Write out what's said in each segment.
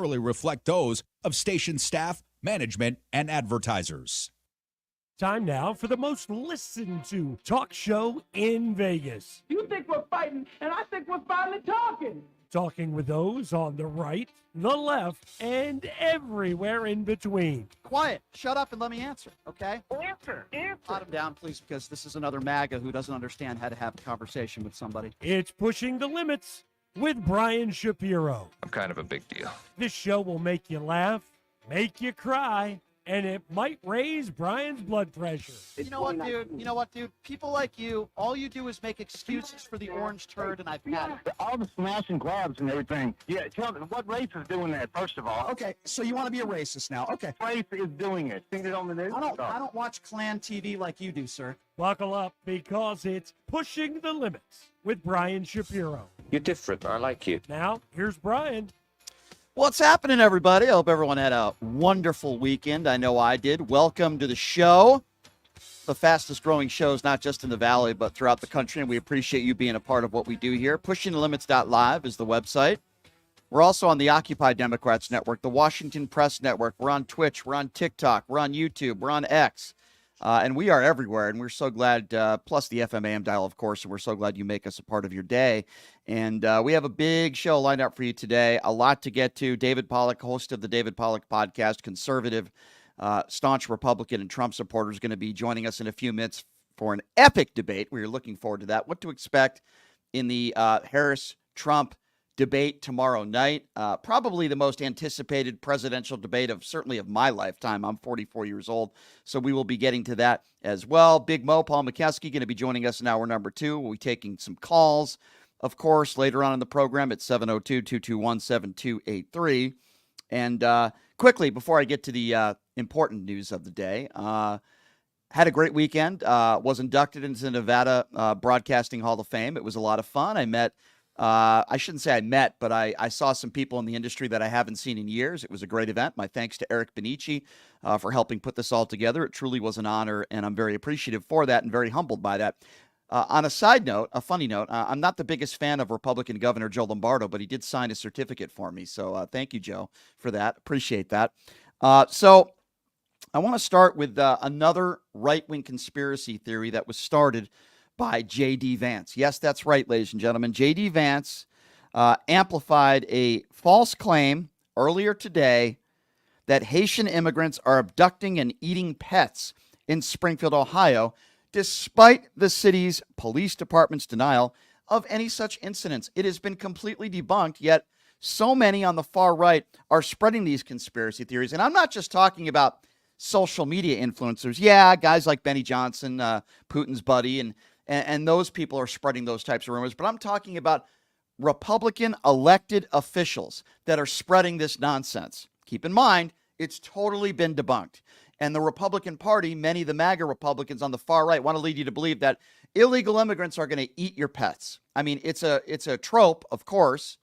necessarily reflect those of station staff, management, and advertisers. Time now for the most listened to talk show in Vegas. You think we're fighting, and I think we're finally talking. Talking with those on the right, the left, and everywhere in between. Quiet. Shut up and let me answer, okay? Answer. Pot him down, please, because this is another MAGA who doesn't understand how to have a conversation with somebody. It's Pushing the Limits with Brian Shapiro. I'm kind of a big deal. This show will make you laugh, make you cry, and it might raise Brian's blood pressure. You know what, dude? People like you, all you do is make excuses for the orange turd, and I've had it. All the smash and grabs and everything. Yeah, tell me, what race is doing that, first of all? Okay, so you want to be a racist now. Okay. Race is doing it. Seen it on the news? I don't watch Klan TV like you do, sir. Buckle up, because it's Pushing the Limits with Brian Shapiro. You're different. I like you. Now, here's Brian. What's happening, everybody? I hope everyone had a wonderful weekend. I know I did. Welcome to the show. The fastest growing shows, not just in the Valley, but throughout the country. And we appreciate you being a part of what we do here. PushingTheLimits.live is the website. We're also on the Occupy Democrats Network, the Washington Press Network. We're on Twitch. We're on TikTok. We're on YouTube. We're on X. And we are everywhere, and we're so glad, plus the FMAM dial, of course, and we're so glad you make us a part of your day. And we have a big show lined up for you today, a lot to get to. David Pollack, host of the David Pollack podcast, conservative, staunch Republican and Trump supporter, is going to be joining us in a few minutes for an epic debate. We're looking forward to that. What to expect in the Harris-Trump debate tomorrow night. Probably the most anticipated presidential debate certainly of my lifetime. I'm 44 years old, so we will be getting to that as well. Big Mo, Paul McKeskey, going to be joining us in hour number 2. We'll be taking some calls, of course, later on in the program at 702-221-7283. And quickly, before I get to the important news of the day, had a great weekend, was inducted into the Nevada Broadcasting Hall of Fame. It was a lot of fun. I met I shouldn't say I met, but I saw some people in the industry that I haven't seen in years. It was a great event. My thanks to Eric Benici for helping put this all together. It truly was an honor, and I'm very appreciative for that and very humbled by that. On a side note, a funny note, I'm not the biggest fan of Republican Governor Joe Lombardo, but he did sign a certificate for me. So thank you, Joe, for that. Appreciate that. So I want to start with another right-wing conspiracy theory that was started by J.D. Vance. Yes, that's right, ladies and gentlemen. J.D. Vance amplified a false claim earlier today that Haitian immigrants are abducting and eating pets in Springfield, Ohio, despite the city's police department's denial of any such incidents. It has been completely debunked, yet so many on the far right are spreading these conspiracy theories. And I'm not just talking about social media influencers. Yeah, guys like Benny Johnson, Putin's buddy, and those people are spreading those types of rumors. But I'm talking about Republican elected officials that are spreading this nonsense. Keep in mind, it's totally been debunked. And the Republican Party, many of the MAGA Republicans on the far right, want to lead you to believe that illegal immigrants are going to eat your pets. I mean, it's a trope, of course,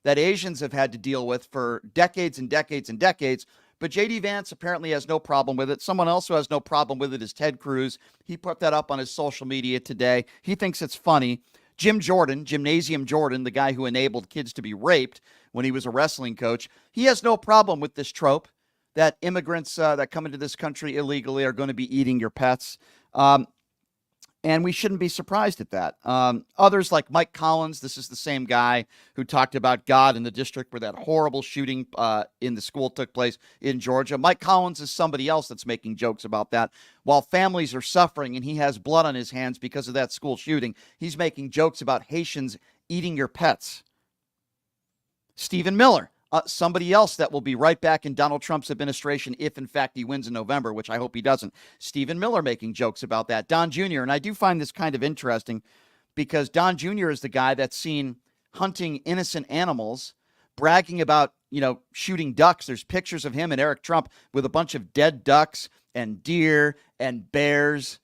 that Asians have had to deal with for decades and decades and decades. But J.D. Vance apparently has no problem with it. Someone else who has no problem with it is Ted Cruz. He put that up on his social media today. He thinks it's funny. Jim Jordan, Gymnasium Jordan, the guy who enabled kids to be raped when he was a wrestling coach, he has no problem with this trope that immigrants that come into this country illegally are going to be eating your pets. And we shouldn't be surprised at that. Others like Mike Collins, this is the same guy who talked about God in the district where that horrible shooting in the school took place in Georgia. Mike Collins is somebody else that's making jokes about that. While families are suffering and he has blood on his hands because of that school shooting, he's making jokes about Haitians eating your pets. Stephen Miller. Somebody else that will be right back in Donald Trump's administration if, in fact, he wins in November, which I hope he doesn't. Stephen Miller making jokes about that. Don Jr., and I do find this kind of interesting because Don Jr. is the guy that's seen hunting innocent animals, bragging about, shooting ducks. There's pictures of him and Eric Trump with a bunch of dead ducks and deer and bears.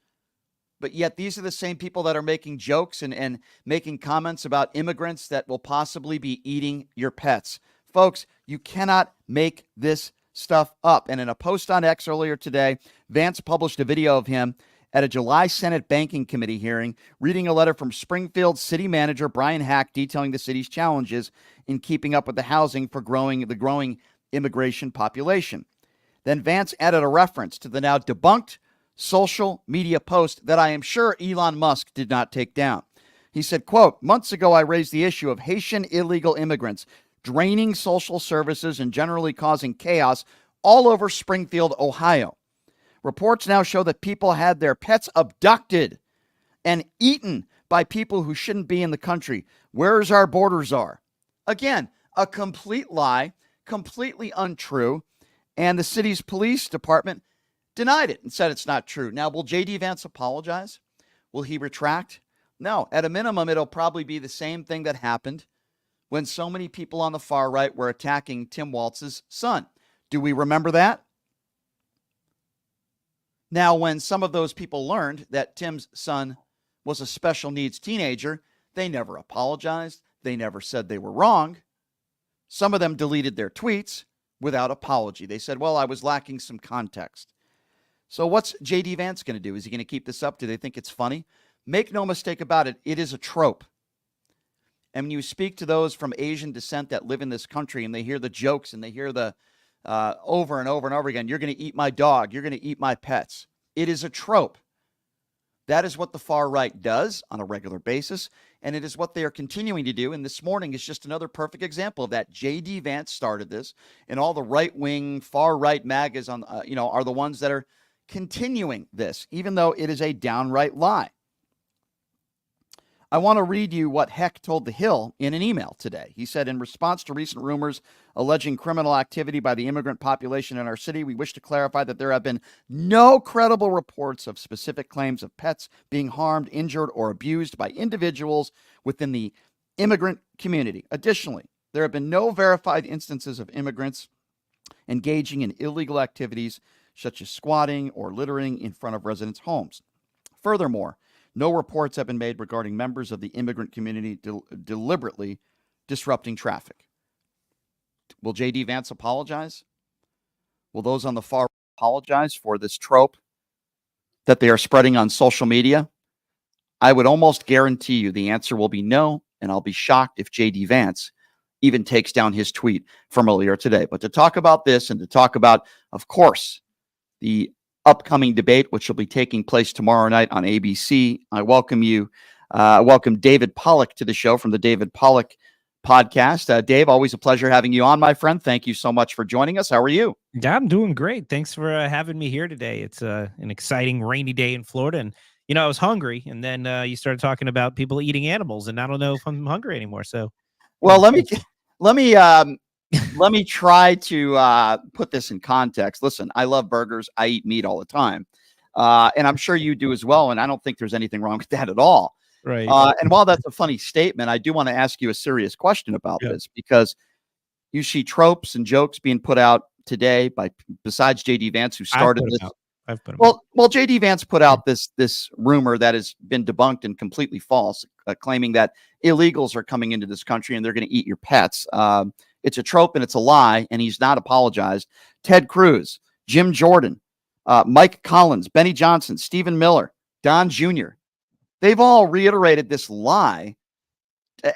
But yet these are the same people that are making jokes and making comments about immigrants that will possibly be eating your pets. Folks, you cannot make this stuff up. And in a post on X earlier today, Vance published a video of him at a July Senate Banking Committee hearing, reading a letter from Springfield City Manager Brian Hack detailing the city's challenges in keeping up with the housing for the growing immigration population. Then Vance added a reference to the now debunked social media post that I am sure Elon Musk did not take down. He said, quote, "Months ago, I raised the issue of Haitian illegal immigrants draining social services and generally causing chaos all over Springfield, Ohio. Reports now show that people had their pets abducted and eaten by people who shouldn't be in the country. Where's our borders are?" Again, a complete lie, completely untrue. And the city's police department denied it and said it's not true. Now, will J.D. Vance apologize? Will he retract? No. At a minimum, it'll probably be the same thing that happened when so many people on the far right were attacking Tim Walz's son. Do we remember that? Now, when some of those people learned that Tim's son was a special needs teenager, they never apologized. They never said they were wrong. Some of them deleted their tweets without apology. They said, well, I was lacking some context. So what's J.D. Vance going to do? Is he going to keep this up? Do they think it's funny? Make no mistake about it. It is a trope. And when you speak to those from Asian descent that live in this country and they hear the jokes and they hear the over and over and over again, you're going to eat my dog, you're going to eat my pets. It is a trope. That is what the far right does on a regular basis, and it is what they are continuing to do. And this morning is just another perfect example of that. J.D. Vance started this, and all the right-wing, far-right MAGAs are the ones that are continuing this, even though it is a downright lie. I want to read you what Heck told The Hill in an email today. He said, in response to recent rumors alleging criminal activity by the immigrant population in our city, we wish to clarify that there have been no credible reports of specific claims of pets being harmed, injured, or abused by individuals within the immigrant community. Additionally, there have been no verified instances of immigrants engaging in illegal activities such as squatting or littering in front of residents' homes. Furthermore, no reports have been made regarding members of the immigrant community deliberately disrupting traffic. Will J.D. Vance apologize? Will those on the far right apologize for this trope that they are spreading on social media? I would almost guarantee you the answer will be no, and I'll be shocked if J.D. Vance even takes down his tweet from earlier today. But to talk about this and to talk about, of course, the upcoming debate, which will be taking place tomorrow night on ABC, I welcome you. Welcome David Pollack to the show from the David Pollack podcast. Dave, always a pleasure having you on, my friend. Thank you so much for joining us. How are you? Yeah, I'm doing great. Thanks for having me here today. It's an exciting rainy day in Florida. And, I was hungry. And then you started talking about people eating animals. And I don't know if I'm hungry anymore. So, well, let me try to put this in context. Listen, I love burgers. I eat meat all the time. And I'm sure you do as well. And I don't think there's anything wrong with that at all. Right. And while that's a funny statement, I do want to ask you a serious question about this, because you see tropes and jokes being put out today besides J.D. Vance, who started this. I've put them out. Well, J.D. Vance put out this rumor that has been debunked and completely false, claiming that illegals are coming into this country and they're going to eat your pets. It's a trope and it's a lie, and he's not apologized. Ted Cruz, Jim Jordan, Mike Collins, Benny Johnson, Stephen Miller, Don Jr., they've all reiterated this lie.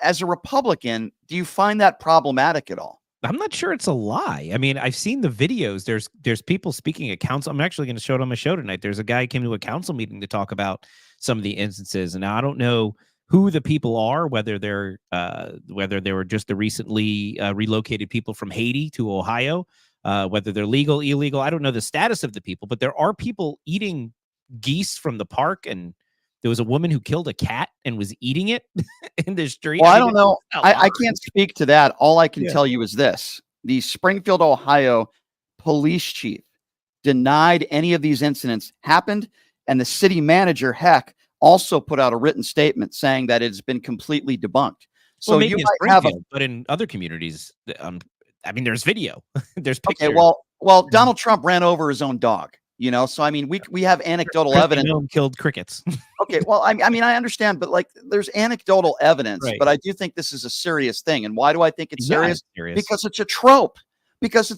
As a Republican, do you find that problematic at all? I'm not sure it's a lie. I mean, I've seen the videos. There's people speaking at council. I'm actually going to show it on my show tonight. There's a guy who came to a council meeting to talk about some of the instances. And now I don't know who the people are, whether they were just the recently relocated people from Haiti to Ohio, whether they're legal, illegal. I don't know the status of the people, but there are people eating geese from the park, and there was a woman who killed a cat and was eating it in the street. Well, I don't know. I can't speak to that. All I can tell you is this. The Springfield, Ohio police chief denied any of these incidents happened, and the city manager, Heck, also put out a written statement saying that it's been completely debunked. So maybe you in might have but in other communities, I mean, there's video, there's pictures. Okay, well, Donald Trump ran over his own dog. So I mean, we have anecdotal evidence. Killed crickets. Okay, well, I mean, I understand, but there's anecdotal evidence. Right. But I do think this is a serious thing. And why do I think it's serious? It's serious? Because it's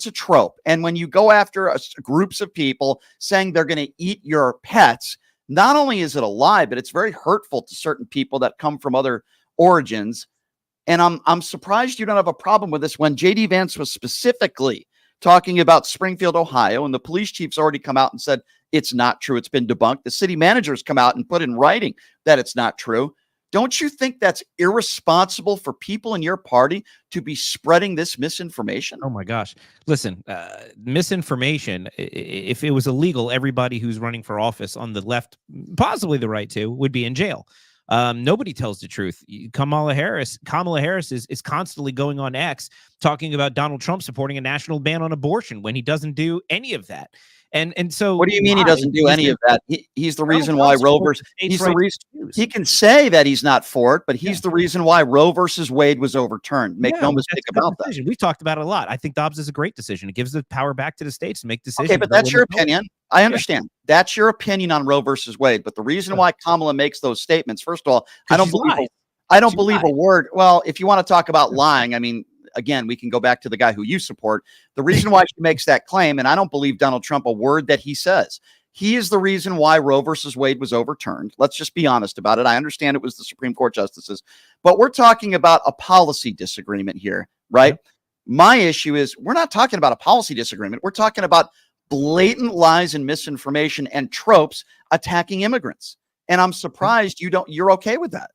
a trope. And when you go after groups of people saying they're going to eat your pets, not only is it a lie, but it's very hurtful to certain people that come from other origins. And I'm surprised you don't have a problem with this when J.D. Vance was specifically talking about Springfield, Ohio, and the police chief's already come out and said it's not true. It's been debunked. The city managers come out and put in writing that it's not true. Don't you think that's irresponsible for people in your party to be spreading this misinformation? Oh my gosh. Listen, misinformation, if it was illegal, everybody who's running for office on the left, possibly the right too, would be in jail. Nobody tells the truth. Kamala Harris is constantly going on X talking about Donald Trump supporting a national ban on abortion when he doesn't do any of that. And so what do you mean he doesn't do any of that? He's the reason why Roe versus he can say that he's not for it, but he's the reason why Roe versus Wade was overturned. Make no mistake about that. We've talked about it a lot. I think Dobbs is a great decision. It gives the power back to the states to make decisions. Okay, but that's your opinion. I understand. That's your opinion on Roe versus Wade. But the reason why Kamala makes those statements, first of all, I don't believe a word. Well, if you want to talk about lying, I mean, again, we can go back to the guy who you support. The reason why she makes that claim, and I don't believe Donald Trump a word that he says. He is the reason why Roe versus Wade was overturned. Let's just be honest about it. I understand it was the Supreme Court justices, but we're talking about a policy disagreement here, right? Yeah. My issue is we're not talking about a policy disagreement. We're talking about blatant lies and misinformation and tropes attacking immigrants. And I'm surprised you're okay with that.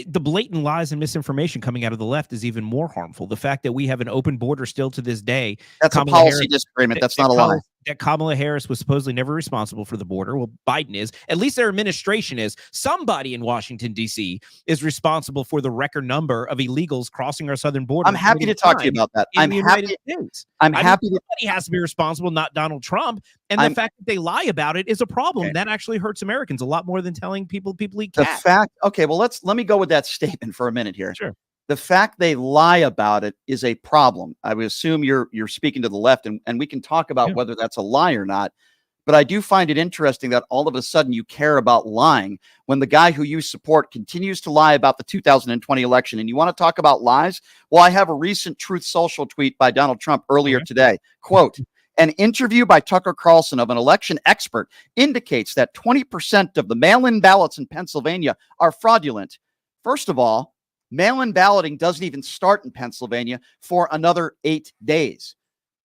The blatant lies and misinformation coming out of the left is even more harmful. The fact that we have an open border still to this day. That's a policy disagreement. That's not a lie. That Kamala Harris was supposedly never responsible for the border. Well, Biden is. At least their administration is. Somebody in Washington, D.C. is responsible for the record number of illegals crossing our southern border. I'm happy to talk to you about that. I'm happy. Somebody has to be responsible, not Donald Trump. And the fact that they lie about it is a problem. Okay. That actually hurts Americans a lot more than telling people eat cat. Okay, well, let me go with that statement for a minute here. Sure. The fact they lie about it is a problem. I would assume you're speaking to the left, and we can talk about whether that's a lie or not. But I do find it interesting that all of a sudden you care about lying when the guy who you support continues to lie about the 2020 election. And you want to talk about lies? Well, I have a recent Truth Social tweet by Donald Trump earlier today. Quote, an interview by Tucker Carlson of an election expert indicates that 20% of the mail-in ballots in Pennsylvania are fraudulent. First of all, mail-in balloting doesn't even start in Pennsylvania for another 8 days.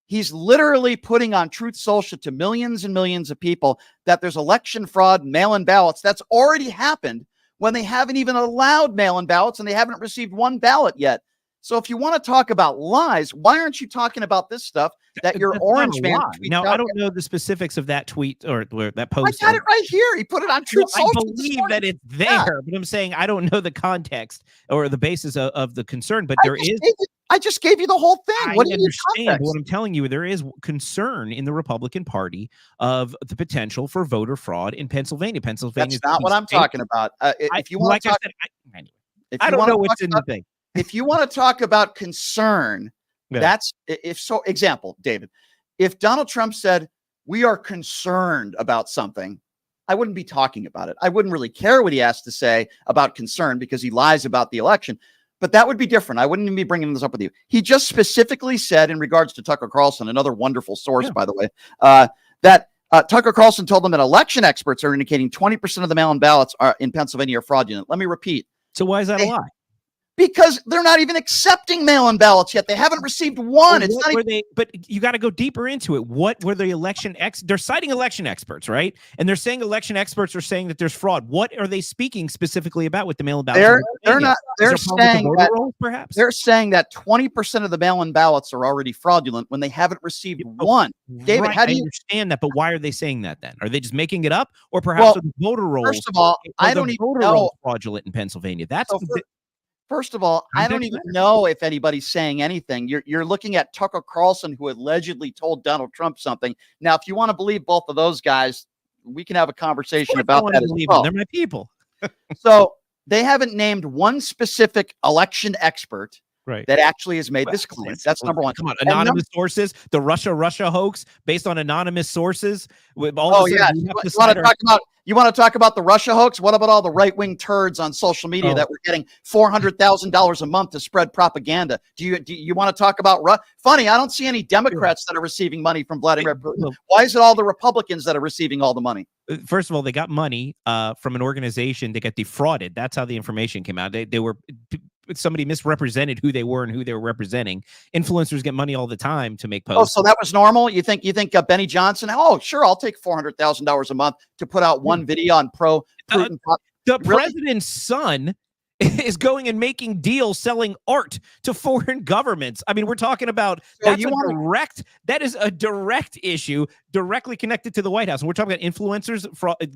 He's literally putting on Truth Social to millions and millions of people that there's election fraud, mail-in ballots. That's already happened when they haven't even allowed mail-in ballots and they haven't received one ballot yet. So if you want to talk about lies, why aren't you talking about this stuff that your orange man tweets Now, I don't know the specifics of that tweet or that post. I got it right here. He put it on Truth Social. I believe that it's there, but I'm saying I don't know the context or the basis of the concern, but I just gave you the whole thing. What do you understand? What I'm telling you, there is concern in the Republican Party of the potential for voter fraud in Pennsylvania. That's not what I'm talking about. If you want to talk, I don't know what's in the thing. If you want to talk about concern, example, David, if Donald Trump said, we are concerned about something, I wouldn't be talking about it. I wouldn't really care what he has to say about concern because he lies about the election, but that would be different. I wouldn't even be bringing this up with you. He just specifically said in regards to Tucker Carlson, another wonderful source, by the way, that Tucker Carlson told them that election experts are indicating 20% of the mail-in ballots in Pennsylvania are fraudulent. Let me repeat. So why is that a lie? Because they're not even accepting mail-in ballots yet. They haven't received one. It's not even... But you got to go deeper into it. What were the they're citing election experts, right? And they're saying election experts are saying that there's fraud. What are they speaking specifically about with the mail-in ballots? They're saying that 20% of the mail-in ballots are already fraudulent when they haven't received one. David, how do you understand that? But why are they saying that then? Are they just making it up, or perhaps the voter rolls? First of all, I don't even know fraudulent in Pennsylvania. First of all, I don't even know if anybody's saying anything. You're looking at Tucker Carlson, who allegedly told Donald Trump something. Now, if you want to believe both of those guys, we can have a conversation about that as well. They're my people. So they haven't named one specific election expert that actually has made this claim. That's number one. Come on, anonymous sources, the Russia hoax based on anonymous sources. With all you want to talk about the Russia hoax? What about all the right-wing turds on social media that were getting $400,000 a month to spread propaganda? Do you want to talk about funny? I don't see any Democrats that are receiving money from Vladimir Putin. Why is it all the Republicans that are receiving all the money? First of all, they got money from an organization that got defrauded. That's how the information came out. They were somebody misrepresented who they were and who they were representing. Influencers get money all the time to make Oh, posts. so that was normal? You think Benny Johnson? Oh, sure, I'll take $400,000 a month to put out one video on pro Putin. The Really? president's son is going and making deals selling art to foreign governments. I mean, we're talking about So that is a direct issue directly connected to the White House. And we're talking about influencers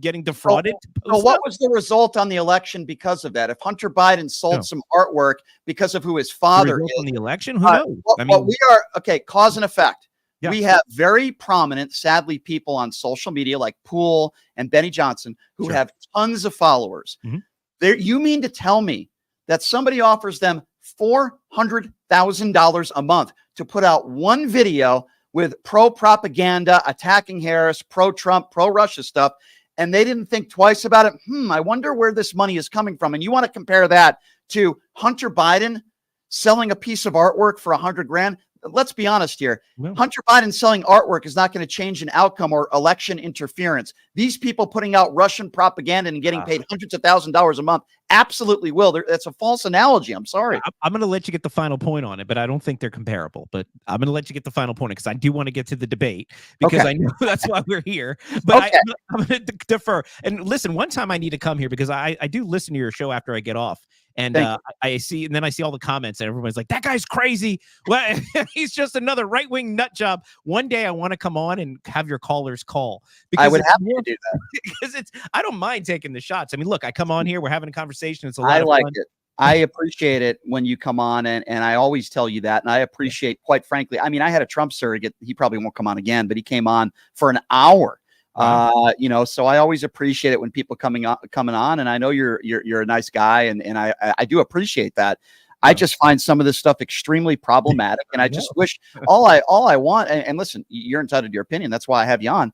getting defrauded. So what was the result on the election because of that? If Hunter Biden sold some artwork because of who his father is on the election? Who knows? What we are, okay, cause and effect. Yeah. We have very prominent, sadly, people on social media like Poole and Benny Johnson who Sure. have tons of followers. Mhm. You mean to tell me that somebody offers them $400,000 a month to put out one video with pro-propaganda, attacking Harris, pro-Trump, pro-Russia stuff, and they didn't think twice about it? I wonder where this money is coming from. And you want to compare that to Hunter Biden selling a piece of artwork for $100,000? Let's be honest here. No. Hunter Biden selling artwork is not going to change an outcome or election interference. These people putting out Russian propaganda and getting paid hundreds of $1,000s a month absolutely will. That's a false analogy. I'm sorry. I'm going to let you get the final point on it, but I don't think they're comparable. But I'm going to let you get the final point because I do want to get to the debate because I know that's why we're here. But Okay. I'm going to defer. And listen, one time I need to come here because I do listen to your show after I get off. And I see all the comments and everybody's like, that guy's crazy. Well, he's just another right-wing nut job. One day I want to come on and have your callers call. I would it's have more- to do that. because I don't mind taking the shots. I mean, look, I come on here, we're having a conversation. It's a lot I of like fun. it. I appreciate it when you come on, and I always tell you that. And I appreciate, quite frankly, I mean, I had a Trump surrogate. He probably won't come on again, but he came on for an hour. So I always appreciate it when people coming on, and I know you're a nice guy, and I do appreciate that. I just find some of this stuff extremely problematic, and I just wish all I want, and listen, you're entitled to your opinion. That's why I have you on.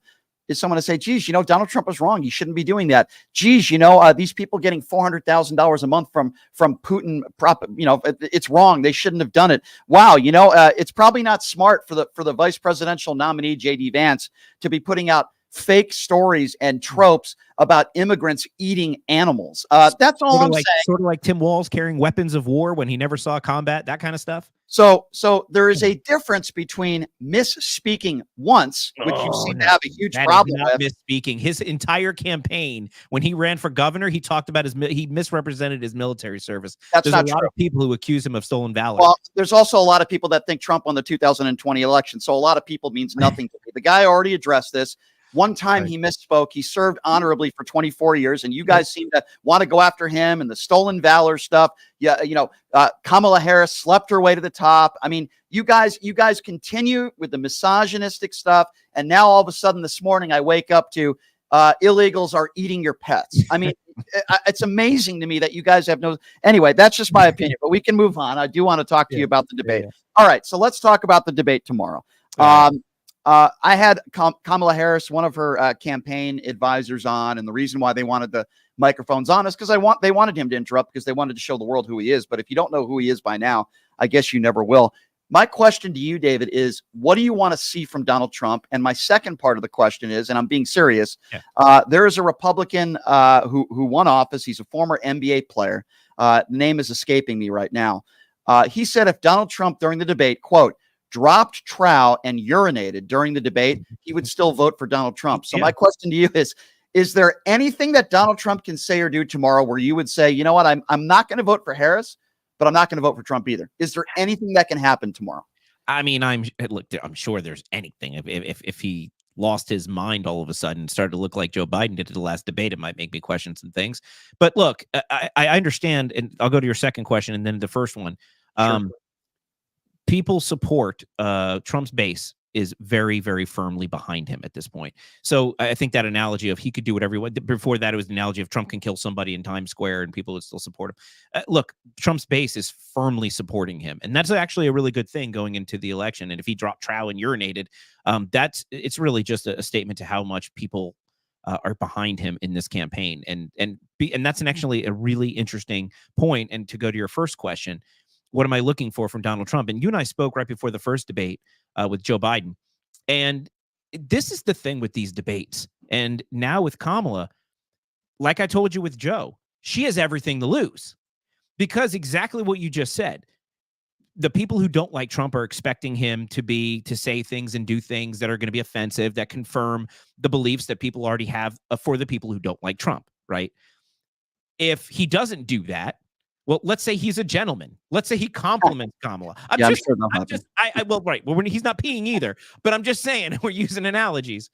Is someone to say, geez, Donald Trump was wrong. He shouldn't be doing that. Geez, these people getting $400,000 a month from Putin, it's wrong. They shouldn't have done it. Wow. It's probably not smart for the vice presidential nominee, JD Vance, to be putting out fake stories and tropes about immigrants eating animals. That's all I'm saying. Sort of like Tim Walz carrying weapons of war when he never saw combat, that kind of stuff. So there is a difference between misspeaking once, which you seem to have a huge problem with. Misspeaking. His entire campaign, when he ran for governor, he talked about he misrepresented his military service. That's There's not a lot true. of people who accuse him of stolen valor. Well, there's also a lot of people that think Trump won the 2020 election. So a lot of people means nothing to me. The guy already addressed this. One time he misspoke. He served honorably for 24 years, and you guys seem to want to go after him and the stolen valor stuff. Yeah, Kamala Harris slept her way to the top. I mean, you guys continue with the misogynistic stuff, and now all of a sudden this morning I wake up to illegals are eating your pets. I mean, it's amazing to me that you guys have no. Anyway, that's just my opinion, but we can move on. I do want to talk to you about the debate. All right, so let's talk about the debate tomorrow. I had Kamala Harris, one of her campaign advisors, on, and the reason why they wanted the microphones on is because they wanted him to interrupt because they wanted to show the world who he is. But if you don't know who he is by now, I guess you never will. My question to you, David, is what do you want to see from Donald Trump? And my second part of the question is, and I'm being serious, there is a Republican who won office. He's a former NBA player. The name is escaping me right now. He said if Donald Trump during the debate, quote, dropped trowel and urinated during the debate, he would still vote for Donald Trump. So my question to you is there anything that Donald Trump can say or do tomorrow where you would say, you know what, I'm not going to vote for Harris, but I'm not going to vote for Trump either? Is there anything that can happen tomorrow? I mean, I'm sure there's anything. If he lost his mind all of a sudden and started to look like Joe Biden did at the last debate, it might make me question some things. But look, I understand, and I'll go to your second question and then the first one. Sure. People support Trump's base is very, very firmly behind him at this point. So I think that analogy of he could do whatever he wanted. Before that, it was the analogy of Trump can kill somebody in Times Square and people would still support him. Look, Trump's base is firmly supporting him. And that's actually a really good thing going into the election. And if he dropped trowel and urinated, it's really just a statement to how much people are behind him in this campaign. And that's actually a really interesting point. And to go to your first question, what am I looking for from Donald Trump? And you and I spoke right before the first debate with Joe Biden. And this is the thing with these debates. And now with Kamala, like I told you with Joe, she has everything to lose. Because exactly what you just said. The people who don't like Trump are expecting him to say things and do things that are going to be offensive, that confirm the beliefs that people already have for the people who don't like Trump, right? If he doesn't do that, well, let's say he's a gentleman. Let's say he compliments Kamala. I'm sure they'll happen. Right. Well, he's not peeing either, but I'm just saying, we're using analogies.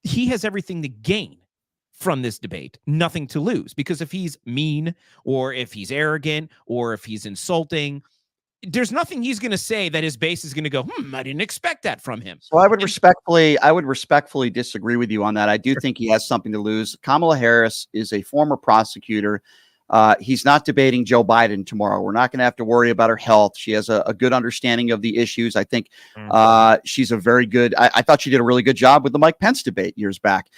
He has everything to gain from this debate, nothing to lose, because if he's mean or if he's arrogant or if he's insulting, there's nothing he's going to say that his base is going to go, I didn't expect that from him. So I would respectfully disagree with you on that. I do think he has something to lose. Kamala Harris is a former prosecutor. He's not debating Joe Biden tomorrow. We're not going to have to worry about her health. She has a good understanding of the issues. I think she's a very good. I thought she did a really good job with the Mike Pence debate years back.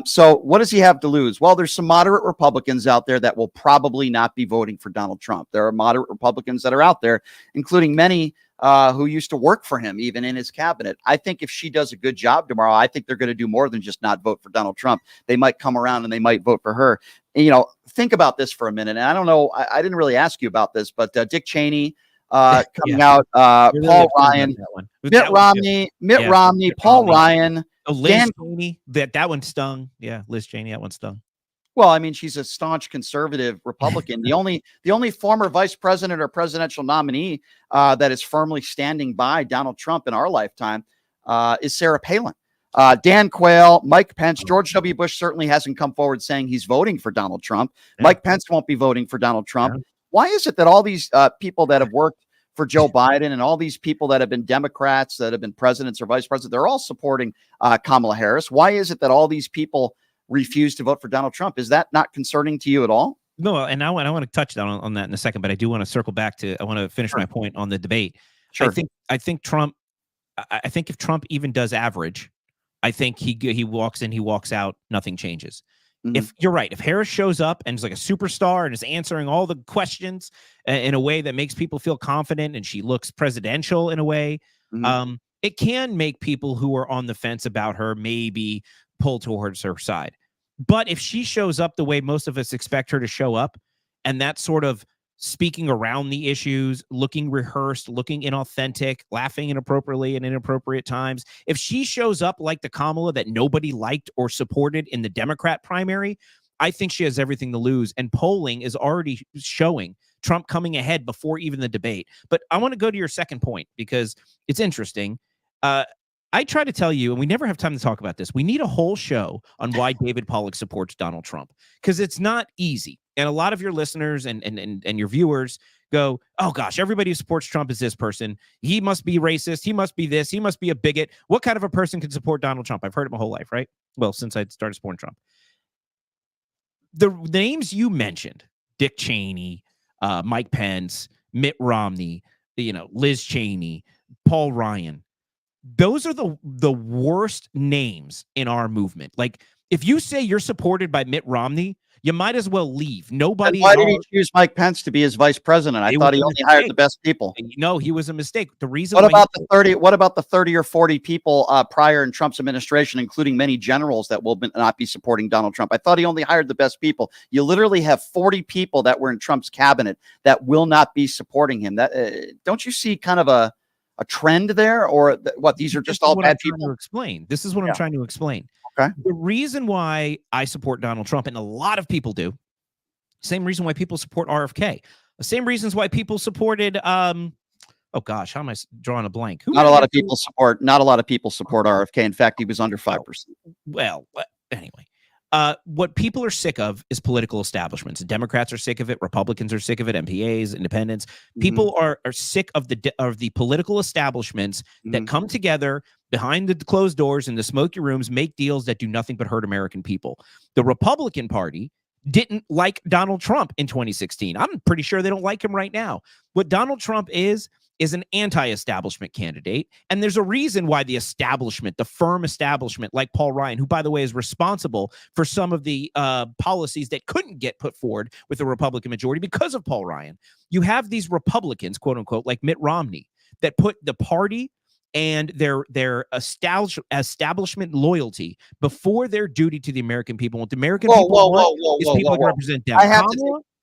So what does he have to lose? Well, there's some moderate Republicans out there that will probably not be voting for Donald Trump. There are moderate Republicans that are out there, including many who used to work for him, even in his cabinet. I think if she does a good job tomorrow, I think they're going to do more than just not vote for Donald Trump. They might come around and they might vote for her. And, think about this for a minute. And I don't know, I didn't really ask you about this, but Dick Cheney coming out, Paul Ryan, Mitt Romney, Paul Ryan. Oh, Liz Cheney, that one stung. Yeah, Liz Cheney, that one stung. Well, I mean, she's a staunch conservative Republican. The only former vice president or presidential nominee that is firmly standing by Donald Trump in our lifetime is Sarah Palin. Dan Quayle, Mike Pence, George W. Bush certainly hasn't come forward saying he's voting for Donald Trump. Yeah. Mike Pence won't be voting for Donald Trump. Yeah. Why is it that all these people that have worked for Joe Biden and all these people that have been Democrats, that have been presidents or vice presidents, they're all supporting Kamala Harris? Why is it that all these people refuse to vote for Donald Trump? Is that not concerning to you at all? No, and I want to touch down on that in a second, but I do want to circle back to, I want to finish my point on the debate. Sure. I think if Trump even does average, I think he walks in, he walks out, nothing changes. Mm-hmm. If you're right, if Harris shows up and is like a superstar and is answering all the questions in a way that makes people feel confident and she looks presidential in a way, it can make people who are on the fence about her maybe pull towards her side. But if she shows up the way most of us expect her to show up, and that sort of speaking around the issues, looking rehearsed, looking inauthentic, laughing inappropriately and inappropriate times, if she shows up like the Kamala that nobody liked or supported in the Democrat primary, I think she has everything to lose. And polling is already showing Trump coming ahead before even the debate. But I want to go to your second point because it's interesting. I try to tell you, and we never have time to talk about this, we need a whole show on why David Pollack supports Donald Trump, because it's not easy. And a lot of your listeners and your viewers go, oh gosh, everybody who supports Trump is this person. He must be racist. He must be this. He must be a bigot. What kind of a person can support Donald Trump? I've heard it my whole life, right? Well, since I started supporting Trump. The names you mentioned, Dick Cheney, Mike Pence, Mitt Romney, Liz Cheney, Paul Ryan, those are the worst names in our movement. Like, if you say you're supported by Mitt Romney, you might as well leave. Nobody. And why did he choose Mike Pence to be his vice president? I thought he only hired the best people. No, he was a mistake. The reason. What about the 30 or 40 people prior in Trump's administration, including many generals that will not be supporting Donald Trump? I thought he only hired the best people. You literally have 40 people that were in Trump's cabinet that will not be supporting him. That don't you see kind of a trend there, or what? These are just all bad people. This is what I'm trying to explain. Okay. The reason why I support Donald Trump, and a lot of people do, same reason why people support RFK, the same reasons why people supported. Oh gosh, how am I drawing a blank? Not a lot of people support RFK. In fact, he was under 5%. Well, anyway. What people are sick of is political establishments. Democrats are sick of it. Republicans are sick of it. MPAs, independents. People are sick of the political establishments that come together behind the closed doors in the smoky rooms, make deals that do nothing but hurt American people. The Republican Party didn't like Donald Trump in 2016. I'm pretty sure they don't like him right now. What Donald Trump is an anti-establishment candidate. And there's a reason why the establishment, the firm establishment, like Paul Ryan, who, by the way, is responsible for some of the policies that couldn't get put forward with the Republican majority because of Paul Ryan. You have these Republicans, quote unquote, like Mitt Romney, that put the party and their establishment loyalty before their duty to the American people. What the American people want is people who represent them.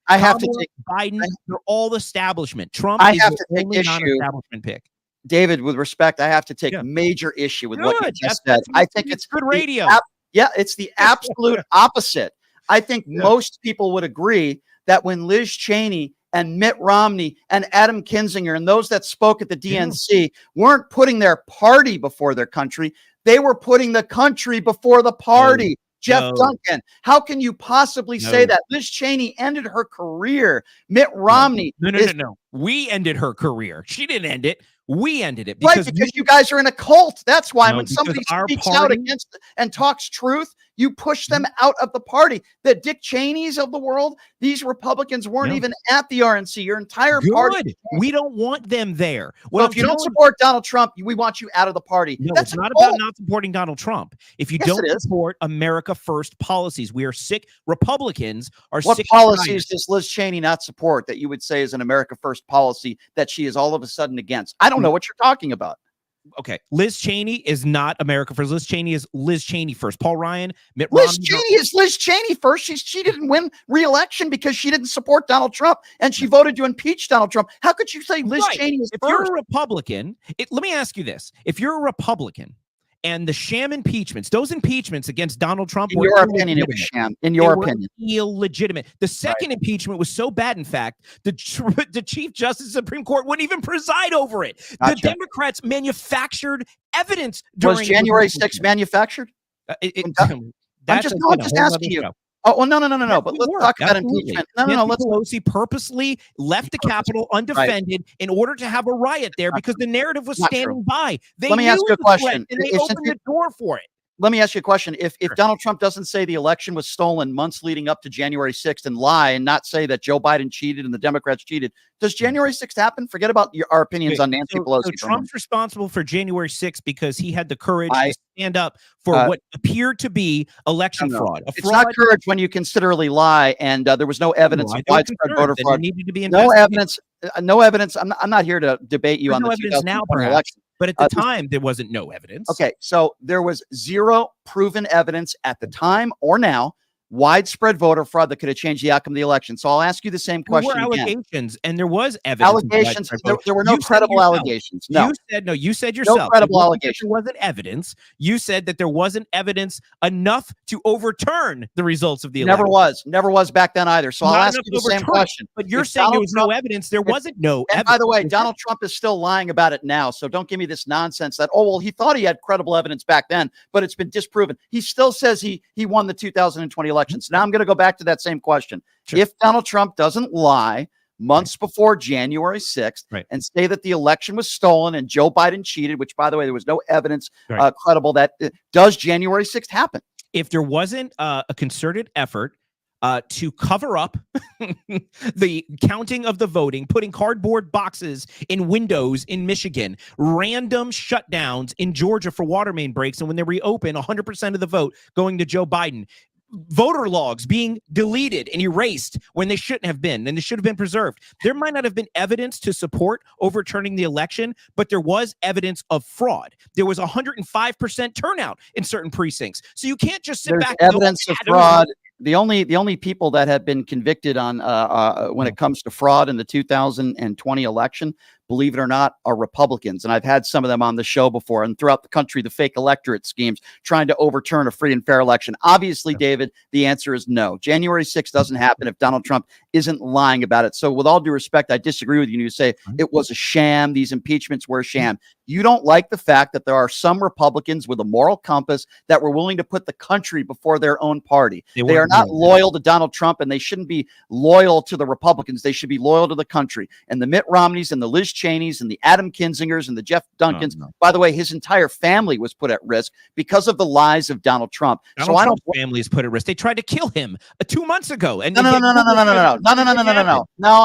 I have to Kamala, take Biden. They're all establishment. Trump I is have the to take only issue. non-establishment pick. David, with respect, I have to take Yeah. major issue with what you Good. just said. I think it's good the radio. Yeah, it's the absolute opposite. I think most people would agree that when Liz Cheney and Mitt Romney and Adam Kinzinger and those that spoke at the DNC weren't putting their party before their country, they were putting the country before the party. Jeff Duncan, how can you possibly say that? Liz Cheney ended her career. Mitt Romney. No. We ended her career. She didn't end it. We ended it Because you guys are in a cult. That's why when somebody our speaks party, out against and talks truth, you push them out of the party. The Dick Cheneys of the world, these Republicans weren't even at the RNC. Your entire party. We don't want them there. Well, if you don't support Donald Trump, we want you out of the party. No, That's it's not about not supporting Donald Trump. If you don't it is. support America First policies, we are sick. Republicans are What sick. policies does Liz Cheney not support that you would say is an America First policy that she is all of a sudden against? I don't know what you're talking about. Okay, Liz Cheney is not America First. Liz Cheney is Liz Cheney first. Paul Ryan, Mitt Romney. Liz Cheney is Liz Cheney first. She didn't win re-election because she didn't support Donald Trump and she voted to impeach Donald Trump. How could you say Liz Cheney is if first? you're a Republican, let me ask you this. If you're a Republican and the sham impeachments, those impeachments against Donald Trump In were your opinion, it was sham. In your opinion. Illegitimate. The second impeachment was so bad, in fact, the Chief Justice of the Supreme Court wouldn't even preside over it. Gotcha. The Democrats manufactured evidence Was during January 6th manufactured? I'm just asking you. Oh, well, no. But let's talk about impeachment. No. Nancy Pelosi purposely left the Capitol undefended in order to have a riot there because the narrative was standing by. Let me ask you a question. And they opened the door for it. Let me ask you a question. If Donald Trump doesn't say the election was stolen months leading up to January 6th and lie and not say that Joe Biden cheated and the Democrats cheated, does January 6th happen? Forget about our opinions on Nancy Pelosi. So Trump's responsible for January 6th because he had the courage to stand up for what appeared to be election fraud. It's not courage when you considerably lie and there was no evidence of widespread voter fraud. Needed to be no evidence. I'm not here to debate you on the 2020 election. But at the time, there wasn't no evidence. Okay, so there was zero proven evidence at the time or now, widespread voter fraud that could have changed the outcome of the election. So I'll ask you the same question There were again. allegations, and there was evidence. Allegations. There were no credible allegations. No. You said yourself. No credible allegations. There wasn't evidence. You said that there wasn't evidence enough to overturn the results of the election. Never was back then either. So I'll ask you the same question. But you're saying there was no evidence. There wasn't no evidence. By the way, Donald Trump is still lying about it now. So don't give me this nonsense that, oh, well, he thought he had credible evidence back then, but it's been disproven. He still says he won the 2020 election. So now I'm going to go back to that same question. Sure. If Donald Trump doesn't lie months before January 6th and say that the election was stolen and Joe Biden cheated, which, by the way, there was no evidence credible that does January 6th happen? If there wasn't a concerted effort to cover up the counting of the voting, putting cardboard boxes in windows in Michigan, random shutdowns in Georgia for water main breaks, and when they reopen, 100% of the vote going to Joe Biden. Voter logs being deleted and erased when they shouldn't have been, and they should have been preserved. There might not have been evidence to support overturning the election, but there was evidence of fraud. There was 105% turnout in certain precincts. So you can't just sit back. Evidence of fraud. The only people that have been convicted on when it comes to fraud in the 2020 election, believe it or not, are Republicans. And I've had some of them on the show before, and throughout the country, the fake electorate schemes trying to overturn a free and fair election. Obviously, David, the answer is no. January 6th doesn't happen if Donald Trump isn't lying about it. So with all due respect, I disagree with you. You say it was a sham. These impeachments were a sham. You don't like the fact that there are some Republicans with a moral compass that were willing to put the country before their own party. They are not loyal to Donald Trump, and they shouldn't be loyal to the Republicans. They should be loyal to the country. And the Mitt Romneys and the Liz Cheneys and the Adam Kinzingers and the Jeff Duncans. By the way, his entire family was put at risk because of the lies of Donald Trump. Trump's family is put at risk. They tried to kill him 2 months ago. And No, I'm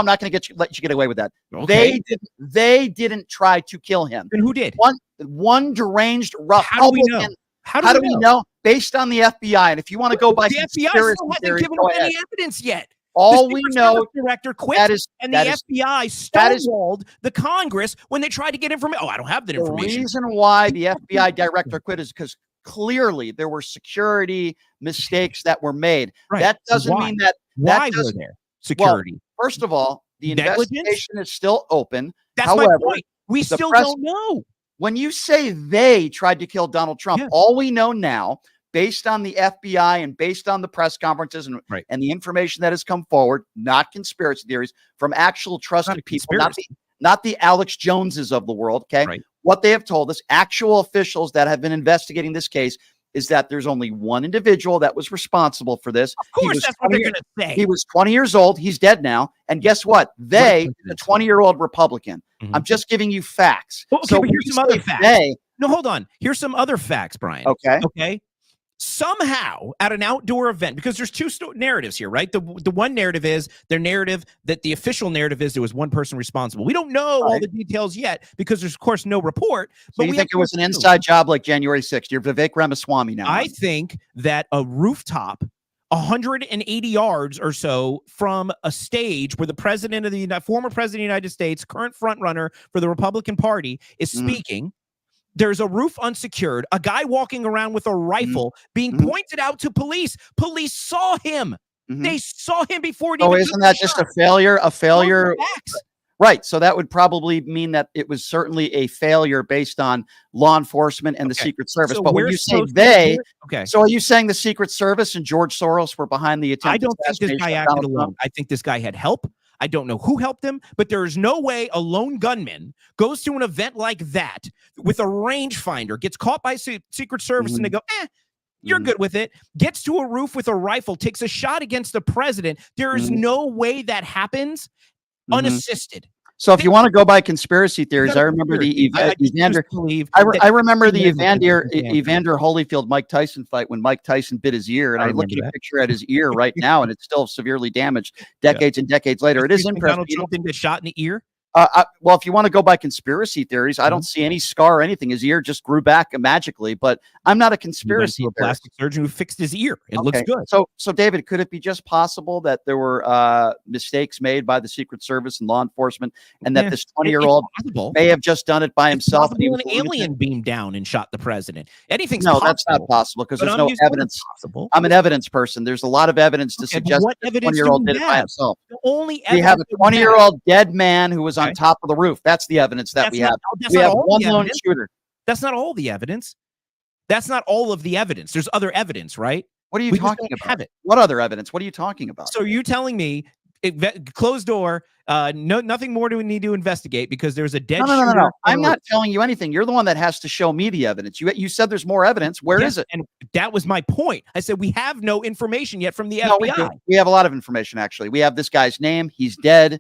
not going to let you get away with that. Okay. They didn't try to kill him. And who did? One deranged Republican. How do we know? How do we know? Based on the FBI. And if you want to go by the FBI still hasn't given us any evidence yet. All we know, director quit, and the FBI stonewalled the Congress when they tried to get information. Oh, I don't have that information. The reason why the FBI director quit is because clearly there were security mistakes that were made. That doesn't mean that. Why were there? security. First of all, the Negligence? investigation is still open. That's However, my point. We the still press- don't know. When you say they tried to kill Donald Trump, Yeah. all we know now, based on the FBI and based on the press conferences and, Right. and the information that has come forward, not conspiracy theories, from actual Not a trusted people, conspiracy. not the Alex Joneses of the world, okay? Right. What they have told us, actual officials that have been investigating this case, is that there's only one individual that was responsible for this. Of He course, was that's what 20 they're going to say. He was 20 years old. He's dead now. And guess what? They, the 20-year-old Republican. Mhm. I'm just giving you facts. Well, okay, So but when here's you some other say facts. they, No, hold on. Here's some other facts, Brian. okay. Okay. Somehow at an outdoor event, because there's two narratives here, right? The one narrative is their narrative that the official narrative is there was one person responsible. We don't know all Right. the details yet because there's, of course, no report. So But you we think have it was to an assume. inside job like January 6th? You're Vivek Ramaswamy now. I think that a rooftop 180 yards or so from a stage where the president of the former president of the United States, current front runner for the Republican Party, is Mhm. speaking. There's a roof unsecured, a guy walking around with a rifle being Mhm. pointed out to police. Police saw him. Mhm. They saw him before it So even isn't took that the just shot. a failure? A Those are failure, facts. right? So that would probably mean that it was certainly a failure based on law enforcement and the Okay. Secret Service. So But when we're you say supposed to they, do it- okay. so are you saying the Secret Service and George Soros were behind the attempt? I don't think this guy acted alone. I think this guy had help. I don't know who helped him, but there is no way a lone gunman goes to an event like that with a rangefinder, gets caught by Secret Service, and they go, you're Mhm. good with it, gets to a roof with a rifle, takes a shot against the president. There is Mhm. no way that happens Mhm. unassisted. So if you want to go by conspiracy theories, Not a I remember the conspiracy. I just Evander. believe I that remember the Evander- Evander Holyfield Mike Tyson fight when Mike Tyson bit his ear, and I I look remember at a that. picture at his ear right now, and it's still severely damaged decades and decades later. It You is think impressive. Donald Trump didn't get shot in the ear. Well, if you want to go by conspiracy theories, I don't see any scar or anything. His ear just grew back magically, but I'm not a He went conspiracy to a theorist. plastic surgeon who fixed his ear. It looks Okay, good. So David, could it be just possible that there were mistakes made by the Secret Service and law enforcement, and that Yeah. this 20-year-old Possible. may have just done it by It's himself? and he possible was an a lunatic? alien beamed down and shot the president. Anything's No, possible. that's not possible because but there's I'm no using what's evidence. Possible. I'm an evidence person. There's a lot of evidence to Okay, but suggest what that the evidence do 20-year-old we did it by have? himself. The only We have a evidence that we 20-year-old dead man who was on Okay. top of the roof. That's the evidence that That's we not- have. that's We not have all one the lone evidence. shooter. That's not all the evidence. That's not all of the evidence. There's other evidence, right? What are you We just talking don't about? have it. What other evidence? What are you talking about? So you're telling me closed door, nothing more do we need to investigate because there's a dead No. shooter I'm on not telling you anything. You're the one that has to show me the evidence. You said there's more evidence. Where is Yes, it? And that was my point. I said we have no information yet from the No, we FBI. do. We have a lot of information, actually. We have this guy's name. He's dead.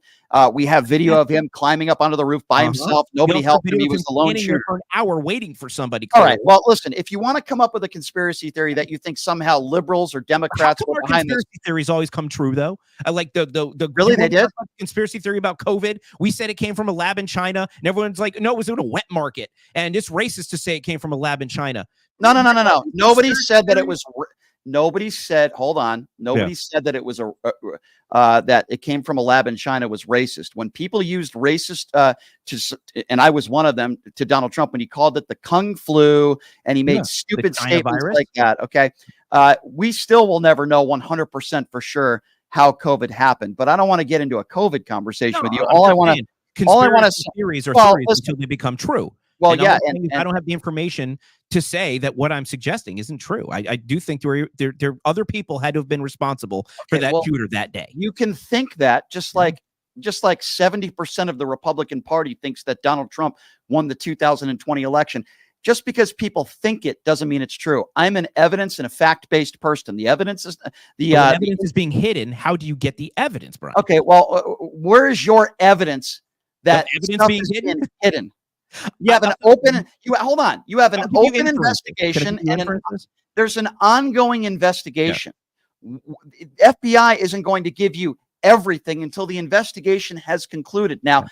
We have video of him climbing up onto the roof by himself. Nobody We also helped him. video He of was the lone standing there shooter. for an hour waiting for somebody. All right. clearly. Well, listen, if you want to come up with a conspiracy theory that you think somehow liberals or How Democrats come were our behind this, conspiracy theories always come true though? I like the Really, you they wanna did? talk about the conspiracy theory about COVID. We said it came from a lab in China, and everyone's like, no, it was in a wet market, and it's racist to say it came from a lab in China. no. Nobody said that it was. Nobody said. Hold on. Nobody said that it was that it came from a lab in China was racist. When people used racist and I was one of them, to Donald Trump when he called it the Kung flu and he made stupid China statements virus. like that. Okay, we still will never know 100% for sure how COVID happened. But I don't want to get into a COVID conversation with you. All I want to. Theories are Well, theories listen. until they become true. Well, And all yeah, I'm saying is I don't have the information to say that what I'm suggesting isn't true. I do think there other people had to have been responsible for Okay, that well, shooter that day. you can think that just like 70% of the Republican Party thinks that Donald Trump won the 2020 election. Just because people think it doesn't mean it's true. I'm an evidence and a fact-based person. The evidence is the When evidence is being hidden. How do you get the evidence, Brian? okay. Well, where is your evidence that evidence stuff being is hidden? hidden? You have an open. You hold on. You have an I'll give you open inferences. Can I investigation, give you and inferences? there's an ongoing investigation. FBI isn't going to give you everything until the investigation has concluded. Now,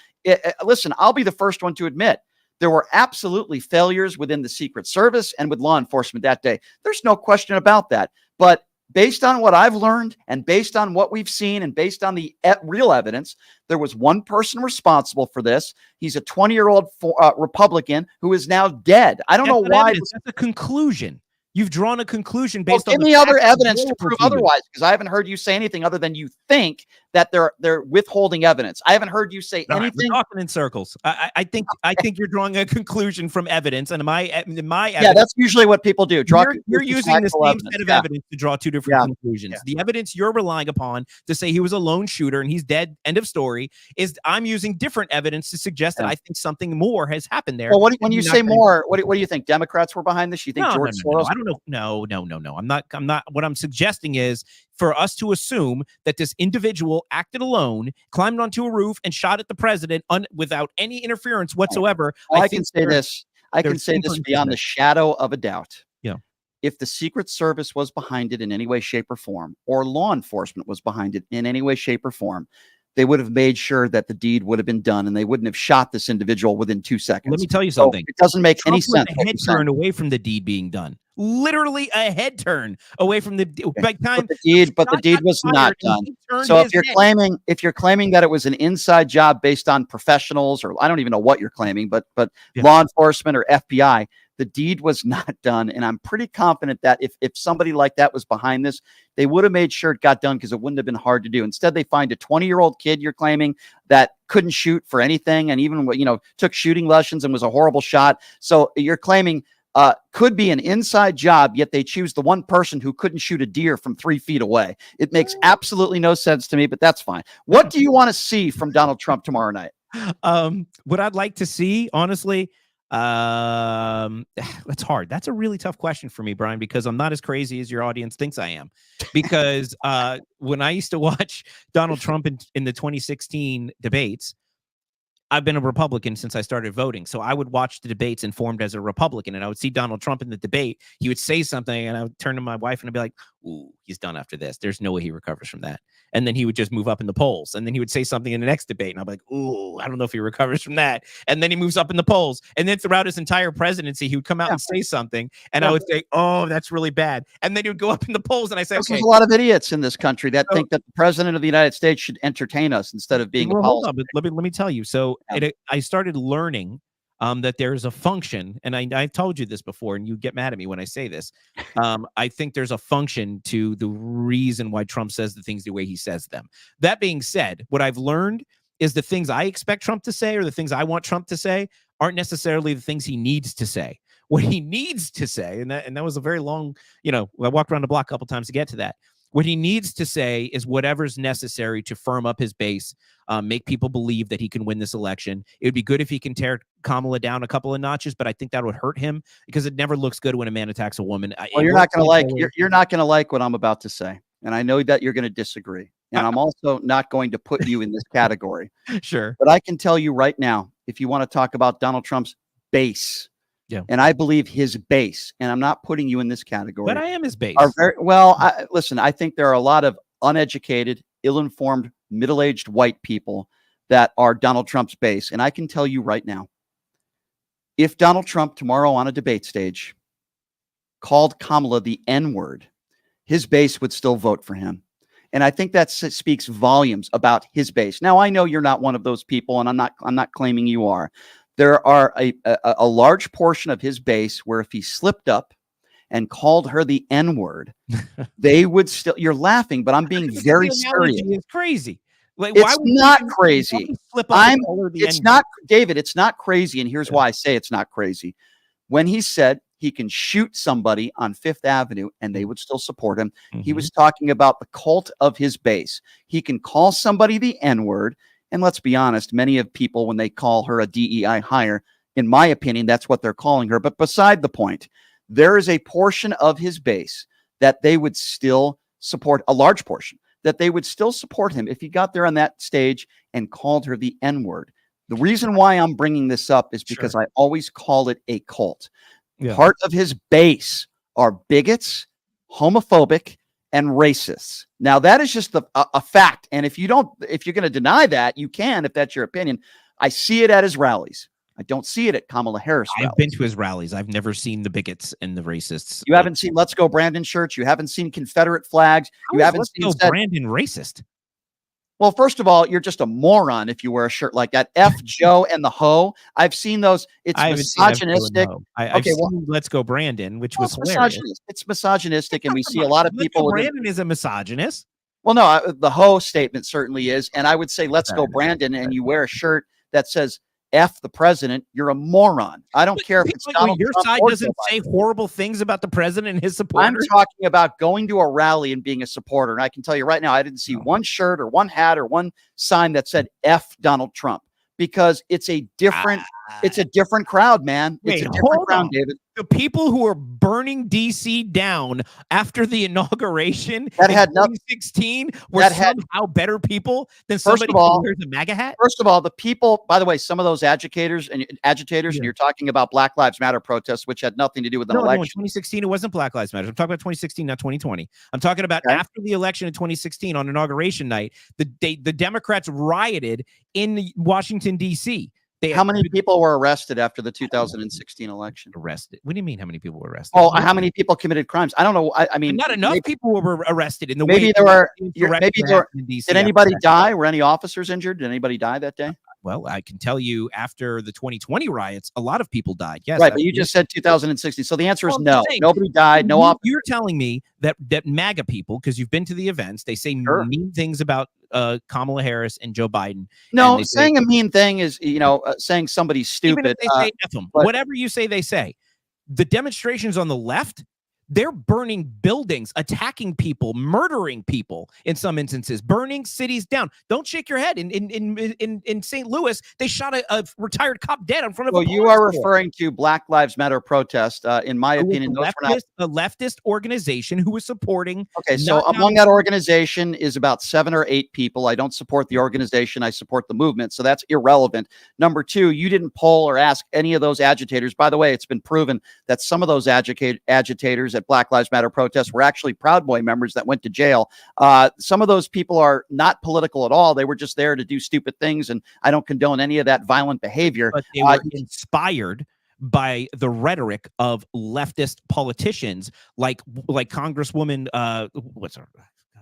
listen, I'll be the first one to admit there were absolutely failures within the Secret Service and with law enforcement that day. There's no question about that. But based on what I've learned and based on what we've seen and based on the real evidence, there was one person responsible for this. He's a 20-year-old Republican who is now dead. I don't know That's not why. evidence. That's a conclusion. You've drawn a conclusion Well, based on give the me other facts evidence to available prove you. otherwise, because I haven't heard you say anything other than you think that they're withholding evidence. I haven't heard you say All right, anything. we're talking in circles. I think you're drawing a conclusion from evidence, and my evidence, Yeah, that's usually what people do. You're using the same set of evidence to draw two different Yeah. conclusions. Yeah. The evidence you're relying upon to say he was a lone shooter and he's dead, end of story, is I'm using different evidence to suggest that I think something more has happened there. Well, when you say more, what do you think? Democrats were behind this? You think George Soros? I don't know. No. I'm not. What I'm suggesting is for us to assume that this individual acted alone, climbed onto a roof, and shot at the president without any interference whatsoever. Well, I can say this. I can say this beyond the shadow of a doubt. Yeah. If the Secret Service was behind it in any way, shape, or form, or law enforcement was behind it in any way, shape, or form, they would have made sure that the deed would have been done, and they wouldn't have shot this individual within 2 seconds. Let me tell you something. So it doesn't make Trump any was sense. a head turn away from the deed being done. Literally a head turn away from the by time. But the deed was not done. So if you're claiming that it was an inside job based on professionals, or I don't even know what you're claiming, but law enforcement or FBI, the deed was not done. And I'm pretty confident that if somebody like that was behind this, they would have made sure it got done because it wouldn't have been hard to do. Instead, they find a 20-year-old kid you're claiming that couldn't shoot for anything, and even took shooting lessons and was a horrible shot. So you're claiming could be an inside job, yet they choose the one person who couldn't shoot a deer from 3 feet away. It makes absolutely no sense to me, but that's fine. What do you want to see from Donald Trump tomorrow night? What I'd like to see, honestly, that's hard. That's a really tough question for me, Brian, because I'm not as crazy as your audience thinks I am. Because when I used to watch Donald Trump in the 2016 debates, I've been a Republican since I started voting. So I would watch the debates informed as a Republican, and I would see Donald Trump in the debate. He would say something, and I would turn to my wife and I'd be like, ooh, he's done after this. There's no way he recovers from that. And then he would just move up in the polls. And then he would say something in the next debate, and I'd be like, ooh, I don't know if he recovers from that. And then he moves up in the polls. And then throughout his entire presidency, he would come out and say something, and I would say, oh, that's really bad. And then he would go up in the polls, and I say, okay. There's a lot of idiots in this country that think that the president of the United States should entertain us instead of being a policy. Let me tell you. So I started learning that there's a function, and I've told you this before, and you get mad at me when I say this. I think there's a function to the reason why Trump says the things the way he says them. That being said, what I've learned is the things I expect Trump to say or the things I want Trump to say aren't necessarily the things he needs to say. What he needs to say, and that was a very long, I walked around the block a couple times to get to that. What he needs to say is whatever's necessary to firm up his base, make people believe that he can win this election. It would be good if he can tear Kamala down a couple of notches, but I think that would hurt him because it never looks good when a man attacks a woman. Well, you're not going to like what I'm about to say, and I know that you're going to disagree. And I'm also not going to put you in this category. Sure, but I can tell you right now, if you want to talk about Donald Trump's base. Yeah. And I believe his base, and I'm not putting you in this category. But I am his base. Listen, I think there are a lot of uneducated, ill-informed, middle-aged white people that are Donald Trump's base. And I can tell you right now, if Donald Trump tomorrow on a debate stage called Kamala the N-word, his base would still vote for him. And I think that speaks volumes about his base. Now, I know you're not one of those people, and I'm not claiming you are. There are a large portion of his base where if he slipped up and called her the N-word, they would still. You're laughing, but I'm being very serious. It's crazy. Like, it's not crazy. It's not, David. It's not crazy, and here's why I say it's not crazy. When he said he can shoot somebody on Fifth Avenue and they would still support him, he was talking about the cult of his base. He can call somebody the N-word. And let's be honest, many of people, when they call her a DEI hire, in my opinion, that's what they're calling her. But beside the point, there is a portion of his base that they would still support, a large portion, that they would still support him if he got there on that stage and called her the N-word. The reason why I'm bringing this up is because I always call it a cult. Yeah. Part of his base are bigots, homophobic, and racists. Now that is just a fact. And if you're going to deny that, you can, if that's your opinion. I see it at his rallies. I don't see it at Kamala Harris rallies. I've been to his rallies. I've never seen the bigots and the racists. You haven't seen Let's Go Brandon shirts. You haven't seen Confederate flags. You haven't seen Brandon racist. Well, first of all, you're just a moron if you wear a shirt like that. F Joe and the Ho. I've seen those. It's misogynistic. I've seen Let's Go Brandon, which was hilarious. It's misogynistic, and we see a lot of people. Brandon is a misogynist. Well, no, the ho statement certainly is. And I would say, let's go, Brandon. And you wear a shirt that says F the president, you're a moron. I don't care if it's Donald your Trump side or doesn't Joe Biden. say horrible things about the president and his supporters. I'm talking about going to a rally and being a supporter. And I can tell you right now, I didn't see one shirt or one hat or one sign that said F Donald Trump, because it's a different crowd, man. It's a different crowd, David. The people who are burning DC down after the inauguration That in had nothing. 2016 were That had- somehow better people than First somebody of all- who wears a MAGA hat? First of all, the people, by the way, some of those agitators, and you're talking about Black Lives Matter protests, which had nothing to do with an No, in election. 2016, it wasn't Black Lives Matter. I'm talking about 2016, not 2020. I'm talking about after the election in 2016 on inauguration night, the Democrats rioted in Washington, D.C. How many people were arrested after the 2016 election? Arrested? What do you mean? How many people were arrested? Oh, how many people committed crimes? I don't know. I mean, not enough people were arrested in the maybe way. there were. Maybe Did anybody die? Were any officers injured? Did anybody die that day? Well, I can tell you after the 2020 riots, a lot of people died. Yes, right. But you just said 2016, so the answer is Well, I'm no. saying, Nobody died. No officers. You're telling me that MAGA people, because you've been to the events, they say mean things about Kamala Harris and Joe Biden. No, saying a mean thing is, saying somebody's stupid. Even if they say F them, whatever you say, they say. The demonstrations on the left, they're burning buildings, attacking people, murdering people in some instances, burning cities down. Don't shake your head. In St. Louis, they shot a retired cop dead in front of a you are referring to Black Lives Matter protest. In my opinion, those were not a leftist organization who was supporting. Okay, so among that organization is about 7 or 8 people. I don't support the organization. I support the movement. So that's irrelevant. Number 2, you didn't poll or ask any of those agitators. By the way, it's been proven that some of those agitators at Black Lives Matter protests were actually Proud Boy members that went to jail. Some of those people are not political at all. They were just there to do stupid things, and I don't condone any of that violent behavior. But they were inspired by the rhetoric of leftist politicians like Congresswoman what's her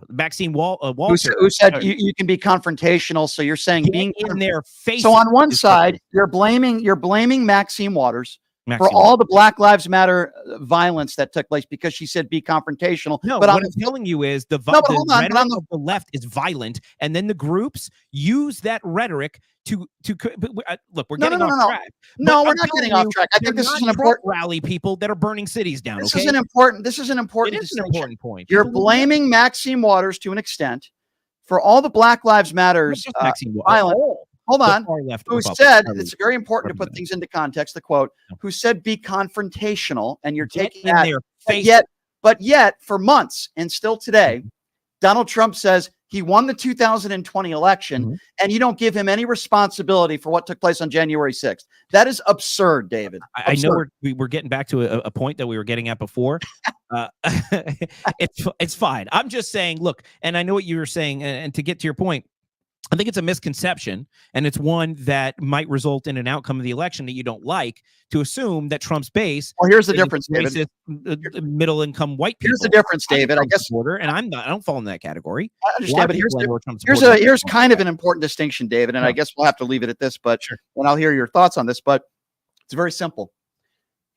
Maxine Walter, who said you can be confrontational. So you're saying being in their face. So on one side, you're blaming Maxine Waters for all the Black Lives Matter violence that took place because she said be confrontational. No, but what I'm telling you is the rhetoric of the left is violent, and then the groups use that rhetoric to look. We're getting off track. No, we're not getting off track. I think this is an important rally. People that are burning cities down. This is an important. This is an important. It is an important point. You're blaming Maxine Waters to an extent for all the Black Lives Matters violence. Hold on. Who said, it's very important to put things into context, the quote, who said be confrontational, and you're taking that. But yet, for months and still today, Donald Trump says he won the 2020 election, and you don't give him any responsibility for what took place on January 6th. That is absurd, David. I know we're getting back to a point that we were getting at before. It's fine. I'm just saying, look, and I know what you were saying, and to get to your point, I think it's a misconception, and it's one that might result in an outcome of the election that you don't like, to assume that Trump's base. Well, here's the difference, David. Middle-income white people. Here's the difference, David. I guess, and I'm not. I don't fall in that category. I understand, but here's kind of an important distinction, David, and I guess we'll have to leave it at this. But and I'll hear your thoughts on this. But it's very simple.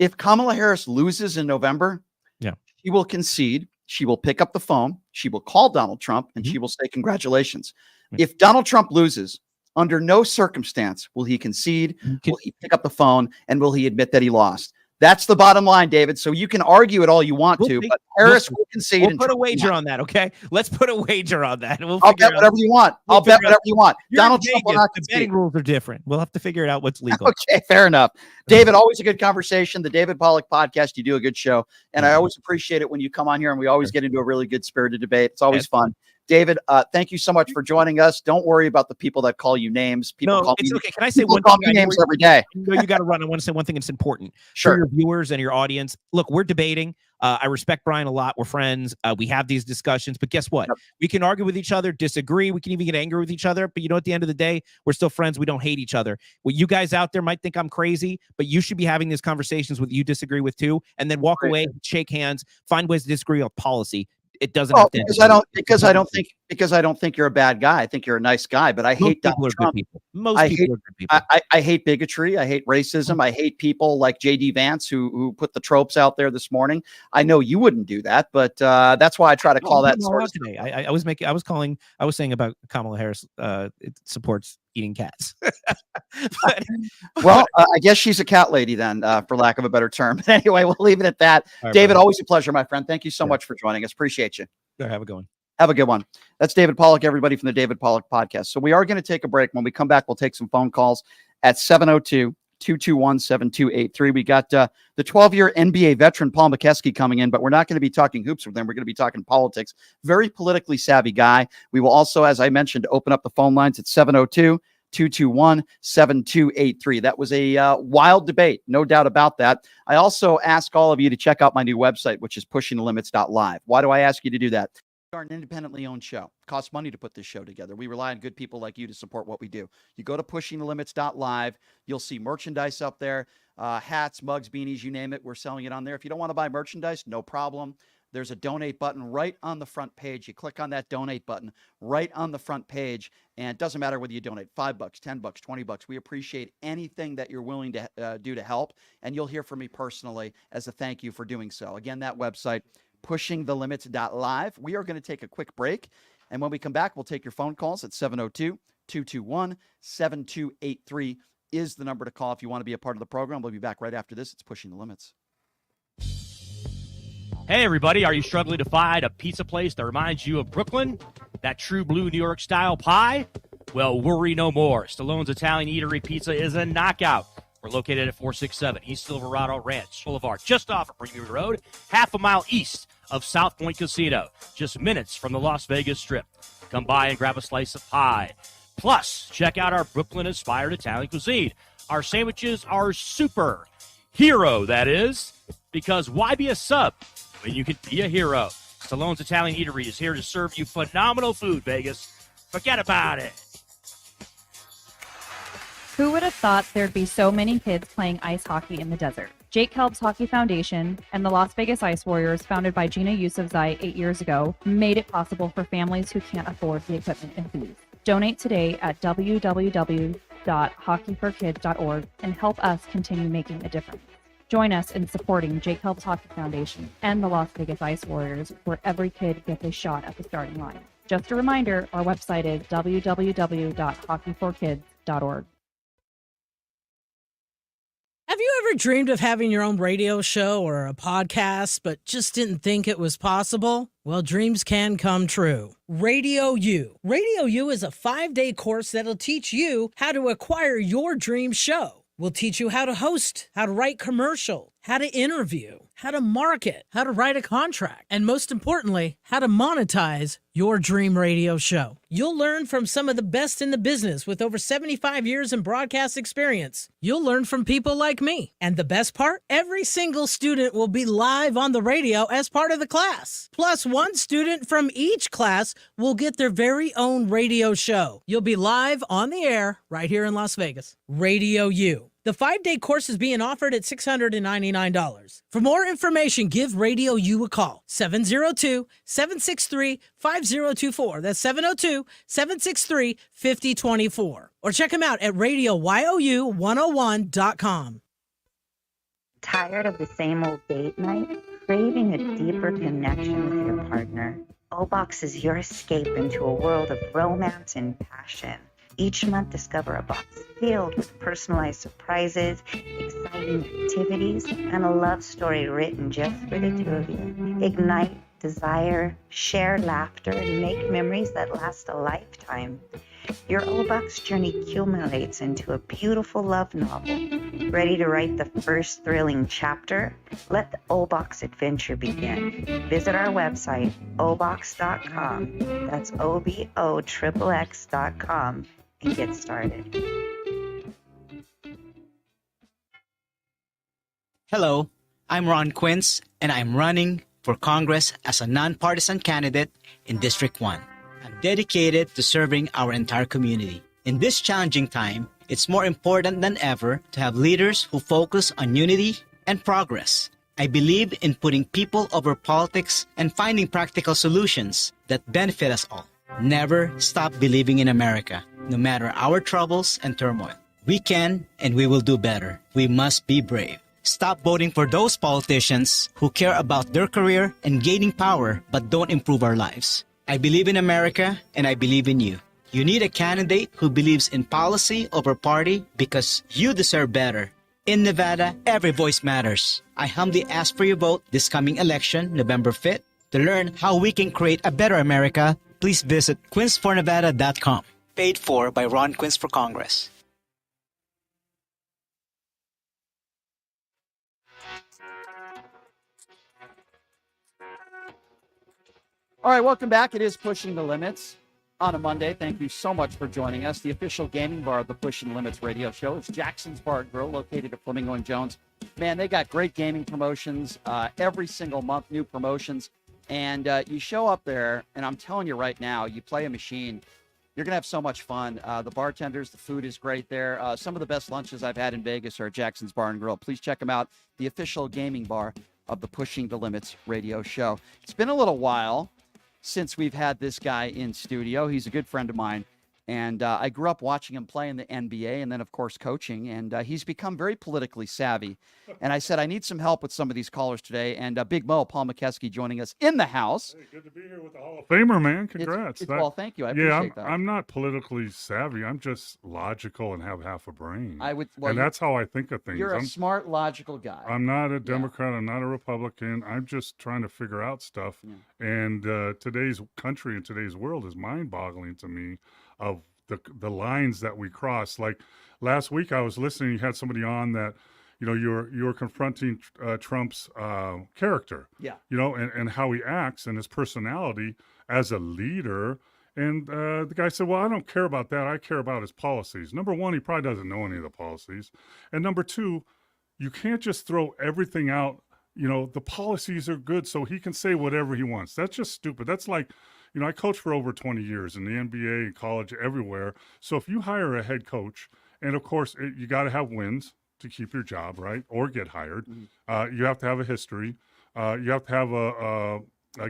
If Kamala Harris loses in November, she will concede. She will pick up the phone. She will call Donald Trump, and she will say congratulations. If Donald Trump loses, under no circumstance will he concede, will he pick up the phone, and will he admit that he lost. That's the bottom line, David. So you can argue it all you want to, but Harris will concede. We'll put a wager on that, okay? Let's put a wager on that. I'll bet whatever you want. I'll bet whatever you want. Donald Trump will not concede. The betting rules are different. We'll have to figure it out what's legal. Okay, fair enough. David, always a good conversation. The David Pollack Podcast, you do a good show. And I always appreciate it when you come on here, and we always get into a really good spirited debate. It's always fun. David, thank you so much for joining us. Don't worry about the people that call you names. People call me, okay. Can I say one thing? Call me names every day. You got to run. I want to say one thing that's important for your viewers and your audience. Look, we're debating. I respect Brian a lot. We're friends. We have these discussions, but guess what? We can argue with each other, disagree. We can even get angry with each other. But at the end of the day, we're still friends. We don't hate each other. Well, you guys out there might think I'm crazy, but you should be having these conversations with you disagree with too, and then walk away, shake hands, find ways to disagree on policy. it doesn't have to. Because I don't think you're a bad guy. I think you're a nice guy, but I hate Donald Trump. Most people are good people. I hate bigotry. I hate racism. I hate people like J.D. Vance who put the tropes out there this morning. I know you wouldn't do that, but that's why I try to call that source. Today. I was saying about Kamala Harris it supports eating cats. Well, I guess she's a cat lady then, for lack of a better term. But anyway, we'll leave it at that. Right, David, brother. always a pleasure, my friend. Thank you so much for joining us. Appreciate you. There, have a good one. Have a good one. That's David Pollock, everybody from the David Pollock podcast. So we are going to take a break. When we come back, we'll take some phone calls at 702-221-7283. We got the 12-year NBA veteran Paul McKeskey coming in, but we're not going to be talking hoops with him. We're going to be talking politics. Very politically savvy guy. We will also, as I mentioned, open up the phone lines at 702-221-7283. That was a wild debate, no doubt about that. I also ask all of you to check out my new website, which is pushingthelimits.live. Why do I ask you to do that? We are an independently owned show. It costs money to put this show together. We rely on good people like you to support what we do. You go to pushingthelimits.live. You'll see merchandise up there, hats, mugs, beanies, you name it. We're selling it on there. If you don't want to buy merchandise, no problem. There's a donate button right on the front page. You click on that donate button right on the front page, and it doesn't matter whether you donate $5, $10, $20. We appreciate anything that you're willing to do to help, and you'll hear from me personally as a thank you for doing so. Again, that website, pushingthelimits.live. We are going to take a quick break, and when we come back, we'll take your phone calls at 702-221-7283 is the number to call if you want to be a part of the program. We'll be back right after this. It's Pushing the Limits. Hey, everybody, are you struggling to find a pizza place that reminds you of Brooklyn? That true blue New York style pie? Well, worry no more. Stallone's Italian Eatery Pizza is a knockout. We're located at 467 East Silverado Ranch Boulevard, just off of Premium Road, half a mile east of South Point Casino, just minutes from the Las Vegas Strip. Come by and grab a slice of pie. Plus, check out our Brooklyn-inspired Italian cuisine. Our sandwiches are super. Hero, that is. Because why be a sub when you can be a hero? Stallone's Italian Eatery is here to serve you phenomenal food, Vegas. Forget about it. Who would have thought there'd be so many kids playing ice hockey in the desert? Jake Helps Hockey Foundation and the Las Vegas Ice Warriors, founded by Gina Yusufzai 8 years ago, made it possible for families who can't afford the equipment and fees. Donate today at www.hockeyforkids.org and help us continue making a difference. Join us in supporting Jake Helps Hockey Foundation and the Las Vegas Ice Warriors, where every kid gets a shot at the starting line. Just a reminder, our website is www.hockeyforkids.org. Have you ever dreamed of having your own radio show or a podcast, but just didn't think it was possible? Well, dreams can come true. Radio U. Radio U is a 5-day course that'll teach you how to acquire your dream show. We'll teach you how to host, how to write commercial, how to interview, how to market, how to write a contract, and most importantly, how to monetize your dream radio show. You'll learn from some of the best in the business with over 75 years in broadcast experience. You'll learn from people like me. And the best part? Every single student will be live on the radio as part of the class. Plus, one student from each class will get their very own radio show. You'll be live on the air right here in Las Vegas. Radio U. The 5-day course is being offered at $699. For more information, give Radio U a call. 702-763-5024. That's 702-763-5024. Or check them out at RadioYOU101.com. Tired of the same old date night? Craving a deeper connection with your partner? O-Box is your escape into a world of romance and passion. Each month, discover a box filled with personalized surprises, exciting activities, and a love story written just for the two of you. Ignite desire, share laughter, and make memories that last a lifetime. Your O-Box journey culminates into a beautiful love novel. Ready to write the first thrilling chapter? Let the O-Box adventure begin. Visit our website, obox.com. That's OBOXXX.com. And get started. Hello, I'm Ron Quince, and I'm running for Congress as a nonpartisan candidate in District 1. I'm dedicated to serving our entire community. In this challenging time, it's more important than ever to have leaders who focus on unity and progress. I believe in putting people over politics and finding practical solutions that benefit us all. Never stop believing in America, no matter our troubles and turmoil. We can and we will do better. We must be brave. Stop voting for those politicians who care about their career and gaining power but don't improve our lives. I believe in America and I believe in you. You need a candidate who believes in policy over party because you deserve better. In Nevada, every voice matters. I humbly ask for your vote this coming election, November 5th. To learn how we can create a better America, please visit QuinceForNevada.com. Paid for by Ron Quince for Congress. All right, welcome back. It is Pushing the Limits on a Monday. Thank you so much for joining us. The official gaming bar of the Pushing the Limits radio show is Jackson's Bar and Grill, located at Flamingo and Jones. Man, they got great gaming promotions every single month, new promotions. And you show up there, and I'm telling you right now, you play a machine, you're going to have so much fun. The bartenders, the food is great there. Some of the best lunches I've had in Vegas are at Jackson's Bar and Grill. Please check them out, the official gaming bar of the Pushing the Limits radio show. It's been a little while since we've had this guy in studio. He's a good friend of mine, and I grew up watching him play in the NBA and then, of course, coaching, and he's become very politically savvy. And I said, I need some help with some of these callers today, and Big Mo, Paul McKeskey, joining us in the house. Hey, good to be here with the Hall of Famer, man. Congrats. Well, thank you. I appreciate that. I'm not politically savvy. I'm just logical and have half a brain. And that's how I think of things. You're a smart, logical guy. I'm not a Democrat. I'm not a Republican. I'm just trying to figure out stuff. Yeah. And today's country and today's world is mind-boggling to me of the lines that we cross. Like last week I was listening, you had somebody on that, you know, you're confronting Trump's character, you know, and how he acts and his personality as a leader. And the guy said, well, I don't care about that. I care about his policies. Number one, he probably doesn't know any of the policies. And number two, you can't just throw everything out. You know, the policies are good, so he can say whatever he wants. That's just stupid. That's like, you know, I coached for over 20 years in the NBA, college, everywhere. So if you hire a head coach, and of course, you got to have wins to keep your job, right? Or get hired. You have to have a history. You have to have a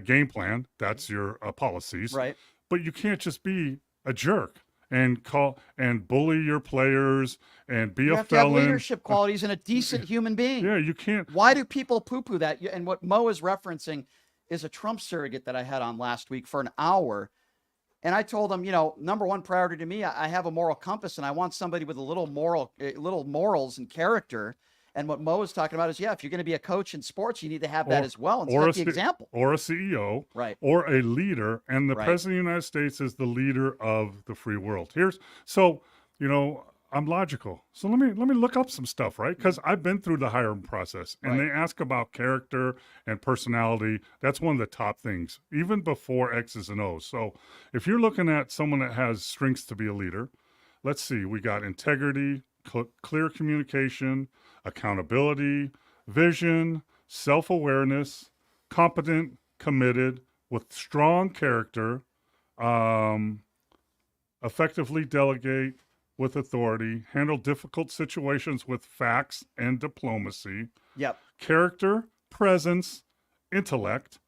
game plan. That's your policies. Right. But you can't just be a jerk and call and bully your players and be a felon. You have to have leadership qualities and a decent human being. Yeah, you can't. Why do people poo-poo that? And what Mo is referencing is a Trump surrogate that I had on last week for an hour. And I told him, you know, number one priority to me, I have a moral compass, and I want somebody with a little morals and character. And what Mo is talking about is, if you're going to be a coach in sports, you need to have that as well and set the example. Or a CEO, right? Or a leader. And the president of the United States is the leader of the free world. So, you know, I'm logical. So let me look up some stuff, right? Because I've been through the hiring process, and they ask about character and personality. That's one of the top things, even before X's and O's. So if you're looking at someone that has strengths to be a leader, let's see. We got integrity, clear communication, accountability, vision, self-awareness, competent, committed, with strong character, effectively delegate with authority, handle difficult situations with facts and diplomacy. Yep. Character, presence, intellect.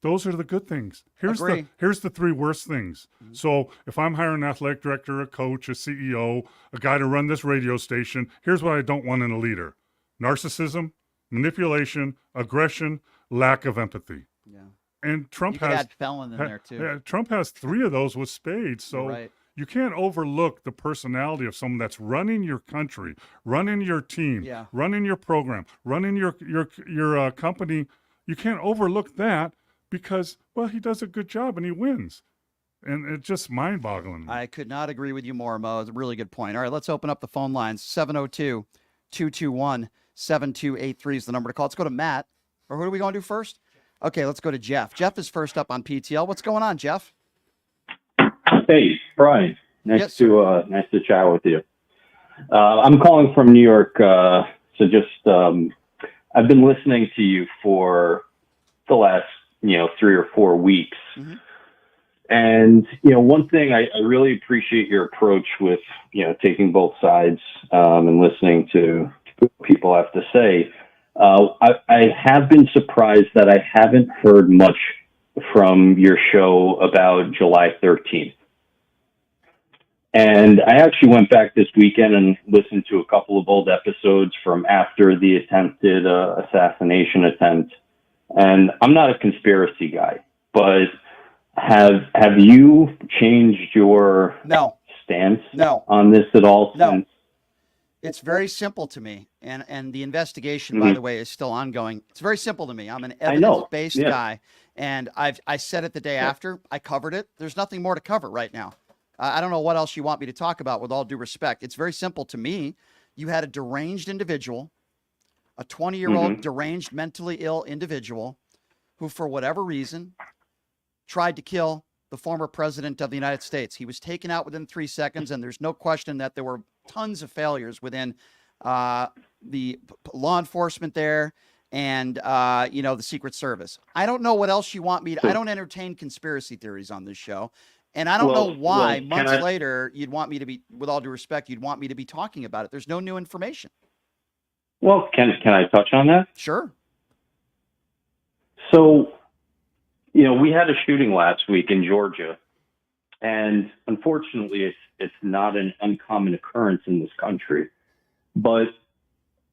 Those are the good things. Here's the three worst things. So if I'm hiring an athletic director, a coach, a CEO, a guy to run this radio station, here's what I don't want in a leader: narcissism, manipulation, aggression, lack of empathy. Yeah. And Trump has add felon in there too. Yeah, Trump has three of those with spades. So you can't overlook the personality of someone that's running your country, running your team, running your program, running your company. You can't overlook that because, well, he does a good job and he wins. And it's just mind-boggling. I could not agree with you more, Mo. It's a really good point. All right, let's open up the phone lines. 702-221-7283 is the number to call. Let's go to Matt. Or who are we going to do first? Okay, let's go to Jeff. Jeff is first up on PTL. What's going on, Jeff? Hey, Brian. Nice to chat with you. I'm calling from New York. I've been listening to you for the last, 3 or 4 weeks. Mm-hmm. And, one thing I really appreciate your approach with, taking both sides and listening to what people have to say. I have been surprised that I haven't heard much from your show about July 13th. And I actually went back this weekend and listened to a couple of old episodes from after the attempted assassination attempt. And I'm not a conspiracy guy, but have you changed your stance on this at all since? It's very simple to me, and the investigation, by the way, is still ongoing. It's very simple to me. I'm an evidence-based guy, and I said it the day after. I covered it. There's nothing more to cover right now. I don't know what else you want me to talk about, with all due respect. It's very simple to me. You had a deranged individual, a 20-year-old deranged, mentally ill individual who, for whatever reason, tried to kill the former president of the United States. He was taken out within 3 seconds, and there's no question that there were tons of failures within the law enforcement there and, the Secret Service. I don't know what else you want me to. I don't entertain conspiracy theories on this show. And I don't know why months later you'd want me to be, with all due respect, you'd want me to be talking about it. There's no new information. Well, can I touch on that? Sure. So, we had a shooting last week in Georgia, and unfortunately it's not an uncommon occurrence in this country. But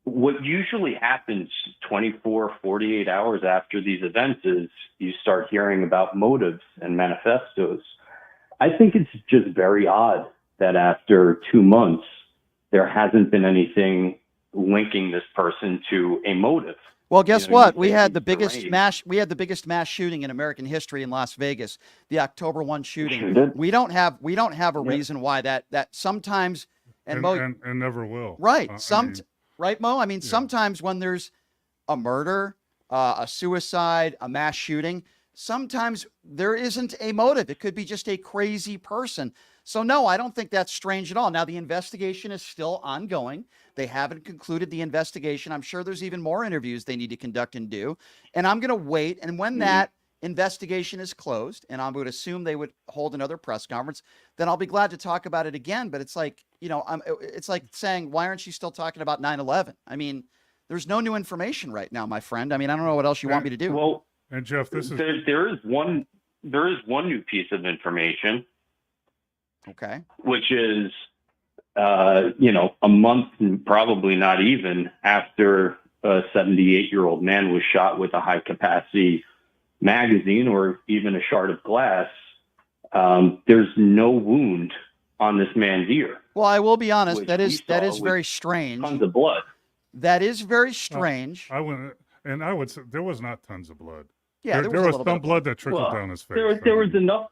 what usually happens 24, 48 hours after these events is you start hearing about motives and manifestos. I think it's just very odd that after 2 months, there hasn't been anything linking this person to a motive. Well, guess what? We had the biggest mass shooting in American history in Las Vegas, the October 1 shooting. We don't have a reason why that sometimes and never will. Right. Right, Mo? I mean, sometimes when there's a murder, a suicide, a mass shooting, sometimes there isn't a motive. It could be just a crazy person. So, no, I don't think that's strange at all. Now, the investigation is still ongoing. They haven't concluded the investigation. I'm sure there's even more interviews they need to conduct and do. And I'm going to wait. And when that investigation is closed, and I would assume they would hold another press conference, then I'll be glad to talk about it again. But it's like, it's like saying, why aren't you still talking about 9/11? I mean, there's no new information right now, my friend. I mean, I don't know what else you want me to do. Well, and Jeff, there is one new piece of information. Okay. Which is, a month, probably not even, after a 78-year-old man was shot with a high-capacity magazine or even a shard of glass. There's no wound on this man's ear. Well, I will be honest. That is very strange. Tons of blood. That is very strange. I would say there was not tons of blood. Yeah, there was some blood that trickled down his face. There was enough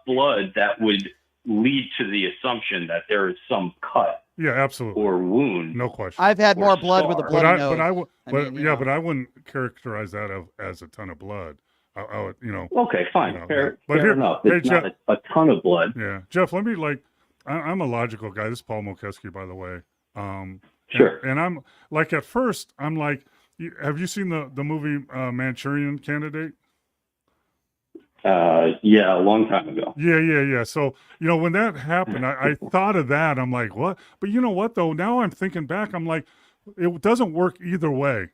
blood that would lead to the assumption that there is some cut. Yeah, absolutely. Or wound. No question. I've had more blood with a bloody nose. But I wouldn't characterize that as a ton of blood. I would, Okay, fine. Fair enough. Hey, It's Jeff, not a ton of blood. Yeah, Jeff. Let me I'm a logical guy. This is Paul Mokeski, by the way. Sure. And I'm like, at first, I'm like, have you seen the movie Manchurian Candidate? Yeah, a long time ago. Yeah. So, when that happened, I thought of that. I'm like, what? But you know what, though? Now I'm thinking back. I'm like, it doesn't work either way.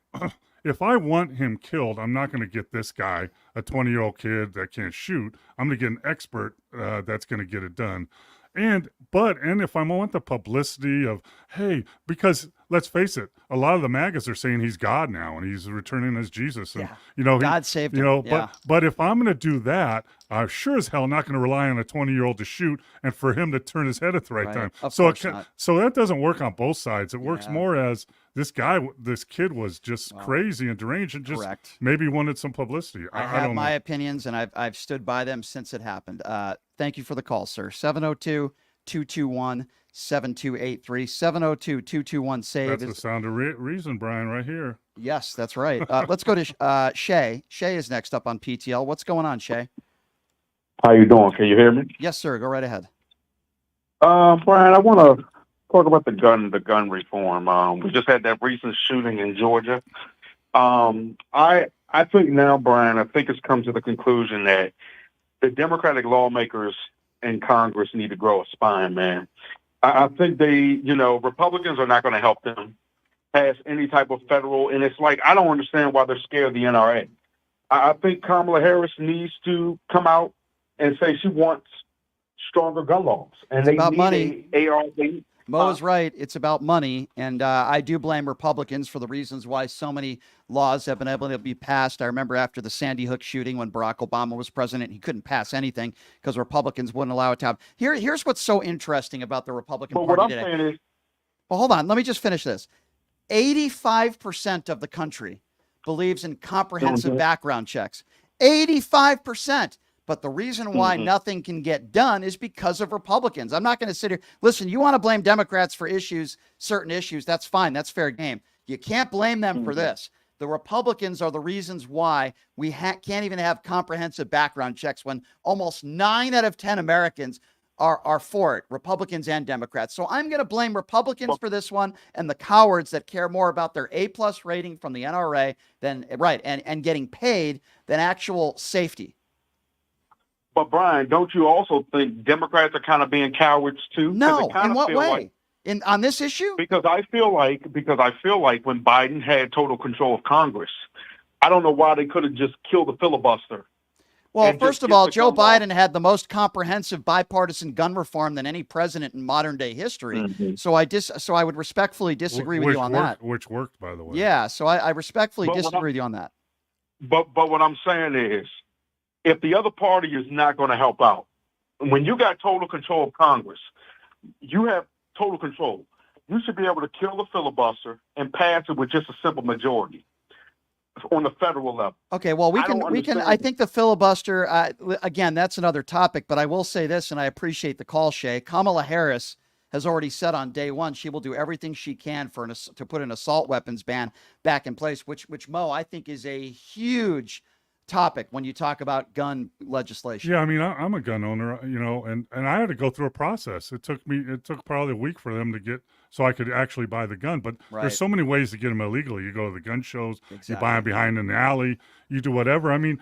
If I want him killed, I'm not going to get this guy, a 20-year-old kid that can't shoot. I'm going to get an expert that's going to get it done. And if I want the publicity of, hey, because let's face it, a lot of the MAGAs are saying he's God now and he's returning as Jesus. And, God saved him. But if I'm going to do that, I'm sure as hell not going to rely on a 20-year-old to shoot and for him to turn his head at the right time. So that doesn't work on both sides. It works more as this kid was just crazy and deranged and just maybe wanted some publicity. I have my opinions, and I've stood by them since it happened. Thank you for the call, sir. 702-221-7283. 702-221-SAVE. That's the sound of reason, Brian, right here. Yes, that's right. Let's go to Shay. Shay is next up on PTL. What's going on, Shay? How you doing? Can you hear me? Yes, sir. Go right ahead. Brian, I want to talk about the gun reform. We just had that recent shooting in Georgia. I think now, Brian, I think it's come to the conclusion that the Democratic lawmakers in Congress need to grow a spine, man. I think Republicans are not going to help them. pass any type of federal. And it's like, I don't understand why they're scared of the NRA. I think Kamala Harris needs to come out and say she wants stronger gun laws. And It's they about need money. a AR. Mo is right. It's about money. And I do blame Republicans for the reasons why so many laws have been able to be passed. I remember after the Sandy Hook shooting when Barack Obama was president, he couldn't pass anything because Republicans wouldn't allow it to happen. Here's what's so interesting about the Republican But Party what I'm today. saying is, Well, hold on. Let me just finish this. 85% of the country believes in comprehensive Mhm. background checks. 85%. But the reason why Mhm. nothing can get done is because of Republicans. I'm not going to sit here. Listen, you want to blame Democrats for issues, certain issues. That's fine. That's fair game. You can't blame them for this. The Republicans are the reasons why we can't even have comprehensive background checks when almost 9 out of 10 Americans are for it, Republicans and Democrats. So I'm going to blame Republicans for this one and the cowards that care more about their A+ rating from the NRA than and getting paid than actual safety. but Brian, don't you also think Democrats are kind of being cowards too? 'Cause No, they kinda in what feel way? like- On this issue? Because I feel like when Biden had total control of Congress, I don't know why they could have just killed the filibuster. Well, and first just of get all, the Joe gun law. Biden had the most comprehensive bipartisan gun reform than any president in modern day history. Mm-hmm. So I would respectfully disagree with you on that. Which worked, by the way. Yeah, so I respectfully But what disagree with you on that. But what I'm saying is, if the other party is not going to help out, when you got total control of Congress, you have total control. You should be able to kill the filibuster and pass it with just a simple majority on the federal level. Okay, well, we I can. don't I understand. think the filibuster. Again, that's another topic. But I will say this, and I appreciate the call, Shay. Kamala Harris has already said on day one she will do everything she can to put an assault weapons ban back in place. Which Mo, I think is a huge topic when you talk about gun legislation. Yeah, I mean, I'm a gun owner, and I had to go through a process. It took probably a week for them to get so I could actually buy the gun. But Right. there's so many ways to get them illegally. You go to the gun shows, you buy Exactly. them behind in the alley, you do whatever. I mean,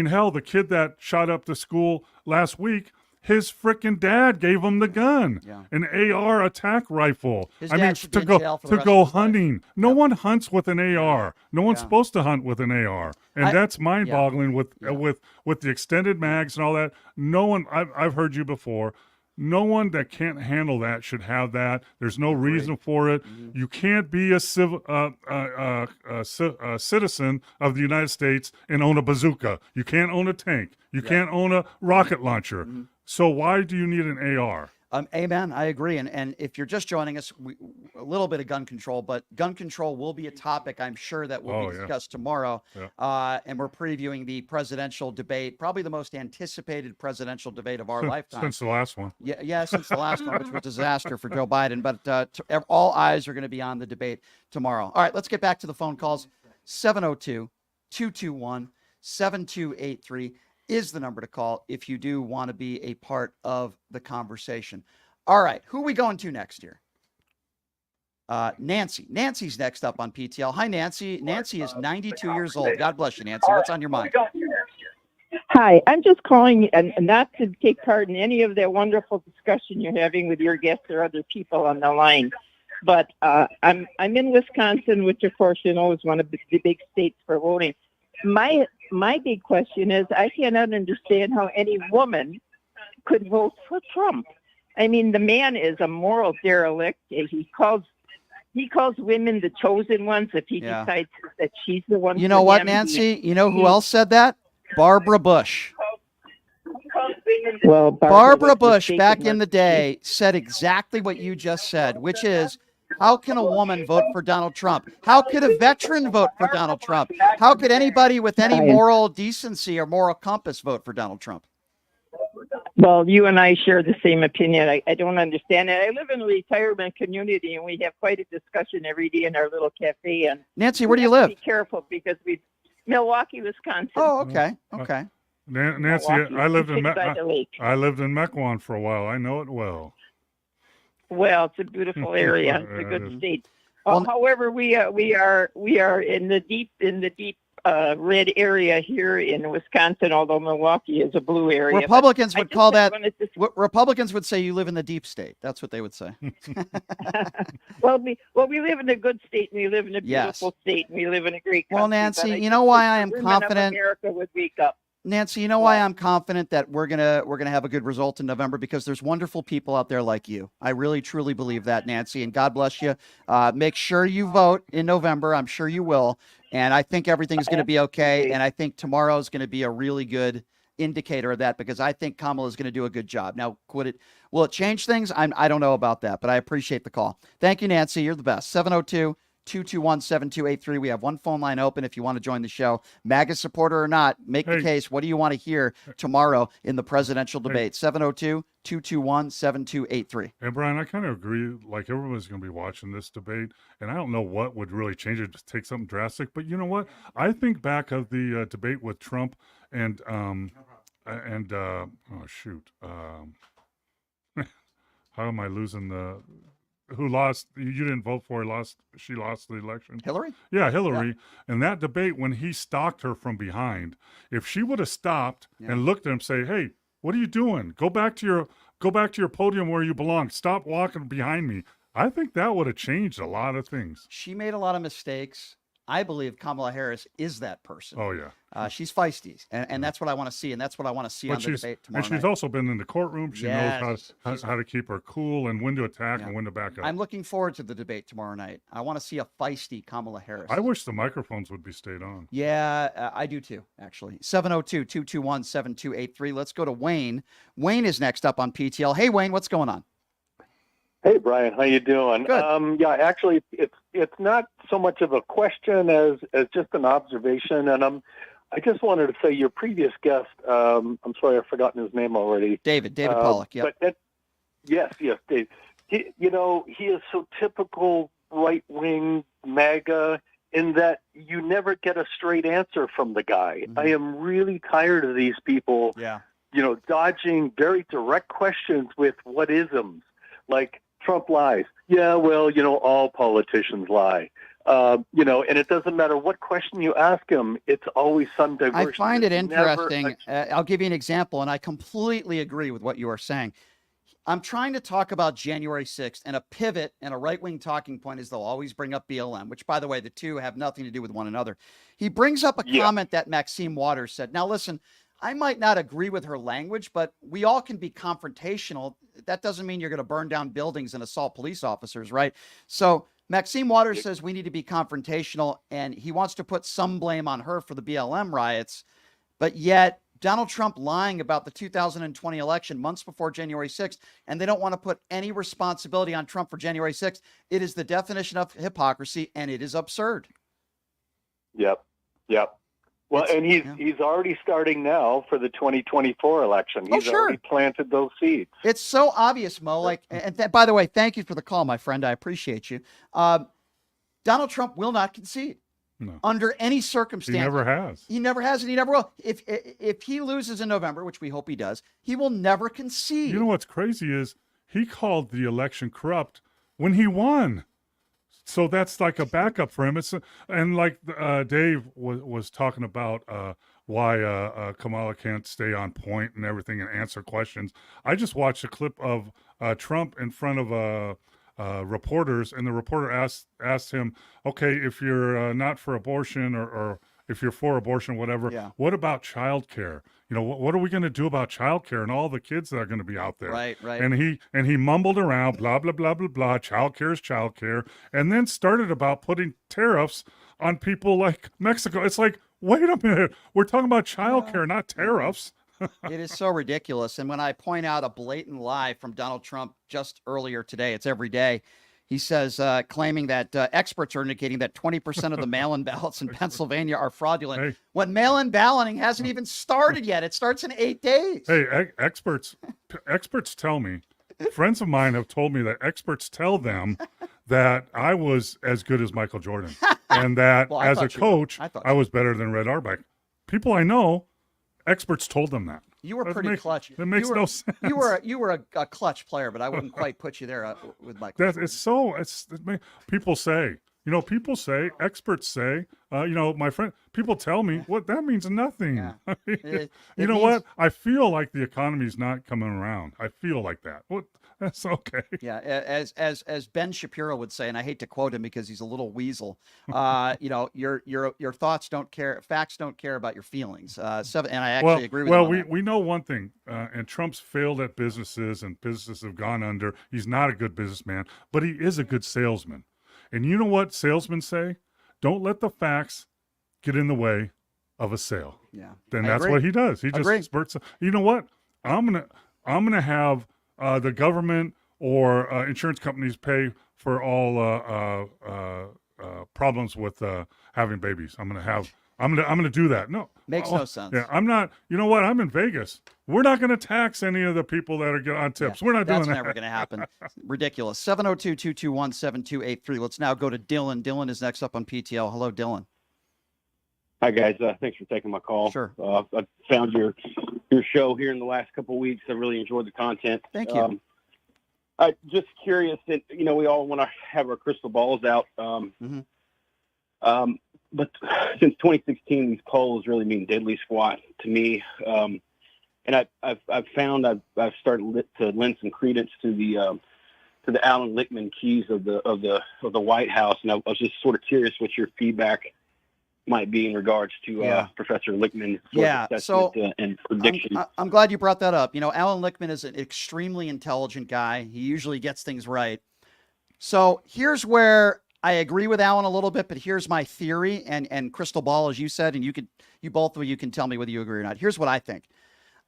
hell, the kid that shot up the school last week, his freaking dad gave him the gun, an AR attack rifle. His I dad mean, should be to in go jail for the to rest go of his life. hunting. No one hunts with an AR. No one's Yeah. supposed to hunt with an AR, and that's mind-boggling with the extended mags and all that. No one. I've heard you before. No one that can't handle that should have that. There's no reason for it. Mm-hmm. You can't be a citizen of the United States and own a bazooka. You can't own a tank. You can't own a rocket launcher. Mm-hmm. So why do you need an AR? Amen. I agree. And if you're just joining us, a little bit of gun control, but gun control will be a topic I'm sure that will be discussed tomorrow. Yeah. And we're previewing the presidential debate, probably the most anticipated presidential debate of our lifetime. Since the last one. Yeah, since the last one, which was a disaster for Joe Biden. But all eyes are going to be on the debate tomorrow. All right, let's get back to the phone calls. 702-221-7283 is the number to call if you do want to be a part of the conversation. All right, who are we going to next here? Nancy. Nancy's next up on PTL. Hi, Nancy. Nancy is 92 years old. God bless you, Nancy. What's on your mind? Hi, I'm just calling, and not to take part in any of that wonderful discussion you're having with your guests or other people on the line, but I'm in Wisconsin, which of course you know is one of the big states for voting. My big question is, I cannot understand how any woman could vote for Trump. I mean, the man is a moral derelict. He calls women the chosen ones if he decides that she's the one. You know for what, him. Nancy? You know who else said that? Barbara Bush. Well, Barbara was Bush, back mistaken, in the day, said exactly what you just said, which is, how can a woman vote for Donald Trump? How could a veteran vote for Donald Trump? How could anybody with any moral decency or moral compass vote for Donald Trump? Well, you and I share the same opinion. I don't understand it. I live in a retirement community, and we have quite a discussion every day in our little cafe. And Nancy, where do you we have live? to be careful because Milwaukee, Wisconsin. Oh, okay. Okay. Nancy, Milwaukee, I lived in by the lake. I lived in Mequon for a while. I know it well. Well, it's a beautiful area. It's a Yeah, it good is. state. However, we are in the deep red area here in Wisconsin, although Milwaukee is a blue area. Republicans But I would just call that. wanted to- Republicans would say you live in the deep state. That's what they would say. Well, we live in a good state, and we live in a Yes. beautiful state, and we live in a great country. Well, but Nancy, I you just know why wish I the am women of confident. America would wake up. Nancy, you know why I'm confident that we're gonna have a good result in November, because there's wonderful people out there like you. I really truly believe that, Nancy, and God bless you. Make sure you vote in November. I'm sure you will, and I think everything's going to be okay. And I think tomorrow is going to be a really good indicator of that, because I think Kamala is going to do a good job. Now, will it change things? I don't know about that, but I appreciate the call. Thank you, Nancy. You're the best. 702-221-7283. We have one phone line open if you want to join the show. MAGA supporter or not, make the case. What do you want to hear tomorrow in the presidential debate? 702-221-7283. And Brian, I kind of agree. Like, everyone's going to be watching this debate, and I don't know what would really change it to take something drastic. But you know what? I think back of the debate with Trump and how am I losing the? Who lost? You didn't vote for. She lost the election. Hillary? Yeah, Hillary. Yeah. And that debate, when he stalked her from behind, if she would have stopped and looked at him, say, "Hey, what are you doing? Go back to your podium where you belong. Stop walking behind me." I think that would have changed a lot of things. She made a lot of mistakes. I believe Kamala Harris is that person. Oh, yeah. She's feisty, and that's what I want to see, and that's what I want to see on the debate tomorrow night. And she's also been in the courtroom. She knows how to keep her cool and when to attack and when to back up. I'm looking forward to the debate tomorrow night. I want to see a feisty Kamala Harris. I wish the microphones would be stayed on. Yeah, I do too, actually. 702-221-7283. Let's go to Wayne. Wayne is next up on PTL. Hey, Wayne, what's going on? Hey, Brian, how you doing? Good. Yeah, actually, it's not so much of a question as just an observation, and I just wanted to say your previous guest. I'm sorry, I've forgotten his name already. David Pollock. Yeah. Yes, Dave. He is so typical right-wing MAGA in that you never get a straight answer from the guy. Mm-hmm. I am really tired of these people. Yeah. Dodging very direct questions with what-isms, like Trump lies. Yeah, well, all politicians lie. And it doesn't matter what question you ask him, it's always some diversion. I find it interesting. I'll give you an example, and I completely agree with what you are saying. I'm trying to talk about January 6th, and a pivot and a right-wing talking point is they'll always bring up BLM, which, by the way, the two have nothing to do with one another. He brings up a comment that Maxine Waters said. Now, listen, I might not agree with her language, but we all can be confrontational. That doesn't mean you're going to burn down buildings and assault police officers, right? So Maxine Waters says we need to be confrontational, and he wants to put some blame on her for the BLM riots. But yet Donald Trump lying about the 2020 election months before January 6th, and they don't want to put any responsibility on Trump for January 6th. It is the definition of hypocrisy, and it is absurd. Yep. Well, and he's already starting now for the 2024 election. He's already planted those seeds. It's so obvious, Mo. By the way, thank you for the call, my friend. I appreciate you. Donald Trump will not concede under any circumstance. He never has. He never has, and he never will. If he loses in November, which we hope he does, he will never concede. You know what's crazy is he called the election corrupt when he won. So that's like a backup for him. And like Dave was talking about why Kamala can't stay on point and everything and answer questions. I just watched a clip of Trump in front of reporters, and the reporter asked him, "Okay, if you're not for abortion or if you're for abortion, whatever, what about childcare? What are we going to do about childcare and all the kids that are going to be out there?" Right. And he mumbled around, blah, blah, blah, blah, blah, childcare is childcare, and then started about putting tariffs on people like Mexico. It's like, wait a minute, we're talking about childcare, not tariffs. It is so ridiculous. And when I point out a blatant lie from Donald Trump just earlier today, it's every day. He says, claiming that experts are indicating that 20% of the mail-in ballots in Pennsylvania are fraudulent. When mail-in balloting hasn't even started yet. It starts in 8 days. Hey, experts tell me, friends of mine have told me that experts tell them that I was as good as Michael Jordan and that as a coach, I was better than Red Auerbach. People I know, experts told them that. You were pretty clutch. It makes no sense. You were a clutch player, but I wouldn't quite put you there with Michael. People say, You know, people say, experts say, my friend, people tell me what that means nothing. Yeah. I mean, It you know means- what? I feel like the economy's not coming around. I feel like that. What? That's okay. Yeah, as Ben Shapiro would say, and I hate to quote him because he's a little weasel. Your thoughts don't care, facts don't care about your feelings. And I actually agree with him on that. we know one thing, and Trump's failed at businesses, and businesses have gone under. He's not a good businessman, but he is a good salesman. And you know what salesmen say? Don't let the facts get in the way of a sale. Yeah, Then I that's agree. what he does. He just Agree. spurts. You know what? I'm gonna have the government or insurance companies pay for all problems with having babies. I'm gonna do that. No, Makes no sense. Yeah, I'm not. You know what? I'm in Vegas. We're not going to tax any of the people that are on tips. We're not doing that. That's never going to happen. Ridiculous. 702-221-7283. Let's now go to Dylan. Dylan is next up on PTL. Hello, Dylan. Hi guys, thanks for taking my call. Sure. I found your show here in the last couple of weeks. I really enjoyed the content. Thank you. I'm just curious that we all want to have our crystal balls out. But since 2016, these polls really mean diddly squat to me. And I've found I've started to lend some credence to the Alan Lichtman keys of the White House, and I was just sort of curious what your feedback might be in regards to Professor Lichtman's assessment and prediction. I'm glad you brought that up. Alan Lichtman is an extremely intelligent guy. He usually gets things right. So here's where I agree with Alan a little bit, but here's my theory and crystal ball, as you said, and you both of you can tell me whether you agree or not. Here's what I think.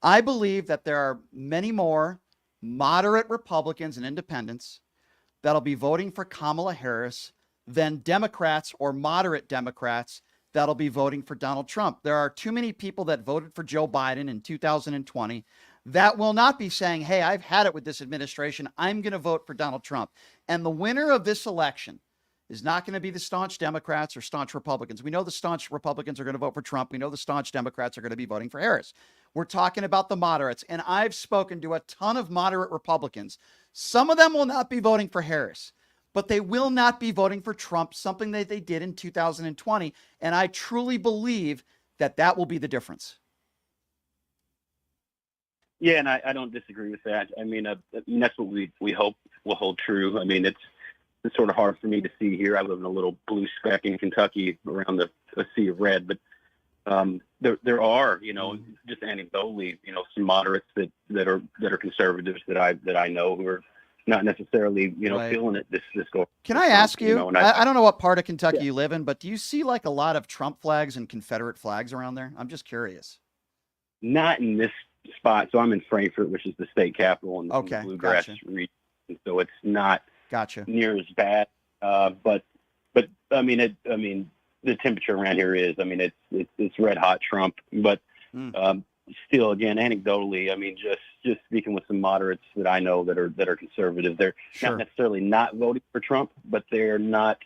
I believe that there are many more moderate Republicans and independents that'll be voting for Kamala Harris than Democrats or moderate Democrats that'll be voting for Donald Trump. There are too many people that voted for Joe Biden in 2020 that will not be saying, hey, I've had it with this administration. I'm going to vote for Donald Trump. And the winner of this election is not going to be the staunch Democrats or staunch Republicans. We know the staunch Republicans are going to vote for Trump. We know the staunch Democrats are going to be voting for Harris. We're talking about the moderates. And I've spoken to a ton of moderate Republicans. Some of them will not be voting for Harris, but they will not be voting for Trump, something that they did in 2020. And I truly believe that that will be the difference. Yeah, and I don't disagree with that. I mean, that's what we hope will hold true. I mean, it's sort of hard for me to see here. I live in a little blue speck in Kentucky around a sea of red, but there are, just anecdotally, some moderates that are conservatives that I know who are not necessarily, Right. feeling it this go. Can I ask you, and I don't know what part of Kentucky you live in, but do you see like a lot of Trump flags and Confederate flags around there? I'm just curious. Not in this spot. So I'm in Frankfurt, which is the state capital in the bluegrass gotcha. region. So it's not Gotcha. near as bad. But I mean, the temperature around here is, it's red hot Trump, but still, again, anecdotally, I mean, just speaking with some moderates that I know that are conservative, they're not necessarily not voting for Trump, but they're not.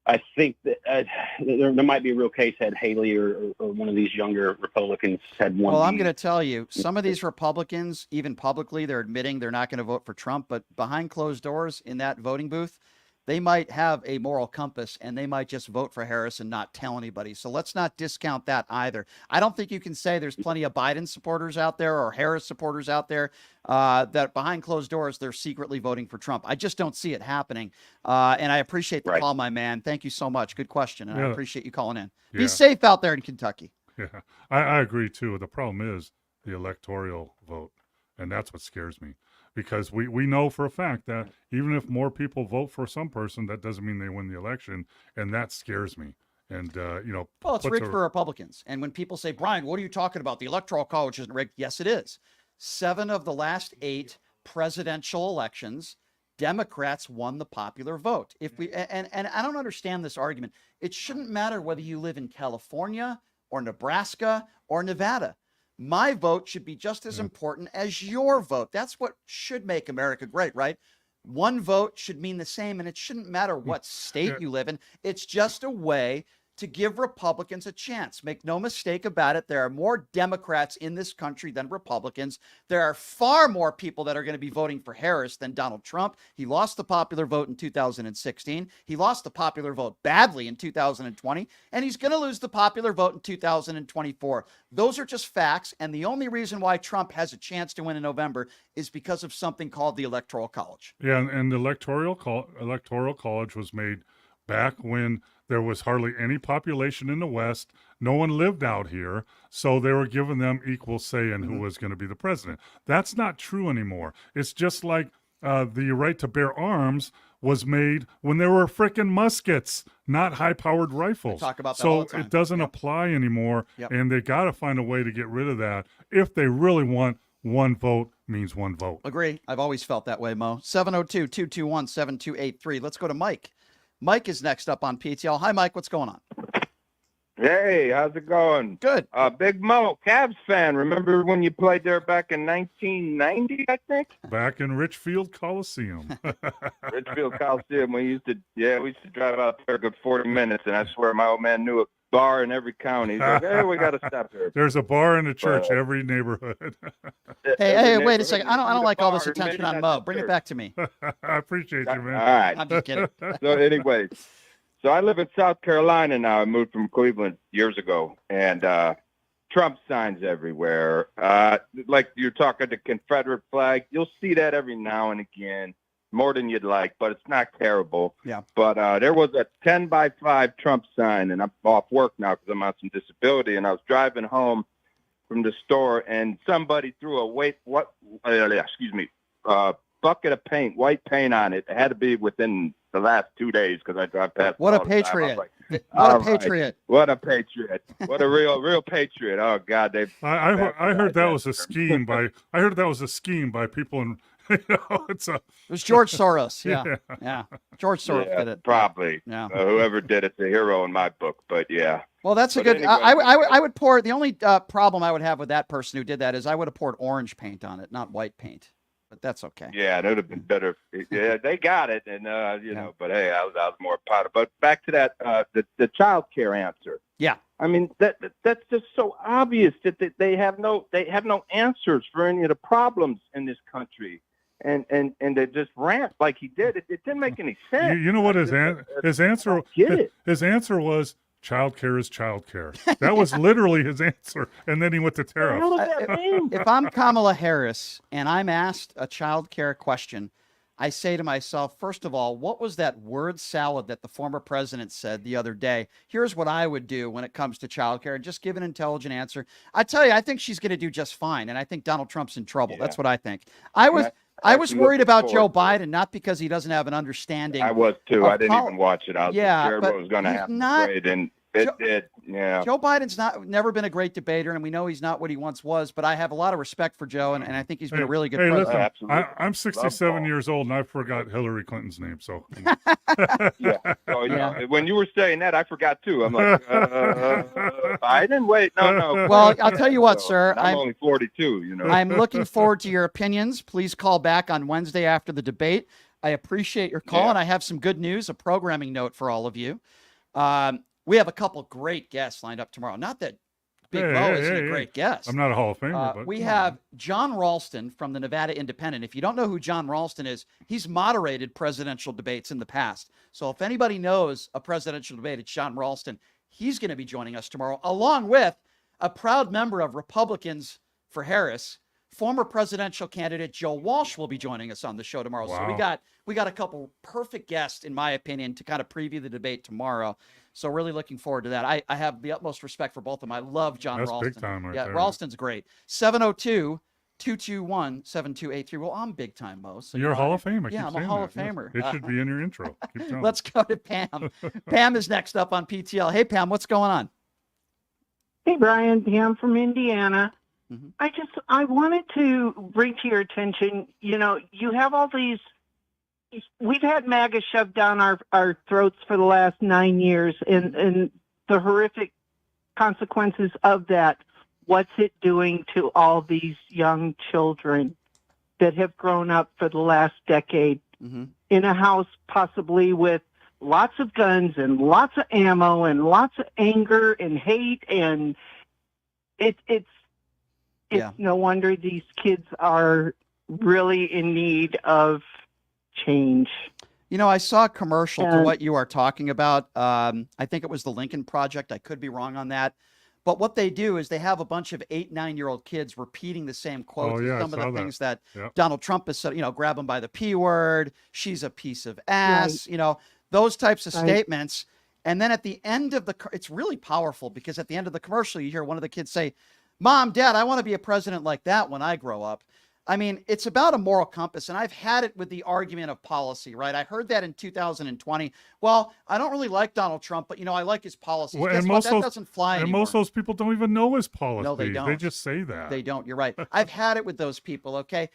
I think that there might be a real case had Haley or one of these younger Republicans had won. Well, I'm going to tell you, some of these Republicans, even publicly, they're admitting they're not going to vote for Trump, but behind closed doors in that voting booth, they might have a moral compass and they might just vote for Harris and not tell anybody. So let's not discount that either. I don't think you can say there's plenty of Biden supporters out there or Harris supporters out there that behind closed doors, they're secretly voting for Trump. I just don't see it happening. And I appreciate the call, my man. Thank you so much. Good question. And I appreciate you calling in. Be safe out there in Kentucky. Yeah, I agree too. The problem is the electoral vote. And that's what scares me. Because we know for a fact that even if more people vote for some person, that doesn't mean they win the election. And that scares me. And, well, it's rigged for Republicans. And when people say, Brian, what are you talking about? The Electoral College isn't rigged. Yes, it is. 7 of the last 8 presidential elections, Democrats won the popular vote. If we and I don't understand this argument. It shouldn't matter whether you live in California or Nebraska or Nevada. My vote should be just as important as your vote. That's what should make America great, right? One vote should mean the same, and it shouldn't matter what state you live in. It's just a way to give Republicans a chance. Make no mistake about it. There are more Democrats in this country than Republicans. There are far more people that are going to be voting for Harris than Donald Trump. He lost the popular vote in 2016. He lost the popular vote badly in 2020, and he's going to lose the popular vote in 2024. Those are just facts, and the only reason why Trump has a chance to win in November is because of something called the Electoral College. Yeah, and the Electoral College was made back when there was hardly any population in the West. No one lived out here, so they were giving them equal say in who was going to be the president. That's not true anymore. It's just like the right to bear arms was made when there were frickin' muskets, not high-powered rifles. I talk about that all So the time. it doesn't apply anymore, and they got to find a way to get rid of that if they really want one vote means one vote. Agree. I've always felt that way, Mo. 702-221-7283. Let's go to Mike. Mike is next up on PTL. Hi, Mike. What's going on? Hey, how's it going? Good. Big Mo, Cavs fan. Remember when you played there back in 1990, I think? Back in Richfield Coliseum. Richfield Coliseum. We used to drive out there a good 40 minutes, and I swear my old man knew a bar in every county. He's like, hey, we got to stop here. There's a bar in a church every neighborhood. Hey, wait a second. I don't like all this attention on Mo. Bring it back to me. I appreciate you, man. All right. I'm just kidding. So anyway, so I live in South Carolina now. I moved from Cleveland years ago, and Trump signs everywhere. Like you're talking the Confederate flag. You'll see that every now and again, more than you'd like, but it's not terrible. Yeah. But there was a 10x5 Trump sign, and I'm off work now because I'm on some disability, and I was driving home from the store, and somebody threw a bucket of paint, white paint on it. It had to be within the last 2 days because I drive past. What a all the time. I was patriot. like, What all a right. patriot. What a patriot. What a real patriot. Oh God, they. I heard that was a scheme by people in. It was George Soros. Yeah. George Soros did it. Probably. Yeah. Whoever did it's a hero in my book. But yeah. Well, that's a But good. anyway. I would pour. The only problem I would have with that person who did that is I would have poured orange paint on it, not white paint. But that's okay. Yeah, it would have been better. Yeah, they got it, and you know. But hey, I was more proud of. But back to that, the child care answer. Yeah. I mean that's just so obvious that they have no answers for any of the problems in this country, and they just rant like he did. It didn't make any sense. You know what his answer was? Child care is child care. That was literally his answer. And then he went to tariffs. If I'm Kamala Harris and I'm asked a child care question, I say to myself, first of all, what was that word salad that the former president said the other day? Here's what I would do when it comes to child care, and just give an intelligent answer. I tell you, I think she's going to do just fine. And I think Donald Trump's in trouble. That's what I think. I was worried about Joe Biden, not because he doesn't have an understanding. I was too. I didn't even watch it. I was scared but what was going to he's happen. not- And it did. Yeah. Joe Biden's never been a great debater, and we know he's not what he once was, but I have a lot of respect for Joe, and I think he's been a really good president. Listen, I'm 67 years old, and I forgot Hillary Clinton's name. So, Yeah. Oh, yeah. When you were saying that, I forgot too. I'm like, Biden? Wait, no. Well, I'll tell you what, sir. I'm only 42. You know. I'm looking forward to your opinions. Please call back on Wednesday after the debate. I appreciate your call, and I have some good news, a programming note for all of you. We have a couple great guests lined up tomorrow. Not that Big Mo isn't a great guest. I'm not a Hall of Famer, but we have John Ralston from the Nevada Independent. If you don't know who John Ralston is, he's moderated presidential debates in the past. So if anybody knows a presidential debate, it's John Ralston. He's going to be joining us tomorrow, along with a proud member of Republicans for Harris, former presidential candidate Joe Walsh will be joining us on the show tomorrow. So we got a couple perfect guests, in my opinion, to kind of preview the debate tomorrow. So really looking forward to that. I have the utmost respect for both of them. I love John Ralston. Big time right there. Ralston's great. 702-221-7283. Well, I'm big time, Mo. So you're a Hall of Fame. I'm a Hall of Famer. It should be in your intro. Keep going. Let's go to Pam. Pam is next up on PTL. Hey, Pam, what's going on? Hey, Brian. Pam from Indiana. I wanted to bring to your attention, you have all these, we've had MAGA shoved down our throats for the last 9 years, and the horrific consequences of that. What's it doing to all these young children that have grown up for the last decade in a house possibly with lots of guns and lots of ammo and lots of anger and hate, and it's no wonder these kids are really in need of change. You know, I saw a commercial to what you are talking about. I think it was the Lincoln Project. I could be wrong on that. But what they do is they have a bunch of 8, 9-year-old kids repeating the same quotes. Some of the things that Donald Trump has said, grab them by the P word, she's a piece of ass, those types of statements. And then at the end of it's really powerful, because at the end of the commercial, you hear one of the kids say, Mom, Dad, I want to be a president like that when I grow up. I mean, it's about a moral compass, and I've had it with the argument of policy, right? I heard that in 2020. Well, I don't really like Donald Trump, but, I like his policies. Well, Guess what? That doesn't fly anymore. And most of those people don't even know his policies. No, they don't. They just say that. They don't. You're right. I've had it with those people, okay?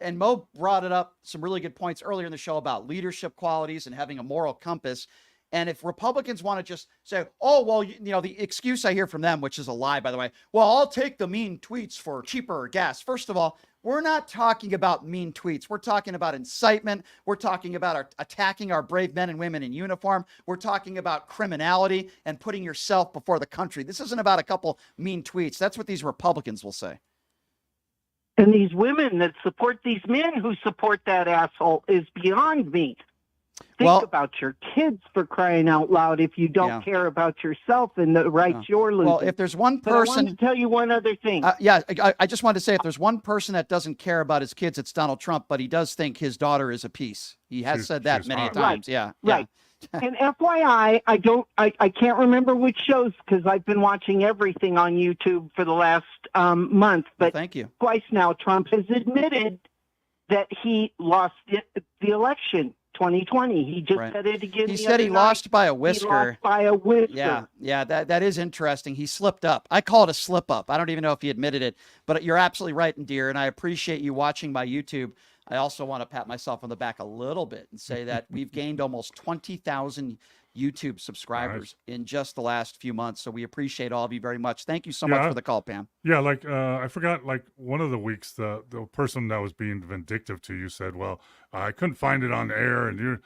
And Mo brought it up, some really good points earlier in the show about leadership qualities and having a moral compass. And if Republicans want to just say, oh, well, the excuse I hear from them, which is a lie, by the way, well, I'll take the mean tweets for cheaper gas. First of all, we're not talking about mean tweets. We're talking about incitement. We're talking about attacking our brave men and women in uniform. We're talking about criminality and putting yourself before the country. This isn't about a couple mean tweets. That's what these Republicans will say. And these women that support these men who support that asshole is beyond me. Think about your kids, for crying out loud, if you don't care about yourself and the rights you're losing. Well, if there's one person... But I want to tell you one other thing. I just wanted to say, if there's one person that doesn't care about his kids, it's Donald Trump, but he does think his daughter is a piece. He has said that many times. Right. Right. And FYI, I can't remember which shows, because I've been watching everything on YouTube for the last month. But thank you. Twice now, Trump has admitted that he lost the election. 2020. He just said it again. He said he lost by a whisker. He lost by a whisker. Yeah, that is interesting. He slipped up. I call it a slip up. I don't even know if he admitted it, but you're absolutely right, dear, and I appreciate you watching my YouTube. I also want to pat myself on the back a little bit and say that we've gained almost 20,000 YouTube subscribers in just the last few months. So we appreciate all of you very much. Thank you so much for the call, Pam. Yeah, I forgot, one of the weeks, the person that was being vindictive to you said, well, I couldn't find it on air. And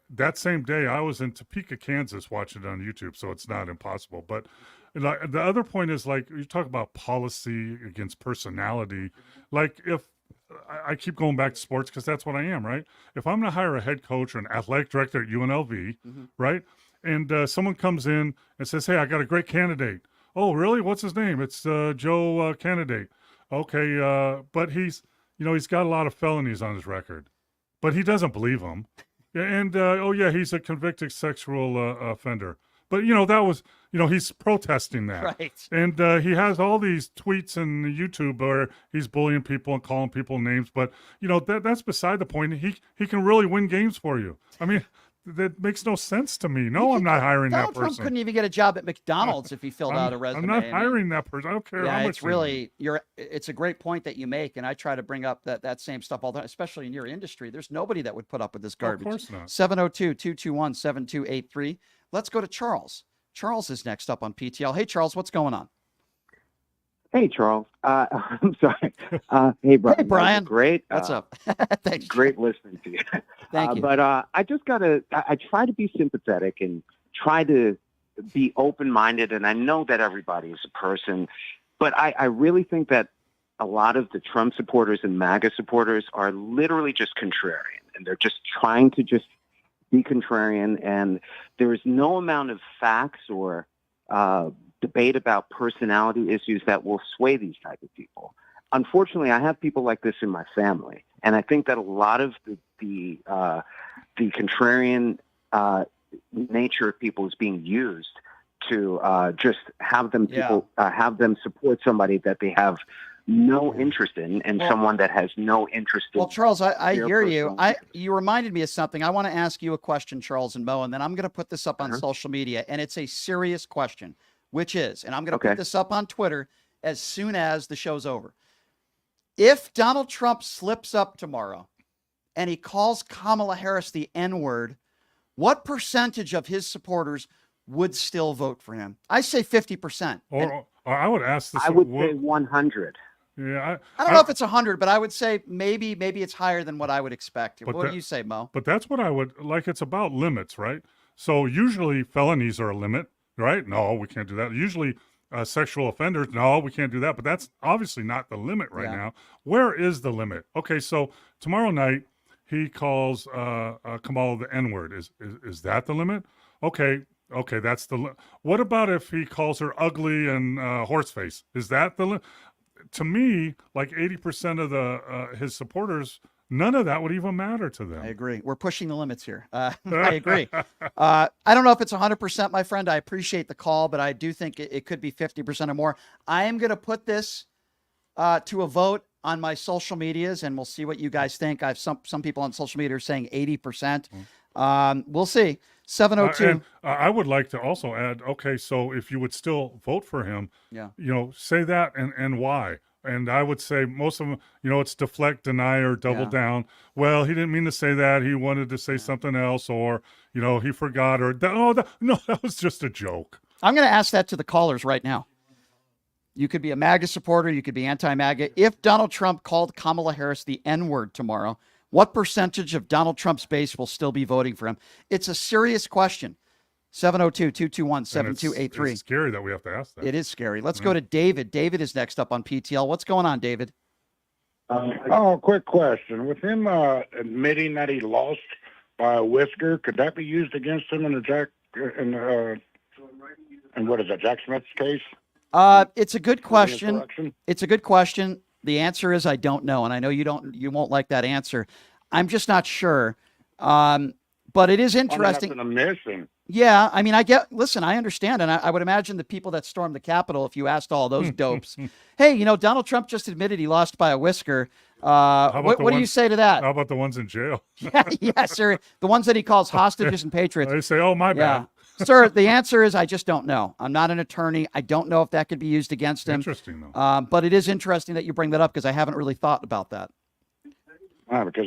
that same day, I was in Topeka, Kansas, watching it on YouTube, so it's not impossible. But the other point is, you talk about policy against personality. If I keep going back to sports because that's what I am, right? If I'm going to hire a head coach or an athletic director at UNLV, right, and someone comes in and says, hey, I got a great candidate. Oh, really? What's his name? It's Joe Candidate. Okay, but he's got a lot of felonies on his record, but he doesn't believe them. And, he's a convicted sexual offender. But, that was, he's protesting that. Right. And he has all these tweets and YouTube where he's bullying people and calling people names. But, that's beside the point. He can really win games for you. I mean, that makes no sense to me. No, I'm not hiring that person. Donald Trump couldn't even get a job at McDonald's if he filled out a resume. I'm not hiring that person. I don't care how much. It's a great point that you make. And I try to bring up that same stuff all the time, especially in your industry. There's nobody that would put up with this garbage. Of course not. 702-221-7283. Let's go to Charles. Charles is next up on PTL. Hey, Charles, what's going on? Hey, Charles. I'm sorry. Hey, Brian. Hey, Brian. Great. What's up? Thanks. Great listening to you. Thank you. But I just I try to be sympathetic and try to be open-minded. And I know that everybody is a person, but I really think that a lot of the Trump supporters and MAGA supporters are literally just contrarian. And they're just trying to just be contrarian, and there is no amount of facts or debate about personality issues that will sway these type of people. Unfortunately, I have people like this in my family, and I think that a lot of the contrarian nature of people is being used to just have them have them support somebody that they have no interest in, and someone that has no interest in. Well, Charles, I hear you. You reminded me of something. I want to ask you a question, Charles and Mo, and then I'm going to put this up on social media, and it's a serious question, which is, and I'm going to put this up on Twitter as soon as the show's over. If Donald Trump slips up tomorrow and he calls Kamala Harris the N-word, what percentage of his supporters would still vote for him? I say 50%. Or I would ask this. I would say 100. Yeah, I don't know if it's 100, but I would say maybe it's higher than what I would expect. But What do you say, Mo? But that's what I would like. It's about limits, right? So usually felonies are a limit, right? No, we can't do that. Usually sexual offenders, no, we can't do that. But that's obviously not the limit right now. Where is the limit? Okay, so tomorrow night he calls Kamala the N-word. Is that the limit? Okay, that's the what about if he calls her ugly and horseface? Is that the limit? To me, like 80% of the his supporters, none of that would even matter to them. I agree. We're pushing the limits here. I agree. I don't know if it's 100%, my friend. I appreciate the call, but I do think it could be 50% or more. I am going to put this to a vote on my social medias, and we'll see what you guys think. I have some people on social media are saying 80%. We'll see. 702. I would like to also add, okay, so if you would still vote for him, say that and why. And I would say most of them, it's deflect, deny, or double down. Well, he didn't mean to say that. He wanted to say something else, or, he forgot, or, that was just a joke. I'm going to ask that to the callers right now. You could be a MAGA supporter. You could be anti-MAGA. If Donald Trump called Kamala Harris the N-word tomorrow, what percentage of Donald Trump's base will still be voting for him? It's a serious question. 702-221-7283. It's scary that we have to ask that. It is scary. Let's go to David. David is next up on PTL. What's going on, David? Quick question. With him admitting that he lost by a whisker, could that be used against him in the Jack Smith's case? It's a good question. It's a good question. The answer is I don't know, and I know you won't like that answer. I'm just not sure. But it is interesting. That's an omission. Yeah, I mean, I understand, and I would imagine the people that stormed the Capitol, if you asked all those dopes, hey, Donald Trump just admitted he lost by a whisker. What do you say to that? How about the ones in jail? Yeah, sir. The ones that he calls hostages and patriots. They say, oh, my bad. Sir, the answer is I just don't know. I'm not an attorney. I don't know if that could be used against him. Interesting, though. But it is interesting that you bring that up because I haven't really thought about that. Because,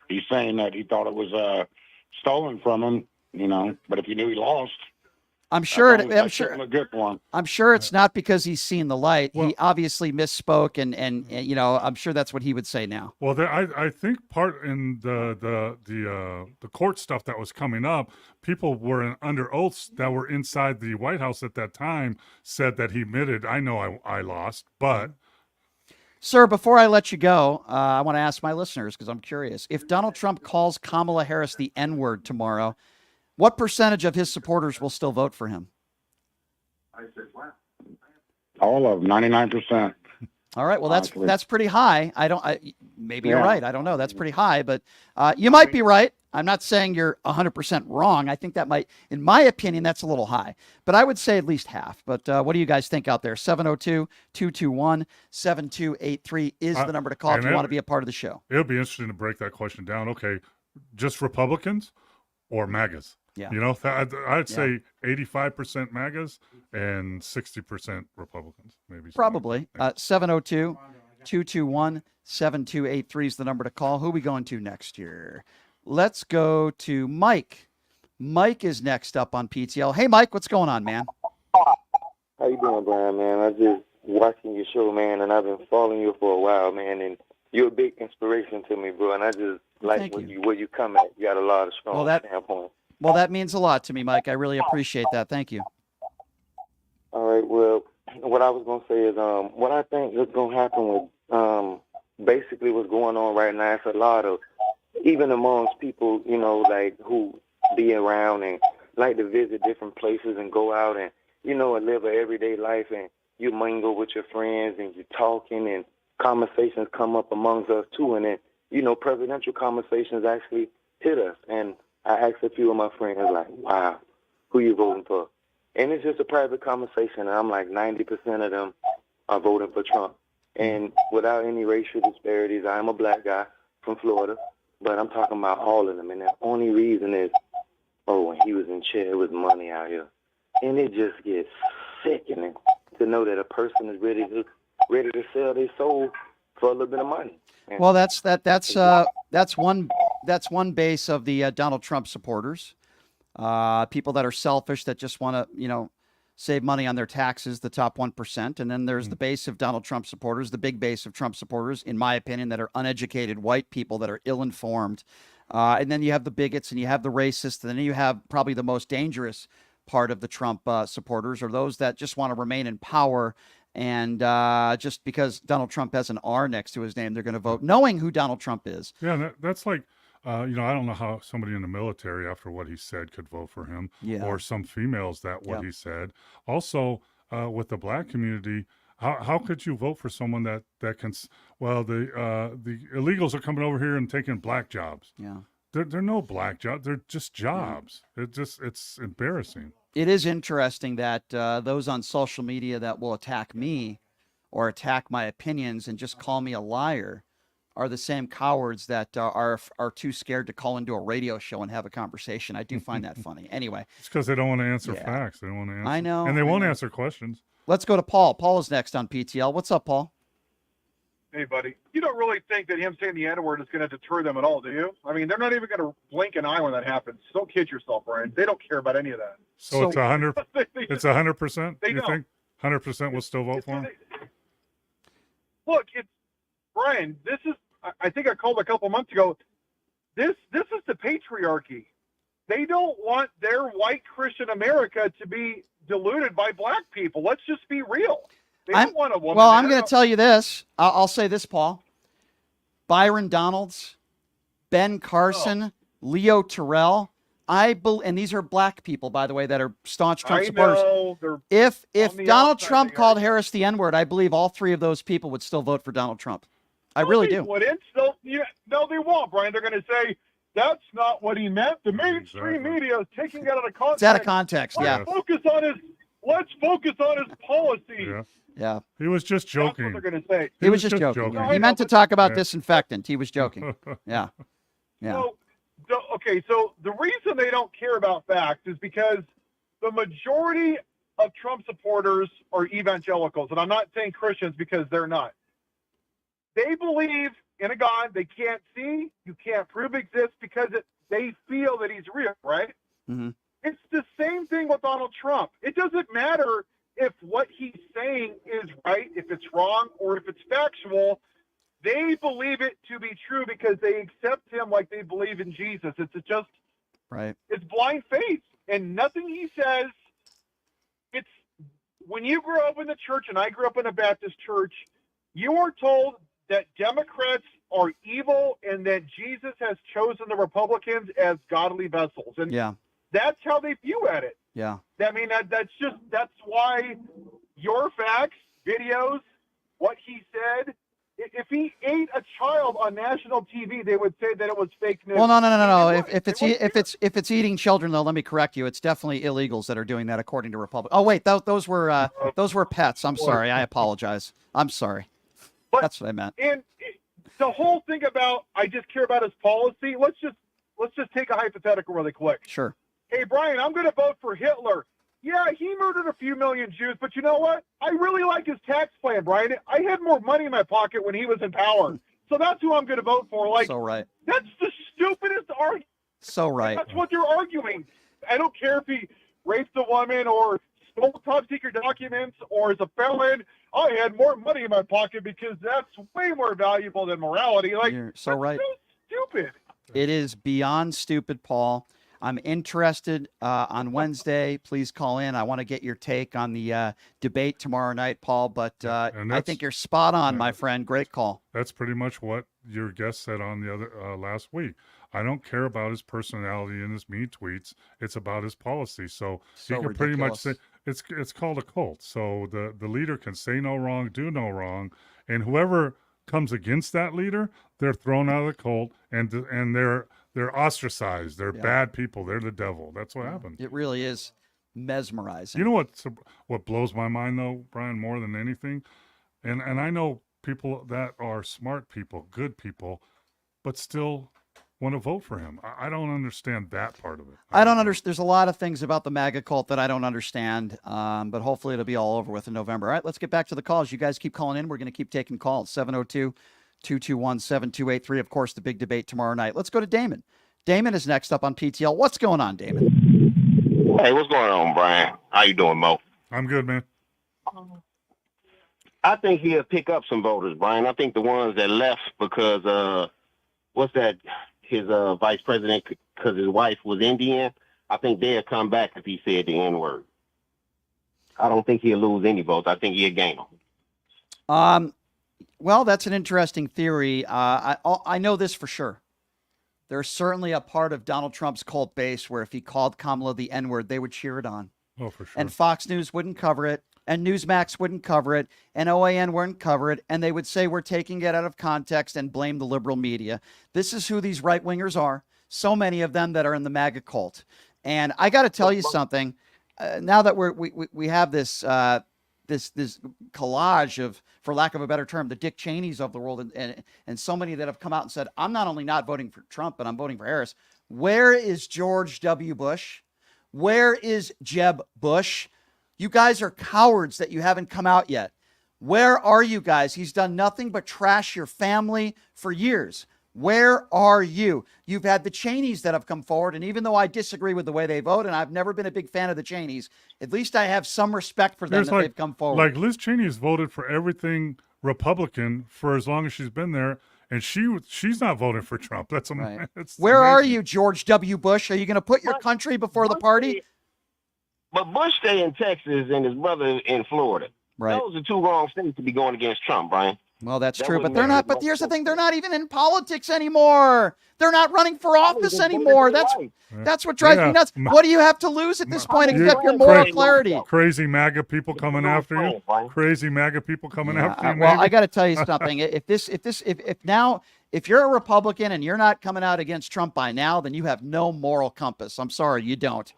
he's saying that he thought it was stolen from him, but if he knew he lost. I'm sure a good one. I'm sure it's not because he's seen the light. He obviously misspoke, and I'm sure that's what he would say now. Well, I think part in the court stuff that was coming up, people were under oaths that were inside the White House at that time said that he admitted, I know I lost, but. Sir, before I let you go, I want to ask my listeners because I'm curious. If Donald Trump calls Kamala Harris the N-word tomorrow, what percentage of his supporters will still vote for him? All of them, 99%. All right. Well, that's pretty high. Maybe you're right. I don't know. That's pretty high, but you might be right. I'm not saying you're 100% wrong. I think that might, in my opinion, that's a little high, but I would say at least half. But what do you guys think out there? 702-221-7283 is the number to call if you want to be a part of the show. It'll be interesting to break that question down. Okay. Just Republicans or MAGAs? Yeah. I'd say 85% MAGAs and 60% Republicans, maybe. Probably. 702-221-7283 is the number to call. Who are we going to next here? Let's go to Mike. Mike is next up on PTL. Hey, Mike, what's going on, man? How you doing, Brian, man? I just watching your show, man, and I've been following you for a while, man, and you're a big inspiration to me, bro, and I just like where you come at. You got a lot of strong standpoints. Well, that means a lot to me, Mike. I really appreciate that. Thank you. All right. Well, what I was going to say is what I think is going to happen with basically what's going on right now. It's a lot of, even amongst people, like who be around and like to visit different places and go out and, and live an everyday life, and you mingle with your friends and you're talking and conversations come up amongst us too. And then, presidential conversations actually hit us. And I asked a few of my friends, like, wow, who you voting for? And it's just a private conversation. And I'm like, 90% of them are voting for Trump. And without any racial disparities, I'm a black guy from Florida, but I'm talking about all of them. And the only reason is, when he was in chair, it was money out here. And it just gets sickening to know that a person is ready to sell their soul for a little bit of money. And well, that's one base of the Donald Trump supporters. People that are selfish, that just want to, save money on their taxes, the top 1%. And then there's the base of Donald Trump supporters, the big base of Trump supporters, in my opinion, that are uneducated white people that are ill-informed. And then you have the bigots and you have the racists. And then you have probably the most dangerous part of the Trump supporters, or those that just want to remain in power. And just because Donald Trump has an R next to his name, they're going to vote knowing who Donald Trump is. Yeah, that's like, I don't know how somebody in the military, after what he said, could vote for him, or some females that what he said. Also, with the black community, how could you vote for someone that can? Well, the illegals are coming over here and taking black jobs. Yeah, they're no black jobs. They're just jobs. It's embarrassing. It is interesting that those on social media that will attack me or attack my opinions and just call me a liar are the same cowards that are too scared to call into a radio show and have a conversation. I do find that funny. Anyway. It's because they don't want to answer facts. They don't want to answer. I know. And they won't answer questions. Let's go to Paul. Paul is next on PTL. What's up, Paul? Hey, buddy. You don't really think that him saying the N-word is going to deter them at all, do you? I mean, they're not even going to blink an eye when that happens. Don't kid yourself, Brian. They don't care about any of that. So it's 100%. It's 100%. They You don't. think 100% will still vote for him? Look, it's Brian. This is. I think I called a couple months ago. This is the patriarchy. They don't want their white Christian America to be diluted by black people. Let's just be real. They don't want a woman. Well, I'm going to tell you this. I'll say this, Paul. Byron Donalds, Ben Carson, Leo Terrell. And these are black people, by the way, that are staunch Trump supporters. If Donald Trump called Harris the N-word, I believe all three of those people would still vote for Donald Trump. I really do. Wouldn't. No, they won't, Brian. They're going to say that's not what he meant. The mainstream media is taking it out of context. It's out of context. Let's focus on his policy. Yeah. He was just joking. That's what they're going to say. He was just joking. He meant to talk about disinfectant. He was joking. Yeah. Yeah. So the reason they don't care about facts is because the majority of Trump supporters are evangelicals. And I'm not saying Christians because they're not. They believe in a God they can't see, you can't prove exists because they feel that he's real, right? Mm-hmm. It's the same thing with Donald Trump. It doesn't matter if what he's saying is right, if it's wrong, or if it's factual. They believe it to be true because they accept him like they believe in Jesus. It's just right. It's blind faith, and nothing he says. It's when you grow up in the church, and I grew up in a Baptist church. You are told that Democrats are evil and that Jesus has chosen the Republicans as godly vessels, and that's how they view at it. Yeah. I mean, that's why your facts, videos, what he said. If he ate a child on national TV, they would say that it was fake news. Well, no. If it's eating children, though, let me correct you. It's definitely illegals that are doing that, according to Republic. Oh, wait, those were pets. I'm sorry. I apologize. I'm sorry. That's what I meant. And the whole thing about I just care about his policy. Let's just take a hypothetical really quick. Sure. Hey, Brian, I'm going to vote for Hitler. Yeah, he murdered a few million Jews, but you know what? I really like his tax plan, Brian. I had more money in my pocket when he was in power. So that's who I'm going to vote for. Like, so right. That's the stupidest argument. So right. That's what they're arguing. I don't care if he raped a woman or stole top secret documents or is a felon. I had more money in my pocket because that's way more valuable than morality. Like, you're so right. So stupid. It is beyond stupid, Paul. I'm interested on Wednesday. Please call in. I want to get your take on the debate tomorrow night, Paul. But I think you're spot on, my friend. Great call. That's pretty much what your guest said on the other last week. I don't care about his personality and his mean tweets. It's about his policy. So he can pretty much say it's called a cult. So the leader can say no wrong, do no wrong, and whoever comes against that leader, they're thrown out of the cult and they're ostracized. They're bad people. They're the devil. That's what happened. It really is mesmerizing. You know what blows my mind, though, Brian, more than anything? And I know people that are smart people, good people, but still want to vote for him. I don't understand that part of it. I don't understand. There's a lot of things about the MAGA cult that I don't understand, but hopefully it'll be all over with in November. All right, let's get back to the calls. You guys keep calling in. We're going to keep taking calls. 702-221-7283. Of course, the big debate tomorrow night. Let's go to Damon. Damon is next up on PTL. What's going on, Damon? Hey, what's going on, Brian? How you doing, Mo? I'm good, man. I think he'll pick up some voters, Brian. I think the ones that left because what's that? His vice president, because his wife was Indian. I think they'll come back if he said the N word. I don't think he'll lose any votes. I think he'll gain them. Well, that's an interesting theory. I know this for sure. There's certainly a part of Donald Trump's cult base where if he called Kamala the N-word, they would cheer it on. Oh, for sure. And Fox News wouldn't cover it, and Newsmax wouldn't cover it, and OAN wouldn't cover it, and they would say we're taking it out of context and blame the liberal media. This is who these right-wingers are, so many of them that are in the MAGA cult. And I got to tell you something. Now that we have this this collage of, for lack of a better term, the Dick Cheneys of the world, and so many that have come out and said, I'm not only not voting for Trump, but I'm voting for Harris. Where is George W. Bush? Where is Jeb Bush? You guys are cowards that you haven't come out yet. Where are you guys? He's done nothing but trash your family for years. Where are you? You've had the Cheneys that have come forward, and even though I disagree with the way they vote, and I've never been a big fan of the Cheneys, at least I have some respect for them that they've come forward. Like Liz Cheney has voted for everything Republican for as long as she's been there, and she's not voting for Trump. That's Right. That's Where are amazing. you, George W. Bush? Are you going to put your country before the party? But Bush stay in Texas and his brother in Florida. Right. Those are two wrong states to be going against Trump, Brian. Well, that's That true, but wouldn't they're make not. much But here's the sense. thing: they're not even in politics anymore. They're not running for office they voted anymore. their That's right. that's what drives Yeah. me nuts. What do you have to lose at this point except your moral clarity? Crazy MAGA people coming after you. Crazy MAGA people coming after you. Well, maybe? I got to tell you something. If you're a Republican and you're not coming out against Trump by now, then you have no moral compass. I'm sorry, you don't.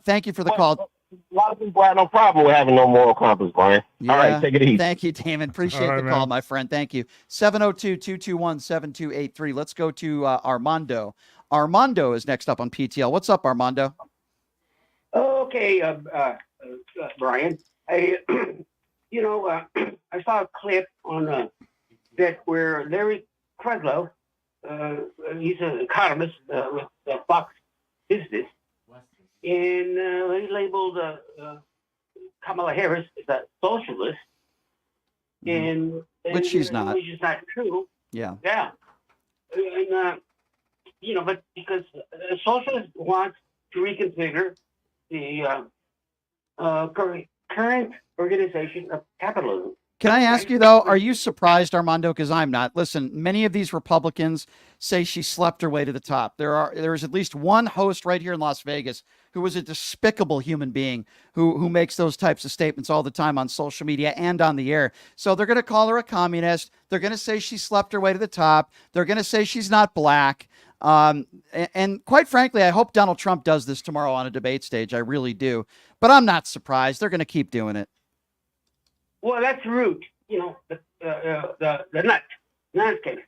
Thank you for the call. A lot of people have no problem with having no moral compass, Brian. All right, take it easy. Thank you, Damon. Appreciate All right, the call, man. my friend. Thank you. 702-221-7283. Let's go to Armando. Armando is next up on PTL. What's up, Armando? Okay, Brian. I saw a clip on that where Larry Kudlow, he's an economist with Fox Business, and he labeled Kamala Harris as a socialist, and Which she's not. Which is not true. Yeah. Yeah, and but because a socialist wants to reconfigure the current organization of capitalism. Can I ask you, though, are you surprised, Armando? Because I'm not. Listen, many of these Republicans say she slept her way to the top. There is at least one host right here in Las Vegas who is a despicable human being who makes those types of statements all the time on social media and on the air. So they're going to call her a communist. They're going to say she slept her way to the top. They're going to say she's not black. And quite frankly, I hope Donald Trump does this tomorrow on a debate stage. I really do. But I'm not surprised. They're going to keep doing it. Well, that's rude. The nut case.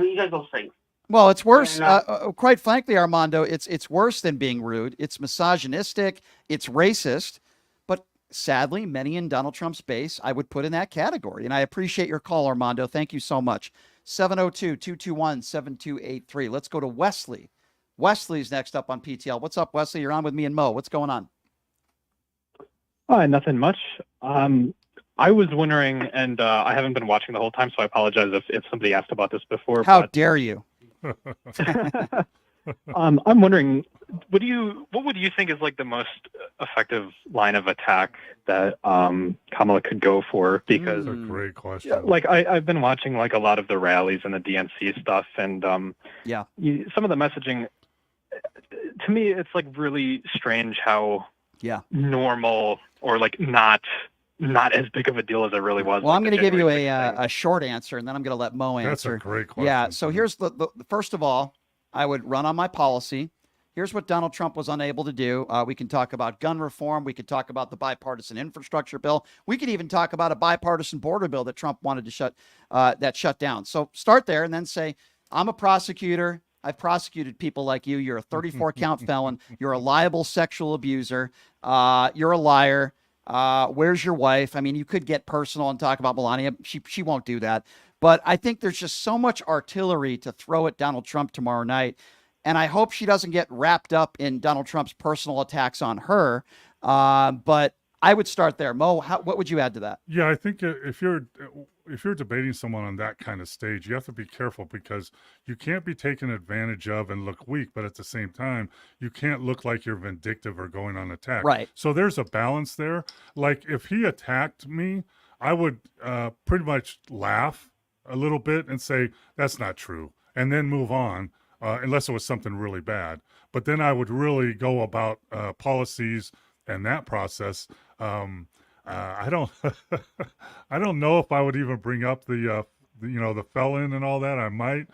He does those things. Well, it's worse. And, Quite frankly, Armando, it's worse than being rude. It's misogynistic. It's racist. But sadly, many in Donald Trump's base, I would put in that category. And I appreciate your call, Armando. Thank you so much. 702-221-7283. Let's go to Wesley. Wesley's next up on PTL. What's up, Wesley? You're on with me and Mo. What's going on? Nothing much. I was wondering, and I haven't been watching the whole time, so I apologize if somebody asked about this before. How dare you? I'm wondering, what would you think is like the most effective line of attack that Kamala could go for? Because That's a great question. like I've been watching like a lot of the rallies and the DNC stuff, and some of the messaging. To me, it's like really strange how normal or like not as big of a deal as it really was. Well, I'm going to give you January a short answer, and then I'm going to let Mo answer. That's a great question. Yeah. So here's the first of all, I would run on my policy. Here's what Donald Trump was unable to do. We can talk about gun reform. We could talk about the bipartisan infrastructure bill. We could even talk about a bipartisan border bill that Trump wanted to shut down. So start there and then say, I'm a prosecutor. I've prosecuted people like you. You're a 34 count felon. You're a liable sexual abuser. You're a liar. Where's your wife? I mean, you could get personal and talk about Melania. She won't do that. But I think there's just so much artillery to throw at Donald Trump tomorrow night. And I hope she doesn't get wrapped up in Donald Trump's personal attacks on her. But I would start there. Mo, what would you add to that? Yeah, I think if you're debating someone on that kind of stage, you have to be careful because you can't be taken advantage of and look weak, but at the same time, you can't look like you're vindictive or going on attack. Right. So there's a balance there. Like if he attacked me, I would pretty much laugh a little bit and say, that's not true, and then move on, unless it was something really bad. But then I would really go about policies and that process. I don't I don't know if I would even bring up the felon and all that. I might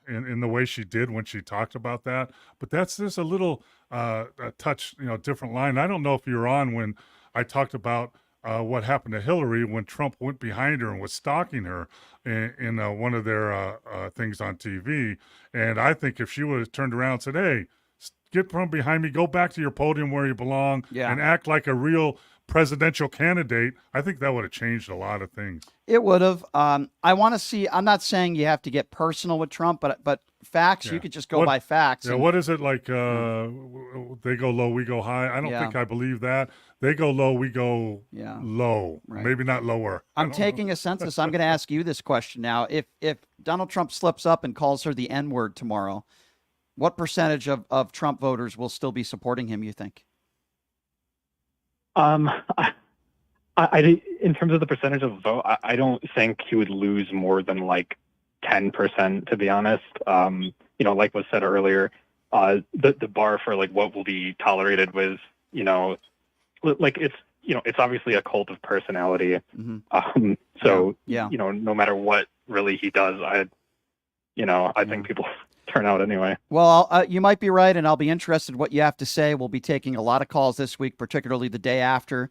in the way she did when she talked about that, but that's just a little a touch, different line. I don't know if you're on when I talked about what happened to Hillary when Trump went behind her and was stalking her in one of their things on TV. And I think if she would have turned around and said, "Hey, get from behind me, go back to your podium where you belong, and act like a real presidential candidate," I think that would have changed a lot of things. It would have. I want to see. I'm not saying you have to get personal with Trump, but facts. You could just go by facts. Yeah. And, What is it like? They go low, we go high. I don't think I believe that. They go low, we go low. Right. Maybe not lower. I'm taking a census. I'm going to ask you this question now. If Donald Trump slips up and calls her the N-word tomorrow, what percentage of Trump voters will still be supporting him, you think? I in terms of the percentage of vote, I don't think he would lose more than like 10%, to be honest. Like was said earlier, the bar for like what will be tolerated was, like it's obviously a cult of personality. Mm-hmm. No matter what really he does, I think people turn out anyway. Well, you might be right, and I'll be interested what you have to say. We'll be taking a lot of calls this week, particularly the day after,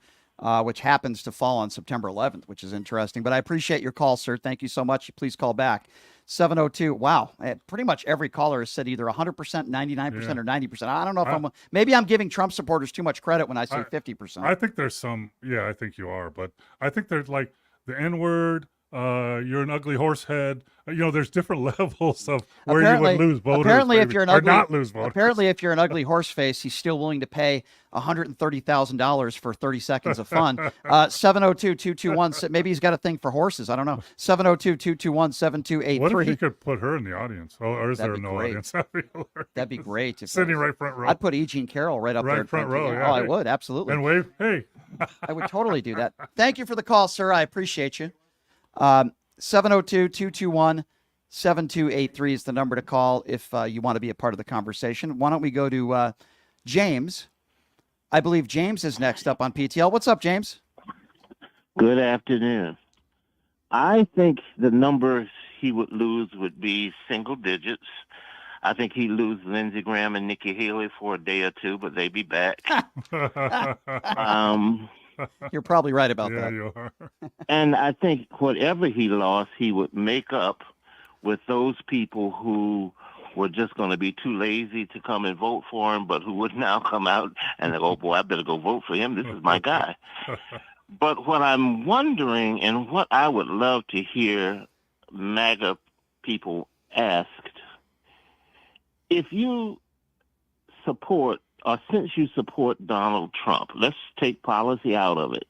which happens to fall on September 11th, which is interesting. But I appreciate your call, sir. Thank you so much. Please call back. 702. Wow. Pretty much every caller has said either 100%, 99%, or 90%. I don't know if maybe I'm giving Trump supporters too much credit when I say 50%. I think there's some, I think you are, but I think there's like the N-word, you're an ugly horse head. There's different levels of where you would lose voters. Apparently, if you're an ugly, not lose voters. Apparently, if you're an ugly horse face, he's still willing to pay $130,000 for 30 seconds of fun. 702-221. Maybe he's got a thing for horses. I don't know. 702-221-7283. What if you could put her in the audience? Or is there no audience? That'd be great. Sitting right front row. I'd put E. Jean Carroll right up there. Right front row. Yeah. Oh, I would. Absolutely. And wave. Hey. I would totally do that. Thank you for the call, sir. I appreciate you. 702-221-7283 is the number to call if you want to be a part of the conversation. Why don't we go to James? I believe James is next up on PTL. What's up, James? Good afternoon. I think the numbers he would lose would be single digits. I think he'd lose Lindsey Graham and Nikki Haley for a day or two, but they'd be back. You're probably right about that. Yeah, you are. And I think whatever he lost, he would make up with those people who were just going to be too lazy to come and vote for him, but who would now come out and go, "Oh boy, I better go vote for him. This is my guy." But what I'm wondering, and what I would love to hear MAGA people asked, if you support, or since you support Donald Trump, let's take policy out of it,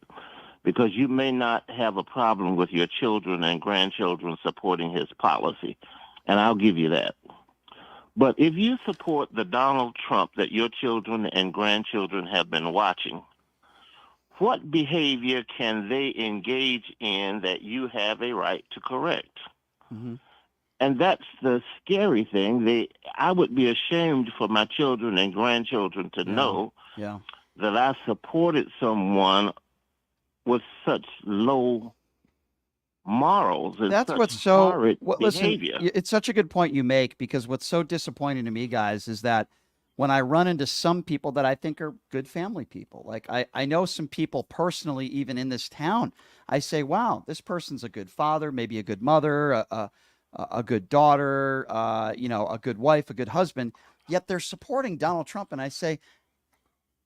because you may not have a problem with your children and grandchildren supporting his policy, and I'll give you that. But if you support the Donald Trump that your children and grandchildren have been watching, what behavior can they engage in that you have a right to correct? Mm-hmm. And that's the scary thing. I would be ashamed for my children and grandchildren to know that I supported someone with such low morals and that's such what's so horrid listen, behavior. it's such a good point you make, because what's so disappointing to me, guys, is that when I run into some people that I think are good family people, like I know some people personally, even in this town, I say, wow, this person's a good father, maybe a good mother, a good daughter, a good wife, a good husband, yet they're supporting Donald Trump. And I say,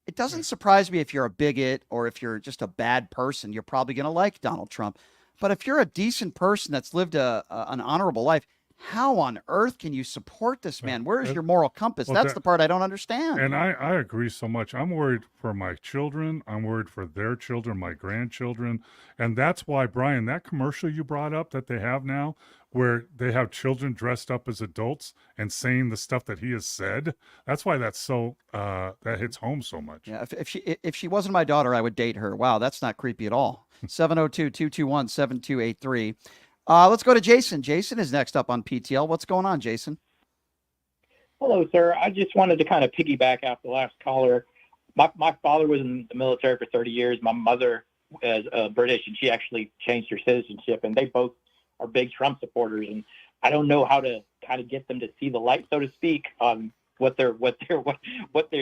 it doesn't surprise me if you're a bigot or if you're just a bad person, you're probably going to like Donald Trump. But if you're a decent person that's lived an honorable life, How on earth can you support this man? Where is Uh, your moral compass? well, That's that- the part I don't understand. And I agree so much. I'm worried for my children. I'm worried for their children, my grandchildren. And that's why, Brian, that commercial you brought up that they have now, where they have children dressed up as adults and saying the stuff that he has said, that's why that's so, that hits home so much. Yeah, if she wasn't my daughter, I would date her. Wow, that's not creepy at all. 702-221-7283. Let's go to Jason. Jason is next up on PTL. What's going on, Jason? Hello, sir. I just wanted to kind of piggyback off the last caller. My father was in the military for 30 years. My mother is British, and she actually changed her citizenship, and they both are big Trump supporters. And I don't know how to kind of get them to see the light, so to speak, on what they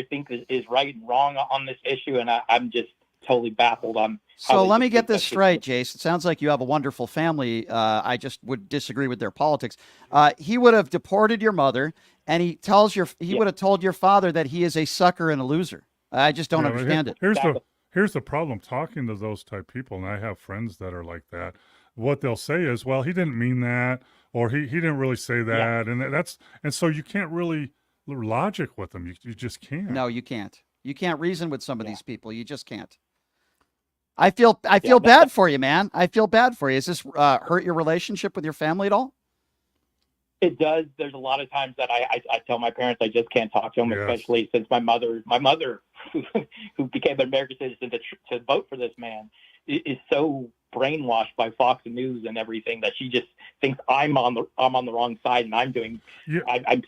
think is right and wrong on this issue. And I'm just totally baffled on. So let me get this straight, Jason. It sounds like you have a wonderful family. I just would disagree with their politics. He would have deported your mother, and he would have told your father that he is a sucker and a loser. I just don't understand it. Here's the problem talking to those type people, and I have friends that are like that. What they'll say is, well, he didn't mean that, or he didn't really say that. And so you can't really logic with them. You just can't. No, you can't. You can't reason with some of these people. You just can't. I feel bad for you, man. I feel bad for you. Has this hurt your relationship with your family at all? It does. There's a lot of times that I tell my parents I just can't talk to them, especially since my mother, who became an American citizen to vote for this man, is so brainwashed by Fox News and everything that she just thinks I'm on the wrong side and I'm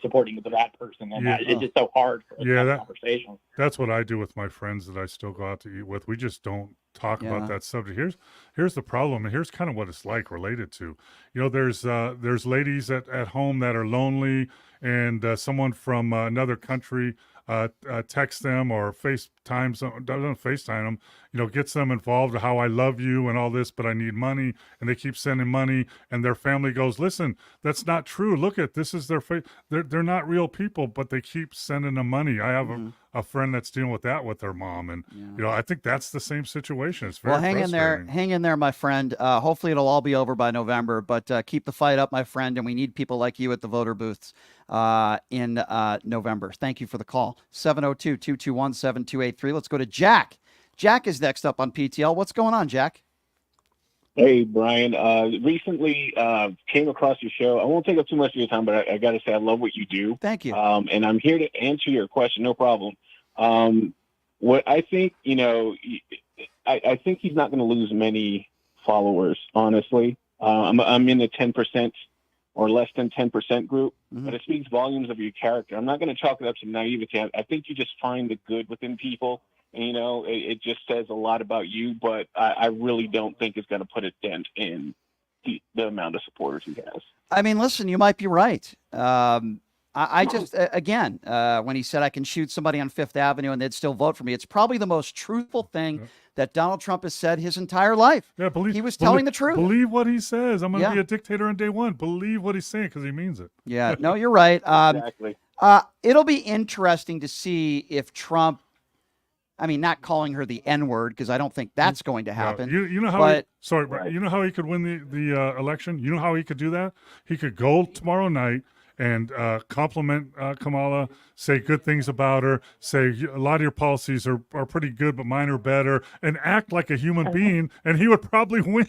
supporting the bad person, and it's just so hard for that conversation. That's what I do with my friends that I still go out to eat with. We just don't talk about that subject. Here's the problem, and here's kind of what it's like related to. There's ladies at home that are lonely, and someone from another country text them or doesn't FaceTime them, gets them involved, how I love you and all this, but I need money, and they keep sending money, and their family goes, listen, that's not true. Look at this is their face. They're not real people, but they keep sending them money. I have a friend that's dealing with that with their mom, and I think that's the same situation. It's very frustrating. Hang in there, my friend. Hopefully it'll all be over by November, but keep the fight up, my friend, and we need people like you at the voter booths in November. Thank you for the call. 702-221-7283. Let's go to Jack. Jack is next up on PTL. What's going on, Jack? Hey, Brian. Recently came across your show. I won't take up too much of your time, but I got to say I love what you do. Thank you. And I'm here to answer your question. No problem. What I think, I think he's not going to lose many followers, honestly. I'm in the 10% or less than 10% group, but it speaks volumes of your character. I'm not going to chalk it up to naivety. I think you just find the good within people. And, it just says a lot about you, but I really don't think it's going to put a dent in the amount of supporters he has. I mean, listen, you might be right. I just, again, when he said I can shoot somebody on Fifth Avenue and they'd still vote for me, it's probably the most truthful thing that Donald Trump has said his entire life. Yeah, he was telling the truth. Believe what he says. I'm going to be a dictator on day one. Believe what he's saying because he means it. Yeah, no, you're right. Exactly. It'll be interesting to see if Trump, not calling her the N-word, because I don't think that's going to happen. You know how you know how he could win the election? You know how he could do that? He could go tomorrow night and compliment Kamala, say good things about her, say a lot of your policies are pretty good, but mine are better, and act like a human being, and he would probably win.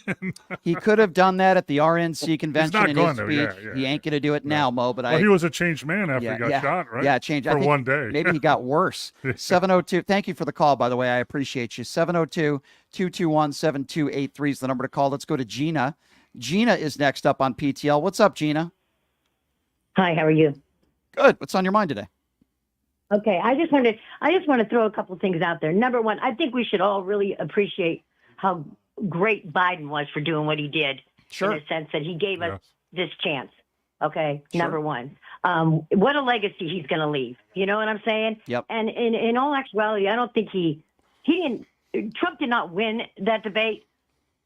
He could have done that at the RNC convention in his speech. Yeah, he ain't going to do it now, Mo. But he was a changed man after he got shot, right? Yeah, changed for one day. Maybe he got worse. 702. Thank you for the call, by the way. I appreciate you. 702-221-7283 is the number to call. Let's go to Gina. Gina is next up on PTL. What's up, Gina? Hi, how are you? Good. What's on your mind today? Okay, I just want to throw a couple things out there. Number one, I think we should all really appreciate how great Biden was for doing what he did. Sure. In the sense that he gave us this chance. Okay, Sure. Number one. What a legacy he's going to leave. You know what I'm saying? Yep. And in all actuality, I don't think Trump did not win that debate.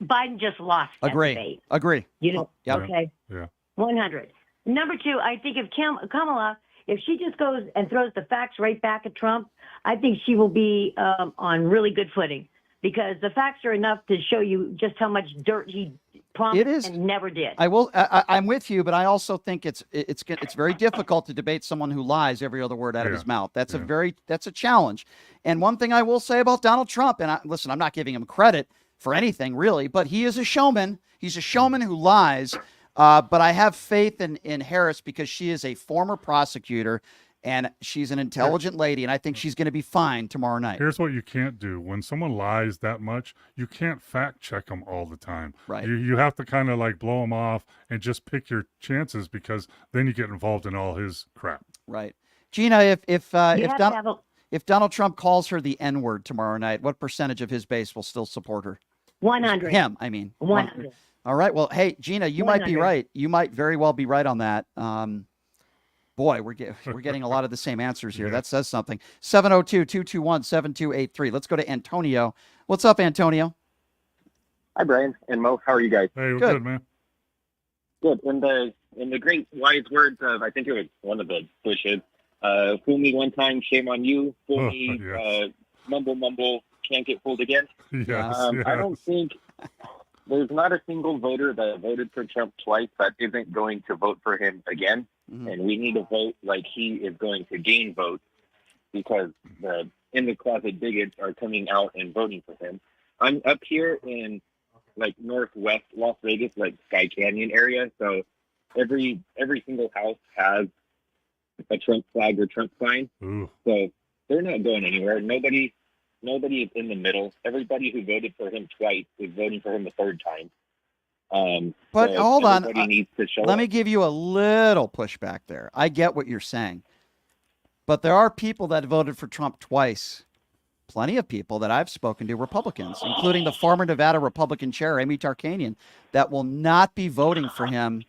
Biden just lost that debate. Agree. You know? Yep. Okay. Yeah. 100. Number two, I think if Kamala, if she just goes and throws the facts right back at Trump, I think she will be on really good footing, because the facts are enough to show you just how much dirt he Trump It is. and never did. I'm with you, but I also think it's very difficult to debate someone who lies every other word out of his mouth. That's a challenge. And one thing I will say about Donald Trump, and listen, I'm not giving him credit for anything really, but he is a showman. He's a showman who lies. But I have faith in Harris because she is a former prosecutor. And she's an intelligent lady, and I think she's going to be fine tomorrow night. Here's what you can't do. When someone lies that much, you can't fact check them all the time. Right. You have to kind of like blow them off and just pick your chances, because then you get involved in all his crap. Right. Gina, if Donald Trump calls her the N-word tomorrow night, what percentage of his base will still support her? 100. Him, I mean. 100. All right. Well, hey, Gina, you 100. might be right. You might very well be right on that. Boy, we're getting a lot of the same answers here. That says something. 702-221-7283. Let's go to Antonio. What's up, Antonio? Hi, Brian and Mo. How are you guys? Hey, we're good, man. Good. In the great wise words of, I think it was one of the Bushes, fool me one time, shame on you. Fool me, yes. mumble, can't get fooled again. Yes, I don't think there's not a single voter that voted for Trump twice that isn't going to vote for him again. Mm-hmm. And we need to vote like he is going to gain votes, because the in-the-closet bigots are coming out and voting for him. I'm up here in like northwest Las Vegas, like Sky Canyon area. So every single house has a Trump flag or Trump sign. Ooh. So they're not going anywhere. Nobody is in the middle. Everybody who voted for him twice is voting for him the third time. But so hold on. Needs to show Let up. me give you a little pushback there. I get what you're saying. But there are people that voted for Trump twice. Plenty of people that I've spoken to, Republicans, including the former Nevada Republican chair, Amy Tarkanian, that will not be voting for him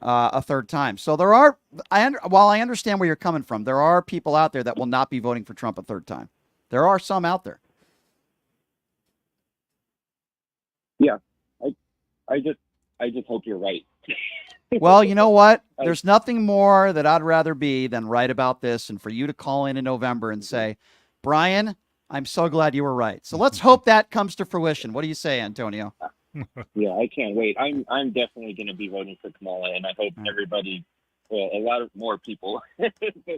a third time. So there are, while I understand where you're coming from, there are people out there that will not be voting for Trump a third time. There are some out there. Yeah. I just hope you're right. Well, you know what? There's nothing more that I'd rather be than right about this, and for you to call in November and say, Brian, I'm so glad you were right. So let's hope that comes to fruition. What do you say, Antonio? Yeah, I can't wait. I'm definitely going to be voting for Kamala, and I hope everybody, well, a lot of more people vote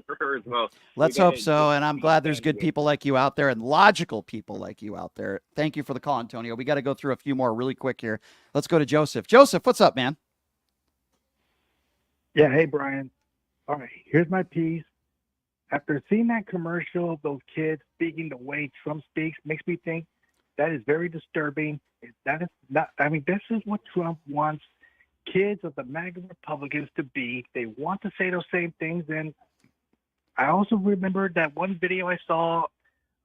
for her as well. Let's hope so, and I'm glad there's good people like you out there and logical people like you out there. Thank you for the call, Antonio. We got to go through a few more really quick here. Let's go to Joseph. Joseph, what's up, man? Yeah, hey, Brian. All right, here's my piece. After seeing that commercial of those kids speaking the way Trump speaks, makes me think that is very disturbing. That is not, I mean, this is what Trump wants kids of the MAGA Republicans to be. They want to say those same things. And I also remember that one video I saw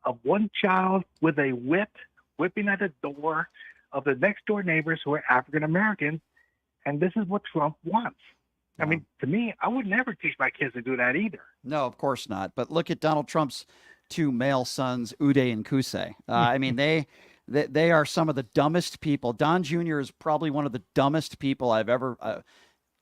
of one child with a whip whipping at the door of the next door neighbors who are African Americans. And this is what Trump wants. I mean, to me, I would never teach my kids to do that either. No, of course not. But look at Donald Trump's two male sons, Uday and Kusei. I mean, they are some of the dumbest people. Don Jr. is probably one of the dumbest people I've ever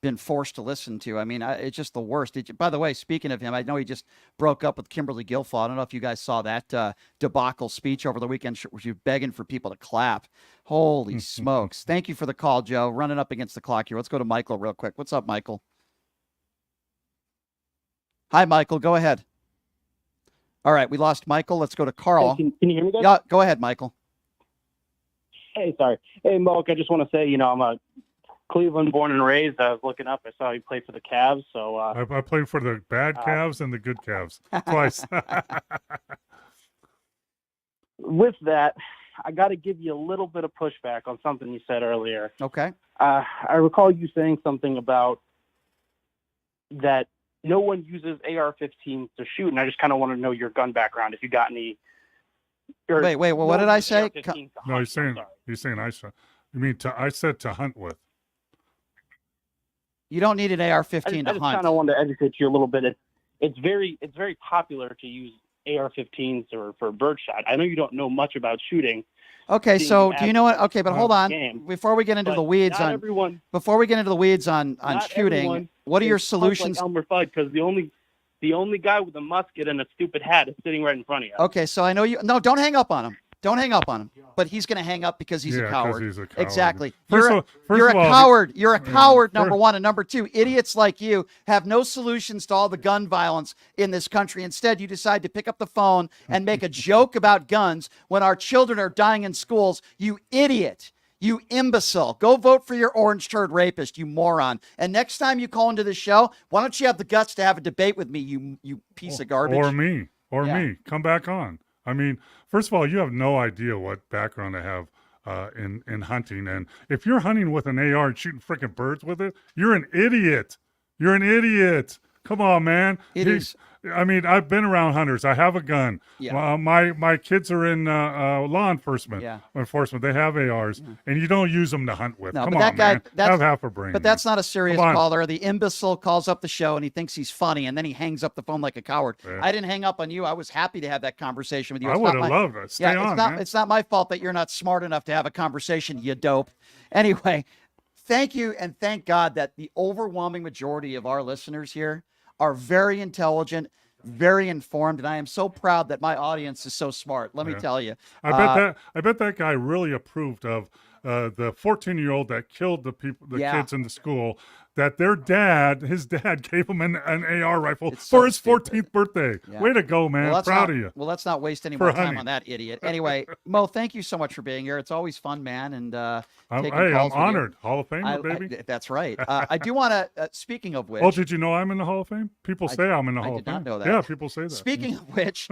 been forced to listen to. I mean, it's just the worst. By the way, speaking of him, I know he just broke up with Kimberly Guilfoyle. I don't know if you guys saw that debacle speech over the weekend where she was begging for people to clap. Holy smokes. Thank you for the call, Joe. Running up against the clock here. Let's go to Michael real quick. What's up, Michael? Hi, Michael. Go ahead. All right, we lost Michael. Let's go to Carl. Hey, can you hear me, guys? Yeah, go ahead, Michael. Hey, sorry. Hey, Moke, I just want to say, I'm a Cleveland born and raised. I was looking up. I saw you play for the Cavs. So I played for the bad Cavs and the good Cavs twice. With that, I got to give you a little bit of pushback on something you said earlier. Okay. I recall you saying something about that no one uses AR-15s to shoot, and I just kind of want to know your gun background. If you got any. Wait. Well, what did I say? No, he's saying I shot. You mean I said to hunt with. You don't need an AR-15 to I just hunt. kind of wanted to educate you a little bit. It's very popular to use AR-15s or for birdshot. I know you don't know much about shooting. Okay, so do you know what? Okay, but hold on. Game. Before we get into the weeds on shooting, what are your solutions? Like Elmer Fudd, because the only guy with a musket and a stupid hat is sitting right in front of you. Okay, so I know you. No, don't hang up on him. Don't hang up on him. But he's going to hang up because he's a 'cause coward. he's a coward. Exactly. First You're of a all, coward. You're a coward, first- number one. And number two, idiots like you have no solutions to all the gun violence in this country. Instead, you decide to pick up the phone and make a joke about guns when our children are dying in schools. You idiot. You imbecile. Go vote for your orange turd rapist, you moron. And next time you call into the show, why don't you have the guts to have a debate with me, you piece of garbage? Or me. Yeah. Me. Come back on. I mean, first of all, you have no idea what background I have in hunting. And if you're hunting with an AR and shooting freaking birds with it, you're an idiot. You're an idiot. Come on, man. It is. I mean, I've been around hunters. I have a gun. Yeah. My kids are in law enforcement. Yeah. Enforcement. They have ARs, and you don't use them to hunt with. No, Come but on, man. Have half a brain. But that's not a serious Come on. caller. The imbecile calls up the show and he thinks he's funny, and then he hangs up the phone like a coward. Yeah. I didn't hang up on you. I was happy to have that conversation with you. I It's would not have my- loved it. Stay on, man. It's not my fault that you're not smart enough to have a conversation, you dope. Anyway, thank you, and thank God that the overwhelming majority of our listeners here are very intelligent, very informed, and I am so proud that my audience is so smart. Let me Yeah. tell you. I bet that guy really approved of the 14-year-old that killed the Yeah. kids in the school. That his dad gave him an AR rifle so for his 14th birthday. Yeah. Way to go, man! let's Proud not, of you. Well, let's not waste any For more time hunting. on that idiot. Anyway, Mo, thank you so much for being here. It's always fun, man. And taking I'm calls with you. honored. Hall of Famer, baby. That's right. I do want to. Speaking of which, Oh, did you know I'm in the Hall of Fame? People say I'm in the I Hall did of Fame. not know that. Yeah, people say that. Speaking of which,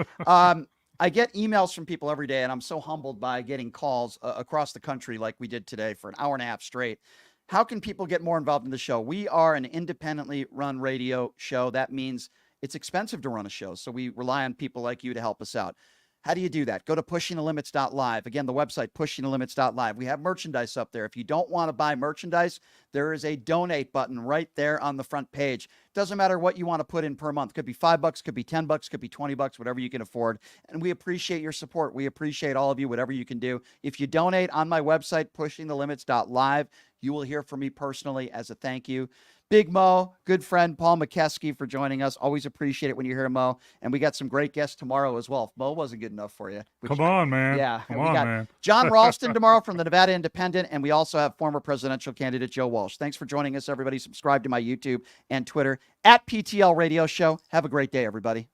I get emails from people every day, and I'm so humbled by getting calls across the country like we did today for an hour and a half straight. How can people get more involved in the show? We are an independently run radio show. That means it's expensive to run a show, so we rely on people like you to help us out. How do you do that? Go to pushingthelimits.live. Again, the website, pushingthelimits.live. We have merchandise up there. If you don't want to buy merchandise, there is a donate button right there on the front page. Doesn't matter what you want to put in per month. Could be $5, could be $10, could be $20, whatever you can afford. And we appreciate your support. We appreciate all of you, whatever you can do. If you donate on my website, pushingthelimits.live, you will hear from me personally as a thank you. Big Mo, good friend Paul McKeskey for joining us. Always appreciate it when you hear Mo. And we got some great guests tomorrow as well. If Mo wasn't good enough for you. Come on, man. Yeah. Come we on, got man. John Ralston tomorrow from the Nevada Independent. And we also have former presidential candidate Joe Walsh. Thanks for joining us, everybody. Subscribe to my YouTube and Twitter at PTL Radio Show. Have a great day, everybody.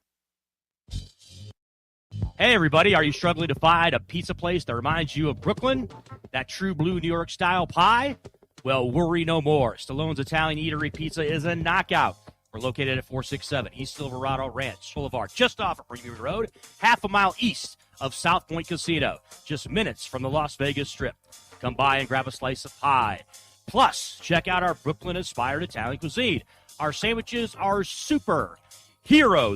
Hey, everybody, are you struggling to find a pizza place that reminds you of Brooklyn? That true blue New York style pie? Well, worry no more. Stallone's Italian Eatery Pizza is a knockout. We're located at 467 East Silverado Ranch Boulevard, just off of Premium Road, half a mile east of South Point Casino, just minutes from the Las Vegas Strip. Come by and grab a slice of pie. Plus, check out our Brooklyn-inspired Italian cuisine. Our sandwiches are super. Heroes.